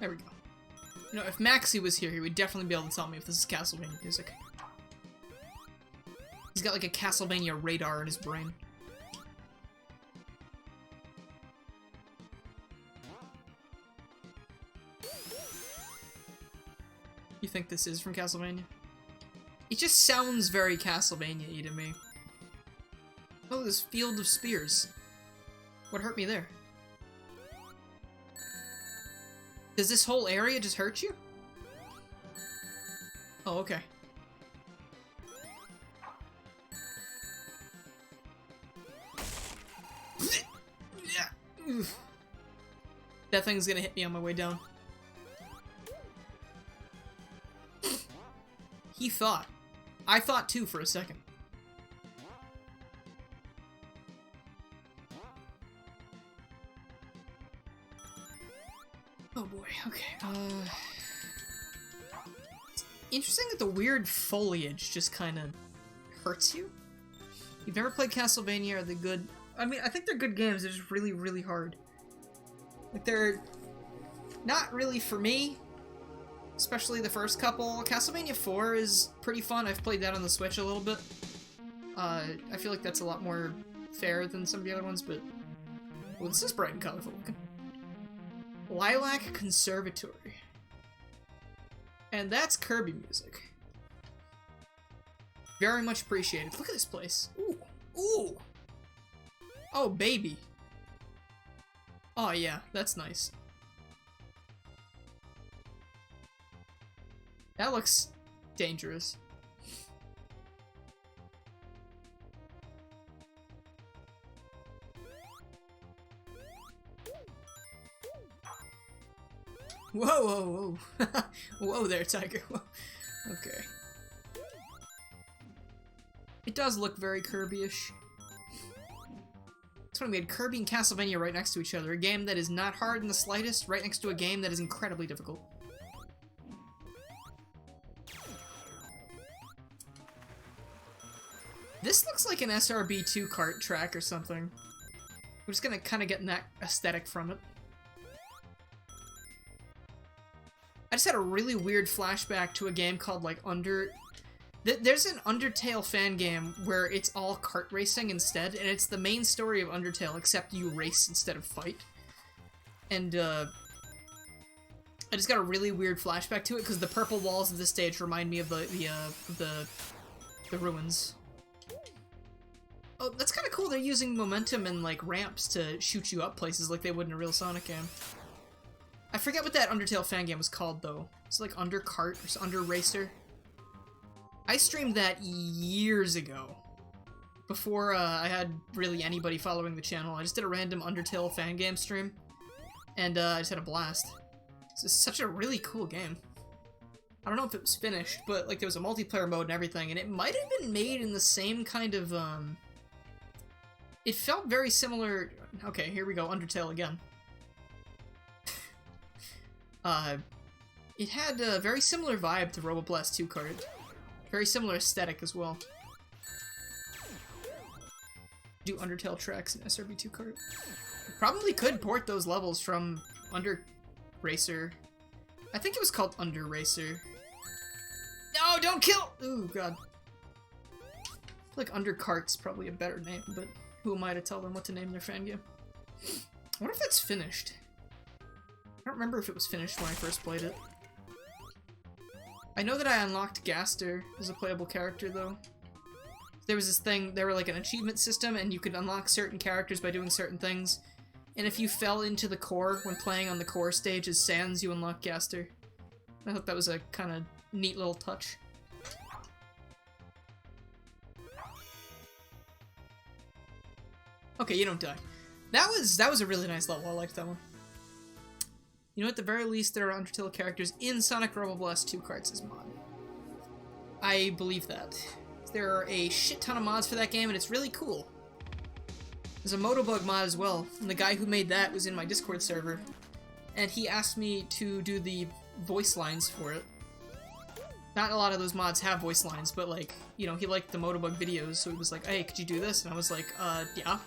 There we go. You know, if Maxie was here, he would definitely be able to tell me if this is Castlevania music. He's got like a Castlevania radar in his brain. You think this is from Castlevania? It just sounds very Castlevania-y to me. Oh, this field of spears. What hurt me there? Does this whole area just hurt you? Oh, okay. That thing's gonna hit me on my way down. He thought. I thought too for a second. Oh boy, okay. It's interesting that the weird foliage just kind of hurts you. You've never played Castlevania, are they good? I mean, I think they're good games, they're just really, really hard. Like, they're not really for me, especially the first couple. Castlevania 4 is pretty fun, I've played that on the Switch a little bit. I feel like that's a lot more fair than some of the other ones, but... Well, this is bright and colorful looking. Lilac Conservatory. And that's Kirby music. Very much appreciated. Look at this place. Ooh. Ooh! Oh, baby. Oh, yeah. That's nice. That looks dangerous. Whoa, whoa, whoa. Whoa there, Tiger. Whoa. Okay. It does look very Kirby-ish. It's funny, we had Kirby and Castlevania right next to each other. A game that is not hard in the slightest, right next to a game that is incredibly difficult. This looks like an SRB2 kart track or something. We're just gonna kind of get that aesthetic from it. I just had a really weird flashback to a game called, like, There's an Undertale fan game where it's all kart racing instead, and it's the main story of Undertale, except you race instead of fight. And, I just got a really weird flashback to it, because the purple walls of this stage remind me of the ruins. Oh, that's kind of cool, they're using momentum and, like, ramps to shoot you up places like they would in a real Sonic game. I forget what that Undertale fan game was called, though. It's like Under Kart or Under Racer. I streamed that years ago. Before I had really anybody following the channel. I just did a random Undertale fan game stream. And I just had a blast. It's such a really cool game. I don't know if it was finished, but like there was a multiplayer mode and everything, and it might have been made in the same kind of, It felt very similar... Okay, here we go, Undertale again. It had a very similar vibe to Roboblast 2 Kart. Very similar aesthetic as well. Do Undertale tracks in SRB2 Kart. Probably could port those levels from Under Racer. I think it was called Under Racer. No, don't kill! Ooh, God. I feel like Under Kart's probably a better name, but who am I to tell them what to name their fan game? I wonder if that's finished. I don't remember if it was finished when I first played it. I know that I unlocked Gaster as a playable character, though. There was this thing, there were like an achievement system, and you could unlock certain characters by doing certain things. And if you fell into the core when playing on the core stage as Sans, you unlock Gaster. I thought that was a kind of neat little touch. Okay, you don't die. That was a really nice level, I liked that one. You know, at the very least, there are Undertale characters in Sonic Roboblast 2 Karts as mod. I believe that. There are a shit ton of mods for that game, and it's really cool. There's a Motobug mod as well, and the guy who made that was in my Discord server, and he asked me to do the voice lines for it. Not a lot of those mods have voice lines, but like, you know, he liked the Motobug videos, so he was like, hey, could you do this? And I was like, yeah.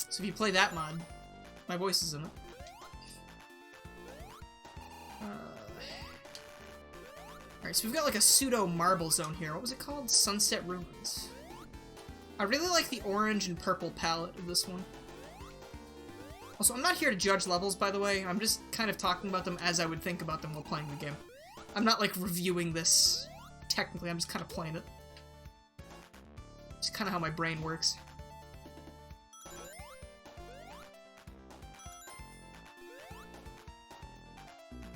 So if you play that mod, my voice is in it. Alright, so we've got like a pseudo marble zone here. What was it called? Sunset Ruins. I really like the orange and purple palette of this one. Also, I'm not here to judge levels, by the way. I'm just kind of talking about them as I would think about them while playing the game. I'm not, like, reviewing this technically. I'm just kind of playing it. It's kind of how my brain works.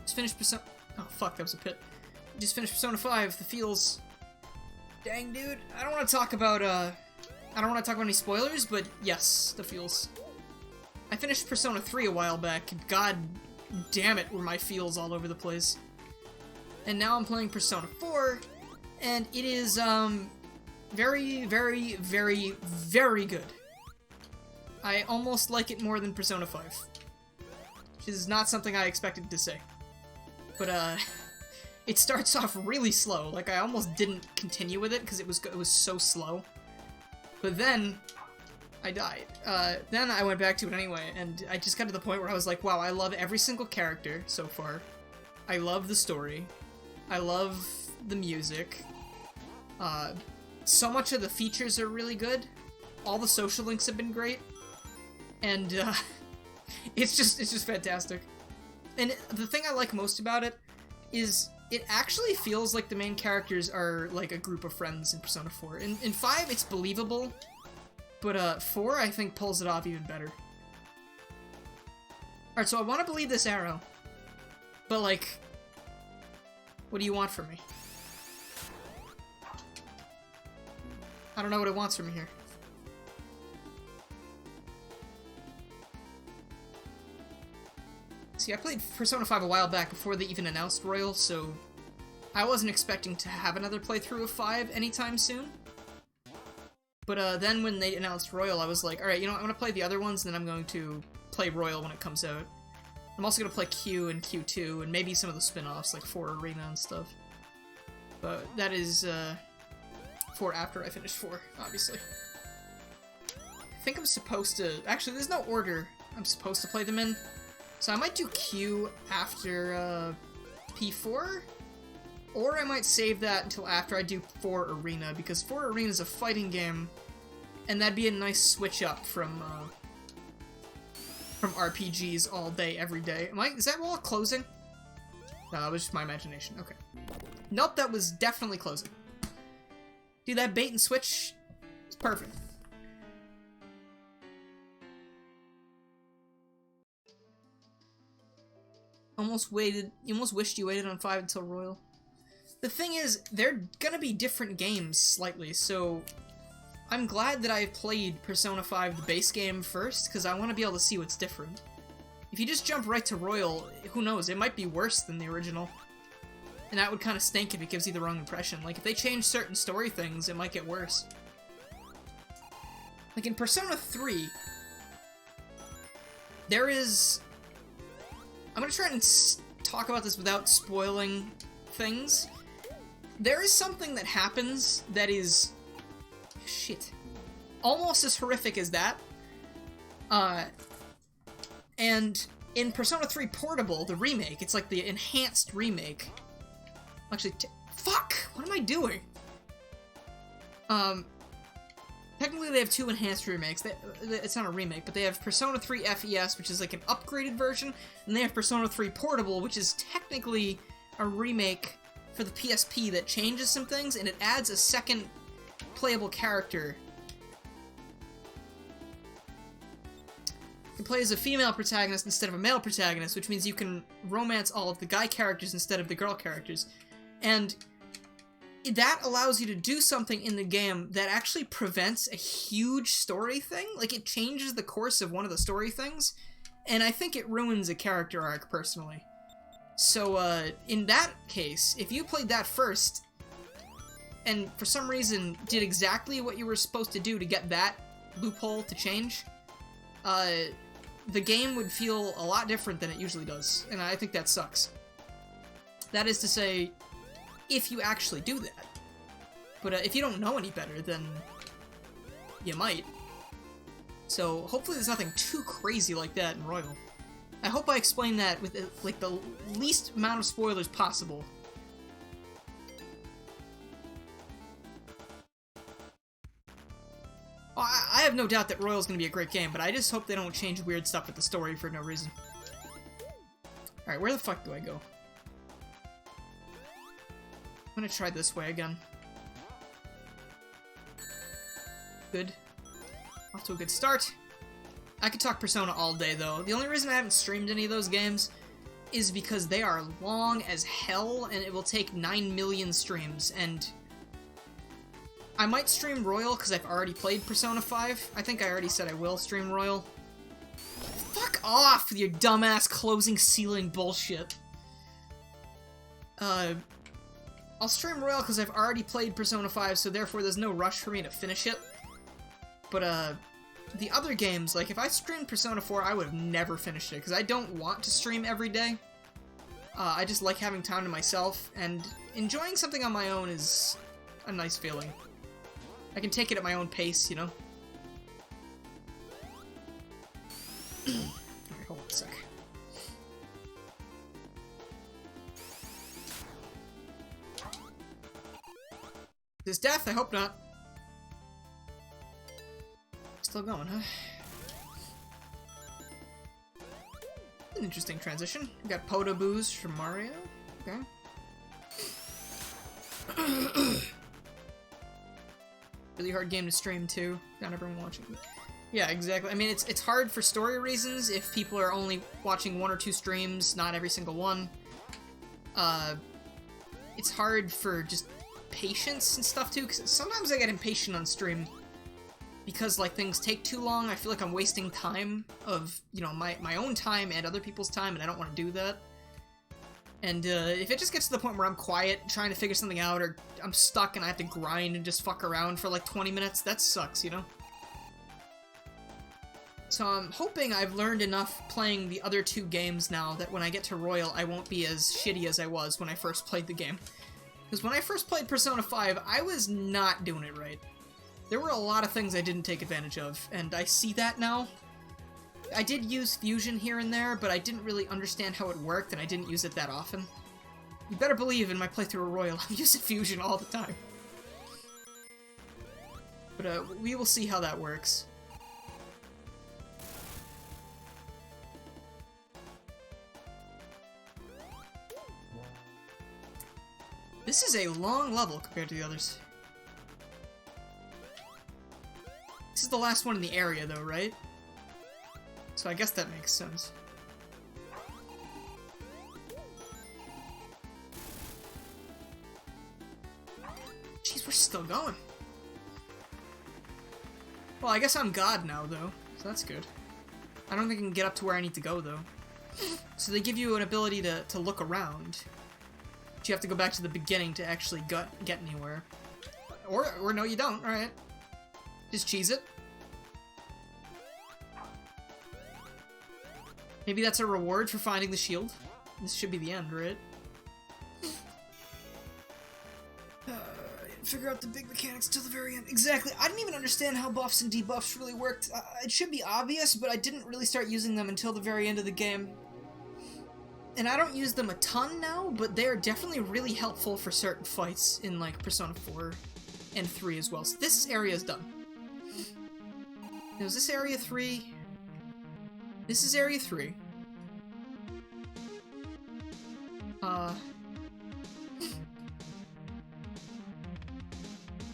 Just finished Persona... Oh, fuck, that was a pit. Just finished Persona 5. The feels... Dang, dude. I don't want to talk about, I don't want to talk about any spoilers, but yes, the feels... I finished Persona 3 a while back, and god damn it were my feels all over the place. And now I'm playing Persona 4, and it is, very, very, very, very good. I almost like it more than Persona 5. Which is not something I expected to say. But, it starts off really slow. Like, I almost didn't continue with it, because it was so slow. But then... I died. Then I went back to it anyway, and I just got to the point where I was like, wow, I love every single character so far. I love the story. I love the music. So much of the features are really good. All the social links have been great. And, it's just fantastic. And the thing I like most about it is it actually feels like the main characters are like a group of friends in Persona 4. In 5, it's believable. But, 4, I think, pulls it off even better. Alright, so I want to believe this arrow. But, like... What do you want from me? I don't know what it wants from me here. See, I played Persona 5 a while back before they even announced Royal, so... I wasn't expecting to have another playthrough of 5 anytime soon. But then when they announced Royal, I was like, alright, you know what, I'm gonna play the other ones, and then I'm going to play Royal when it comes out. I'm also gonna play Q and Q2, and maybe some of the spin-offs, like 4 Arena and stuff. But that is, for after I finish 4, obviously. I think I'm supposed to... Actually, there's no order I'm supposed to play them in. So I might do Q after, P4? Or I might save that until after I do 4 Arena, because 4 Arena is a fighting game, and that'd be a nice switch up from RPGs all day, every day. Is that wall closing? No, that was just my imagination. Okay. Nope, that was definitely closing. Dude, that bait and switch is perfect. You almost wished you waited on 5 until Royal. The thing is, they're gonna be different games slightly, so I'm glad that I played Persona 5, the base game, first, because I want to be able to see what's different. If you just jump right to Royal, who knows, it might be worse than the original. And that would kind of stink if it gives you the wrong impression. Like, if they change certain story things, it might get worse. Like, in Persona 3, there is... I'm gonna try and talk about this without spoiling things. There is something that happens that is... shit. Almost as horrific as that. And in Persona 3 Portable, the remake, it's like the enhanced remake. Actually, fuck! What am I doing? Technically they have 2 enhanced remakes. It's not a remake, but they have Persona 3 FES, which is like an upgraded version, and they have Persona 3 Portable, which is technically a remake for the PSP that changes some things, and it adds a second playable character. You can play as a female protagonist instead of a male protagonist, which means you can romance all of the guy characters instead of the girl characters. And that allows you to do something in the game that actually prevents a huge story thing. Like, it changes the course of one of the story things, and I think it ruins a character arc, personally. So, in that case, if you played that first, and for some reason did exactly what you were supposed to do to get that loophole to change, the game would feel a lot different than it usually does, and I think that sucks. That is to say, if you actually do that. But if you don't know any better, then you might. So hopefully there's nothing too crazy like that in Royal. I hope I explained that with like the least amount of spoilers possible. have no doubt that Royal's gonna be a great game, but I just hope they don't change weird stuff with the story for no reason. Alright, where the fuck do I go? I'm gonna try this way again. Good. Off to a good start. I could talk Persona all day, though. The only reason I haven't streamed any of those games is because they are long as hell, and it will take 9 million streams, and I might stream Royal because I've already played Persona 5. I think I already said I will stream Royal. Fuck off with your dumbass closing ceiling bullshit. I'll stream Royal because I've already played Persona 5, so therefore there's no rush for me to finish it. But, the other games, like, if I streamed Persona 4, I would have never finished it, because I don't want to stream every day. I just like having time to myself, and enjoying something on my own is a nice feeling. I can take it at my own pace, you know? Alright, hold on a sec. Is this death? I hope not. Still going, huh? An interesting transition. We got Poto Booze from Mario. Okay. Really hard game to stream too. Not everyone watching. Yeah, exactly. I mean, it's hard for story reasons if people are only watching 1 or 2 streams, not every single one. It's hard for just patience and stuff too, because sometimes I get impatient on stream. Because, like, things take too long, I feel like I'm wasting time of, you know, my own time and other people's time, and I don't want to do that. And, if it just gets to the point where I'm quiet, trying to figure something out, or I'm stuck and I have to grind and just fuck around for, like, 20 minutes, that sucks, you know? So I'm hoping I've learned enough playing the other 2 games now that when I get to Royal, I won't be as shitty as I was when I first played the game. Because when I first played Persona 5, I was not doing it right. There were a lot of things I didn't take advantage of, and I see that now. I did use fusion here and there, but I didn't really understand how it worked, and I didn't use it that often. You better believe in my playthrough of Royal, I'm using fusion all the time. But, we will see how that works. This is a long level compared to the others. This is the last one in the area, though, right? So I guess that makes sense. Jeez, we're still going. Well, I guess I'm God now, though, so that's good. I don't think I can get up to where I need to go, though. So they give you an ability to look around. But you have to go back to the beginning to actually get anywhere. Or no, you don't, alright. Just cheese it. Maybe that's a reward for finding the shield. This should be the end, right? Figure out the big mechanics till the very end. Exactly. I didn't even understand how buffs and debuffs really worked. It should be obvious, but I didn't really start using them until the very end of the game. And I don't use them a ton now, but they're definitely really helpful for certain fights in, like, Persona 4 and 3 as well. So this area is done. Now, is this area 3? This is area 3. Have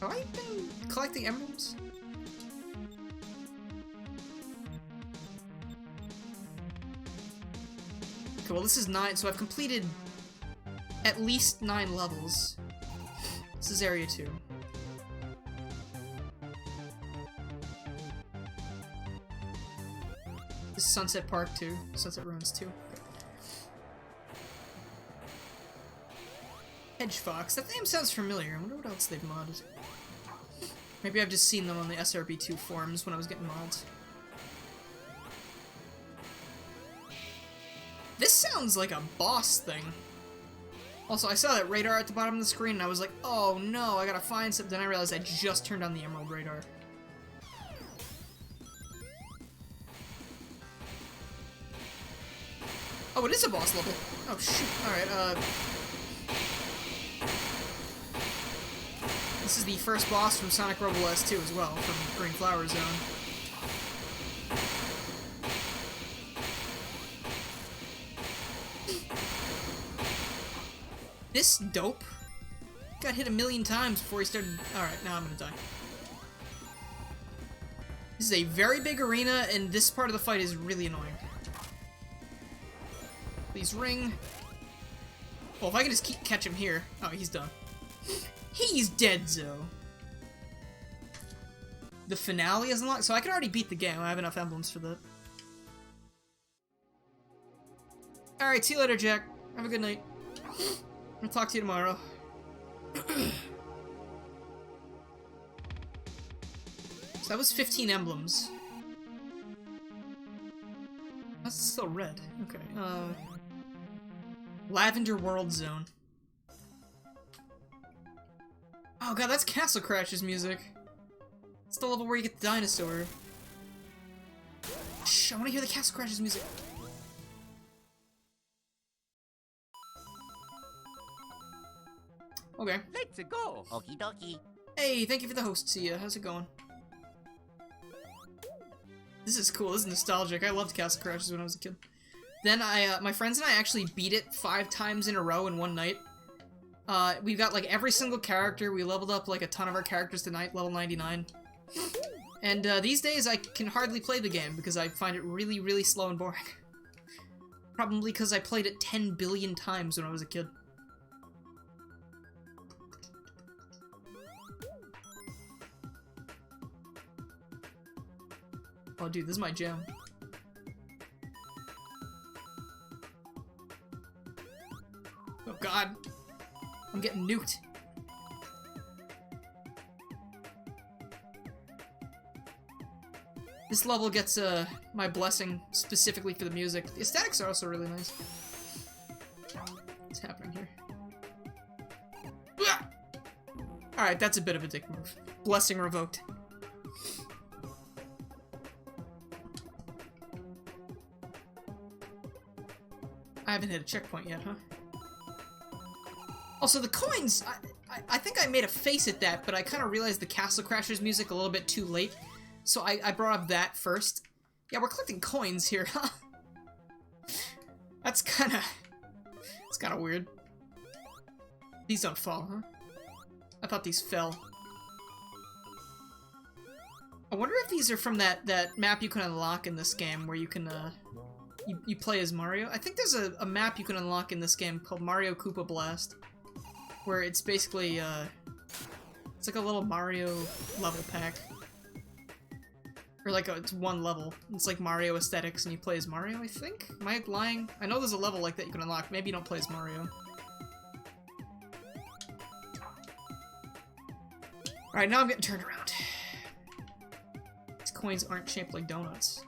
I been collecting emeralds? Okay, well this is 9, so I've completed at least 9 levels. This is area 2. This is Sunset Park 2. Sunset Ruins 2. Hedge Fox. That name sounds familiar. I wonder what else they've modded. Maybe I've just seen them on the SRB2 forums when I was getting mods. This sounds like a boss thing. Also, I saw that radar at the bottom of the screen and I was like, oh no, I gotta find something. Then I realized I just turned on the emerald radar. Oh, it is a boss level. Oh shoot. Alright, this is the first boss from Sonic Rebel S2 as well, from Green Flower Zone. this dope got hit 1,000,000 times before he started... Alright, now I'm gonna die. This is a very big arena, and this part of the fight is really annoying. Please ring. Well, if I can just catch him here... Oh, he's done. He's dead, Zoe. The finale is unlocked, so I can already beat the game. I have enough emblems for that. Alright, see you later, Jack. Have a good night. I'll talk to you tomorrow. So that was 15 emblems. That's still red. Okay, Lavender World Zone. Oh god, that's Castle Crash's music. It's the level where you get the dinosaur. Shh, I want to hear the Castle Crash's music. Okay. Let's go. Okie dokie. Hey, thank you for the host, Sia. How's it going? This is cool. This is nostalgic. I loved Castle Crashers when I was a kid. Then my friends and I actually beat it 5 times in a row in one night. We got like every single character. We leveled up like a ton of our characters to level 99. And these days I can hardly play the game because I find it really, really slow and boring. Probably because I played it 10 billion times when I was a kid. Oh, dude, this is my jam. Oh, God. I'm getting nuked. This level gets my blessing specifically for the music. The aesthetics are also really nice. What's happening here? Alright, that's a bit of a dick move. Blessing revoked. I haven't hit a checkpoint yet, huh? Also, the coins, I think I made a face at that, but I kind of realized the Castle Crashers music a little bit too late. So I brought up that first. Yeah, we're collecting coins here, huh? That's kind of weird. These don't fall, huh? I thought these fell. I wonder if these are from that map you can unlock in this game where you can, you play as Mario. I think there's a map you can unlock in this game called Mario Koopa Blast, where it's basically, it's like a little Mario level pack. Or like, it's one level. It's like Mario aesthetics and you play as Mario, I think? Am I lying? I know there's a level like that you can unlock. Maybe you don't play as Mario. Alright, now I'm getting turned around. These coins aren't shaped like donuts.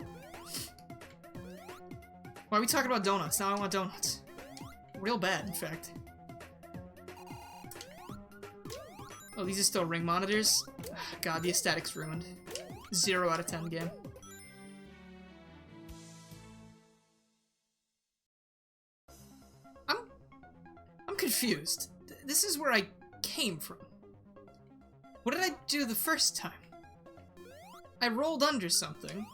Why are we talking about donuts? Now I want donuts. Real bad, in fact. Oh, these are still ring monitors? God, the aesthetic's ruined. 0 out of 10 game. I'm confused. This is where I came from. What did I do the first time? I rolled under something.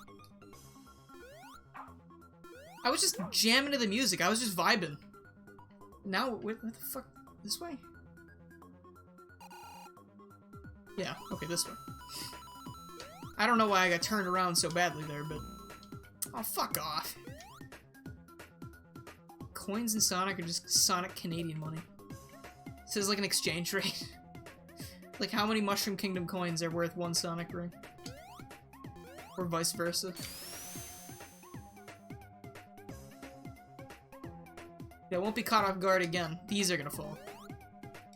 I was just jamming to the music. I was just vibing. Now, where the fuck? This way? Yeah, okay, this way. I don't know why I got turned around so badly there, but... Oh, fuck off. Coins in Sonic are just Sonic Canadian money. This is like an exchange rate. Like, how many Mushroom Kingdom coins are worth 1 Sonic ring? Or vice versa. Yeah, won't be caught off guard again. These are gonna fall.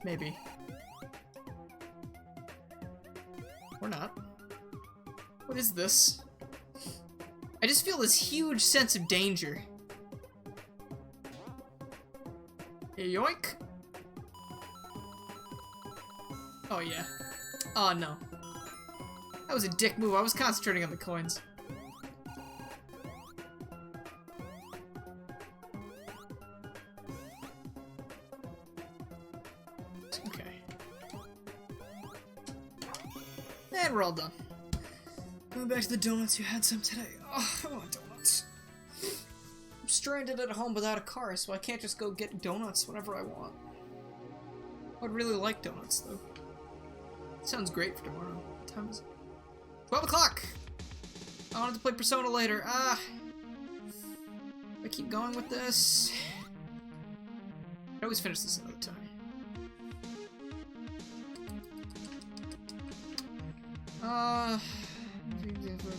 Maybe. Or not. What is this? I just feel this huge sense of danger. Yoink! Oh yeah. Oh no. That was a dick move. I was concentrating on the coins. Okay. And we're all done. Going back to the donuts, you had some today. Oh, I want donuts. I'm stranded at home without a car, so I can't just go get donuts whenever I want. I would really like donuts, though. Sounds great for tomorrow. What time is it? 12 o'clock! I wanted to play Persona later. I keep going with this. I always finish this another time.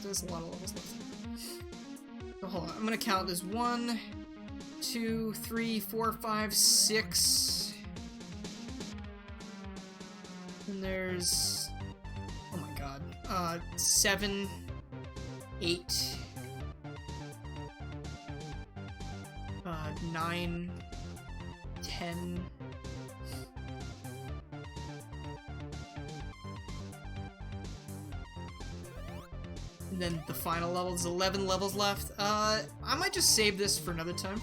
There's a lot of levels left. So hold on, I'm gonna count as 1, 2, 3, 4, 5, 6. And there's, oh my god, 7, 8, 9, 10. And then the final level is 11 levels left. I might just save this for another time,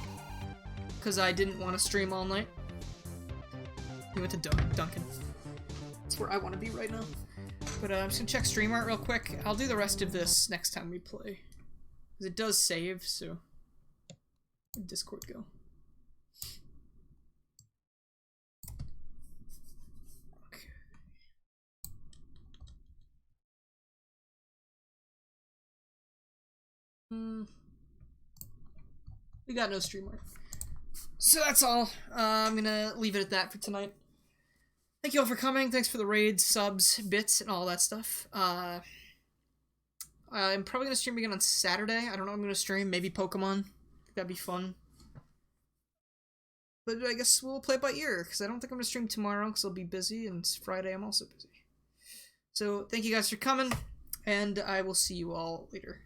because I didn't want to stream all night. We went to Duncan. That's where I want to be right now. But I'm just gonna check stream art real quick. I'll do the rest of this next time we play, because it does save. So, where'd Discord go? We got no stream art. So that's all. I'm gonna leave it at that for tonight. Thank you all for coming. Thanks for the raids, subs, bits, and all that stuff. I'm probably gonna stream again on Saturday. I don't know what I'm gonna stream. Maybe Pokemon. That'd be fun. But I guess we'll play it by ear, because I don't think I'm gonna stream tomorrow, because I'll be busy, and Friday I'm also busy. So thank you guys for coming, and I will see you all later.